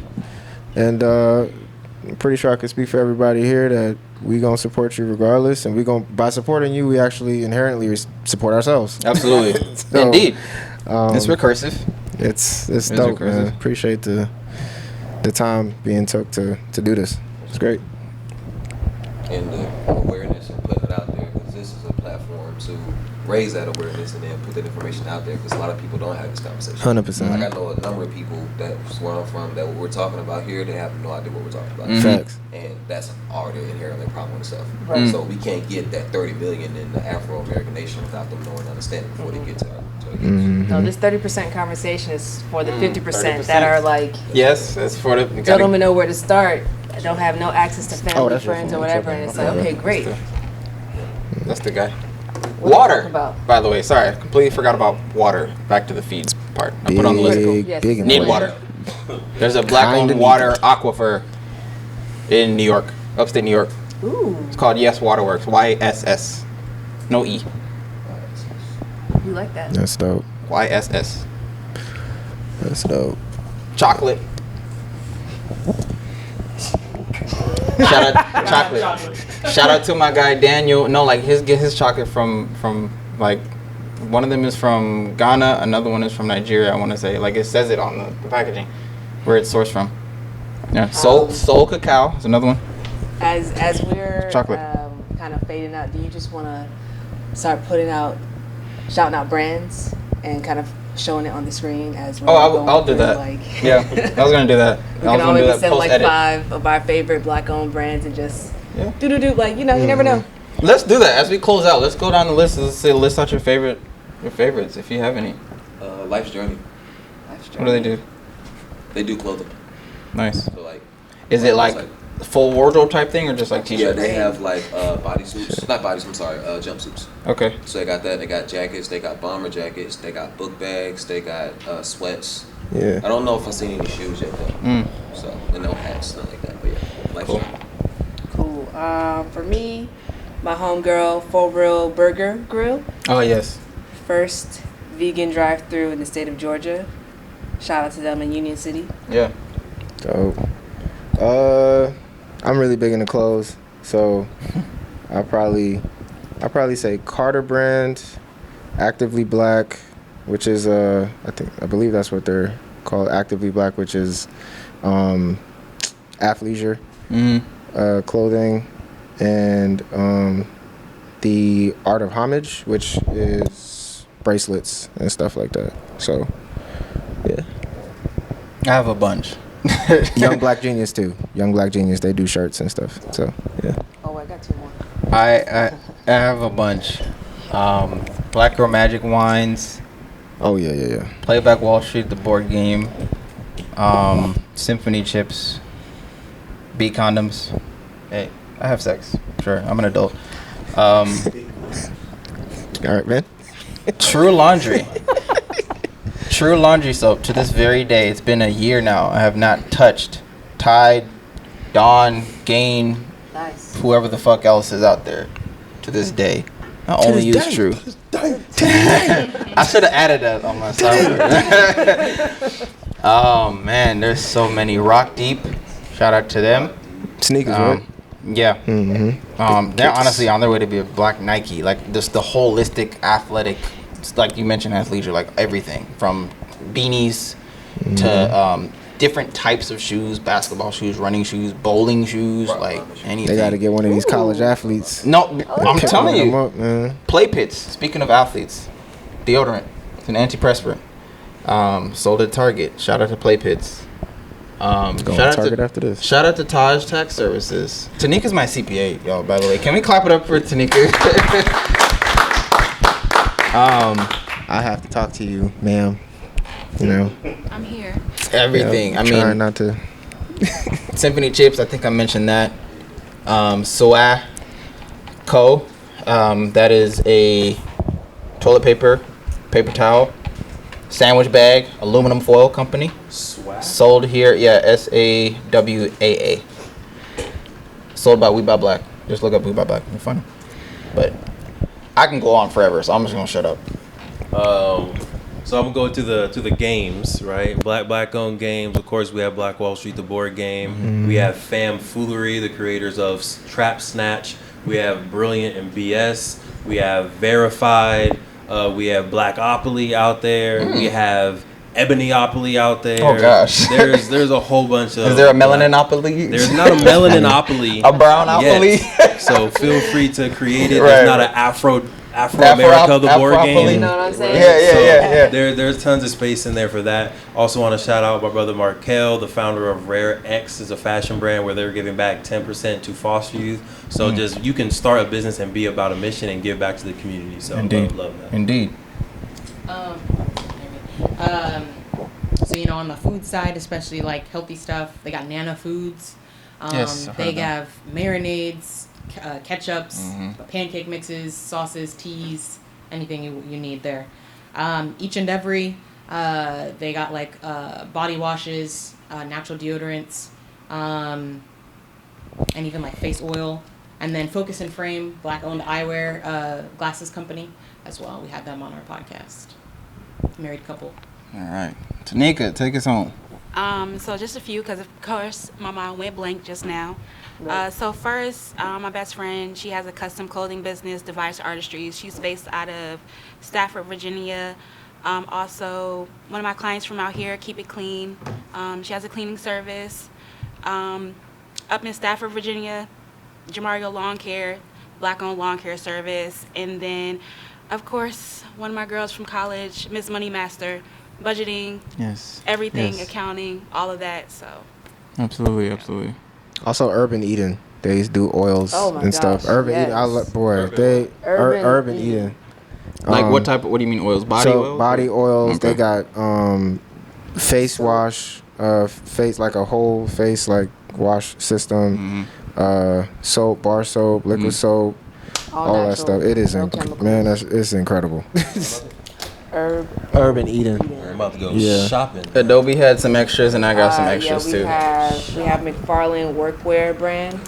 And I'm pretty sure I can speak for everybody here that we going to support you regardless. And by supporting you, we actually inherently support ourselves. Absolutely. So, Indeed. It's recursive. It's dope, man. Appreciate the time being took to do this. It's great. And the awareness and putting it out there, because this is a platform to raise that awareness and then put that information out there, because a lot of people don't have this conversation. 100%. Like I know a number of people that's where I'm from that what we're talking about here, they have no idea what we're talking about. Facts. And that's already inherently a problem in itself. Right. So we can't get that 30 million in the Afro-American nation without them knowing and understanding before they get to our gates. No, this 30% conversation is for the 50% that are like, yes, that's for the don't even know where to start, don't have no access to family, that's friends, right. or whatever, and it's like, okay, great. That's the guy. What are you Water, talking about? by the way. Sorry, I completely forgot about water. Back to the feeds part. I put on the list. Yes. Big Need water. There's a black-owned water aquifer in New York, upstate New York. Ooh, It's called Yes Waterworks. YSS. No E. you like that? That's dope. YSS. That's dope. Chocolate. Shout out chocolate. Shout out to my guy Daniel. No, like get his chocolate from like one of them is from Ghana, another one is from Nigeria. I want to say like it says it on the packaging where it's sourced from. Yeah, Soul Cacao is another one. As we're Chocolate. kind of fading out, do you just want to start shouting out brands and kind of showing it on the screen as we're going I'll do through, that. like, Yeah, I was gonna do that. we can all maybe send like 5 of our favorite black-owned brands and just do like you never know. Let's do that as we close out. Let's go down the list. Let's say list out your favorites if you have any. Life's Journey. What do they do? They do clothing. Nice. So like, Is it like full wardrobe type thing, or just like t-shirts? Yeah, they have like bodysuits, not bodysuits. I'm sorry, jumpsuits. Okay. So they got that. They got jackets. They got bomber jackets. They got book bags. They got sweats. Yeah. I don't know if I've seen any shoes yet though. So and no hats, nothing like that. But yeah, lifestyle. Cool. For me, my homegirl, For Real Burger Grill. Oh yes. First vegan drive-through in the state of Georgia. Shout out to them in Union City. Yeah. Dope. I'm really big into clothes, so I'll probably say Carter brand, Actively Black, which is I believe that's what they're called, Actively Black, which is athleisure clothing, and the Art of Homage, which is bracelets and stuff like that. So yeah, I have a bunch. Young Black Genius too. Young Black Genius, they do shirts and stuff. So yeah. Oh, I got two more. I have a bunch. Black Girl Magic Wines. Oh yeah. Playback Wall Street, the board game. Symphony Chips. Beat condoms. Hey, I have sex. Sure, I'm an adult. All right, man. True Laundry. True Laundry soap. To this very day, it's been a year now. I have not touched Tide, Dawn, Gain, Nice. whoever the fuck else is out there. To this day, I only use True. I should have added that on my side. Oh man, there's so many. Rock Deep. Shout out to them. Sneakers, right? Yeah. They're honestly on their way to be a black Nike. Like just the holistic athletic, like you mentioned, athleisure, like everything from beanies to different types of shoes, basketball shoes, running shoes, bowling shoes, like anything. They got to get one of these college athletes. No, I'm telling you. Up, man. Play Pits. Speaking of athletes, deodorant. It's an antiperspirant. Sold at Target. Shout out to Play Pits. Shout out Target after this. Shout out to Taj Tax Services. Tanika's my CPA, y'all, by the way. Can we clap it up for Tanika? I have to talk to you, ma'am. You know. I'm here. Everything. Yeah, I mean, trying not to. Symphony Chips, I think I mentioned that. Soa Co. That is a toilet paper, paper towel, sandwich bag, aluminum foil company. Sold here, SAWAA. Sold by We Buy Black. Just look up We Buy Black. It's funny. But I can go on forever, so I'm just gonna shut up. So I'm gonna go to the games, right? Black owned games. Of course, we have Black Wall Street, the board game. We have Fam Foolery, the creators of Trap Snatch. We have Brilliant and BS. We have Verified. We have Blackopoly out there. We have Ebonyopoly out there. Oh gosh. There's a whole bunch of. Is there a melaninopoly? There's not a melaninopoly. A brownopoly? So feel free to create it. Right. There's not an AfroMerica, the board game. You know what I'm saying? Yeah. There's tons of space in there for that. Also want to shout out my brother Markel, the founder of Rare X, is a fashion brand where they're giving back 10% to foster youth. So just you can start a business and be about a mission and give back to the community. So Indeed. love that. Indeed. So on the food side, especially like healthy stuff, they got Nana Foods. Yes, I've heard they of them. have marinades, ketchups, pancake mixes, sauces, teas, anything you need there. Each and Every, they got like body washes, natural deodorants, and even like face oil. And then Focus and Frame, black-owned eyewear glasses company as well. We had them on our podcast. Married couple. All right. Tanika, take us home. So just a few, because of course my mind went blank just now. So first, my best friend, she has a custom clothing business, Device Artistries. She's based out of Stafford, Virginia. Also, one of my clients from out here, Keep It Clean. She has a cleaning service. Up in Stafford, Virginia, Jamario Lawn Care, black-owned lawn care service. And then, of course, one of my girls from college, Miss Money Master, budgeting, everything, accounting, all of that. So Absolutely. Also, Urban Eden. They do oils and stuff. Urban Eden. Urban Eden. Like what type of? What do you mean oils? Body oils? Body oils. Okay. They got face wash. Face like a whole face like wash system, soap, bar soap, liquid soap, all that stuff. It is, man, it's incredible. Urban Eden. I'm about to go Yeah. shopping. Adobe had some extras, and I got some extras we too. have McFarlane Workwear brand,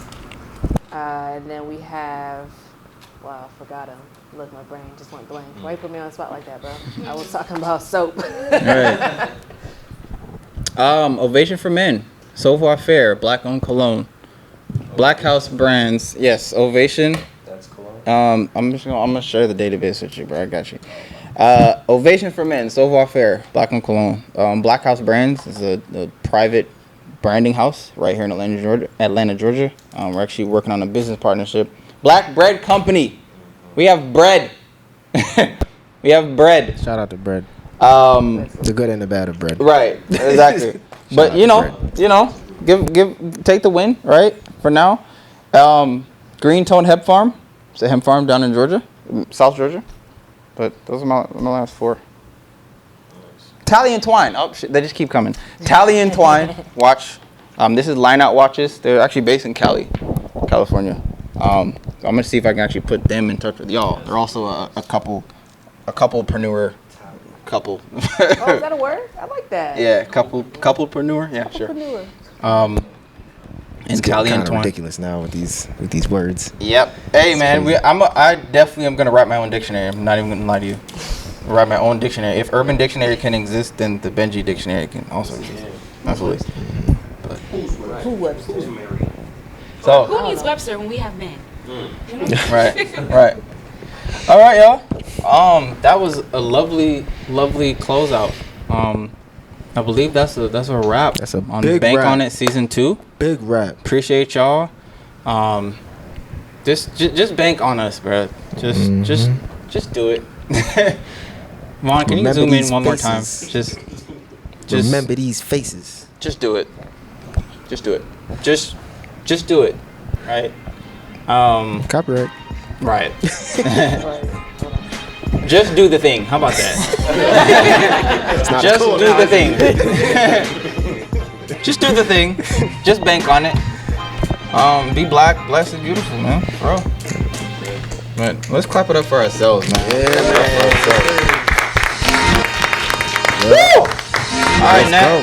and then we have. Wow, I forgot him. Look, my brain just went blank. Why you put me on the spot like that, bro? I was talking about soap. Right. Ovation for Men, Savoir Faire, Black-owned cologne, Black House Brands. Yes, Ovation. That's cologne. I'm gonna share the database with you, bro. I got you. Ovation for Men, Savoir Faire, Black-owned cologne. Black House Brands is a private branding house right here in Atlanta, Georgia. We're actually working on a business partnership. Black Bread Company. We have bread. We have bread. Shout out to bread. The good and the bad of bread. Right. Exactly. But take the win, right? For now. Green Tone Hemp Farm. It's a hemp farm down in Georgia, South Georgia. But those are my last four. Tally and Twine. Oh shit, they just keep coming. Tally and Twine watch. This is Line Out watches. They're actually based in Cali, California. I'm gonna see if I can actually put them in touch with y'all. They're also a couplepreneur. Couple. Oh, is that a word? I like that. Yeah, couplepreneur. Yeah, sure. Couplepreneur. It's Cali and kind of Twine. ridiculous now with these words. Yep. Hey man, I definitely am gonna write my own dictionary. I'm not even gonna lie to you. Write my own dictionary. If Urban Dictionary can exist, then the Benji Dictionary can also exist. Absolutely. But Who Webster? so Who needs Webster when we have men? right. All right, y'all. That was a lovely closeout. I believe that's a wrap. That's a on big Bank wrap. on It season 2. Big wrap. Appreciate y'all. Just bank on us, bro. Just do it. Vaughn, can you zoom in one more time? Just remember these faces. Just do it. Just do it. Just do it. Right. Copyright. Right. Just do the thing. How about that? Just cool do the thing. Just do the thing. Just bank on it. Be black, blessed, and beautiful, man. Bro. But let's clap it up for ourselves, man. Yeah, man. Woo! All right, now.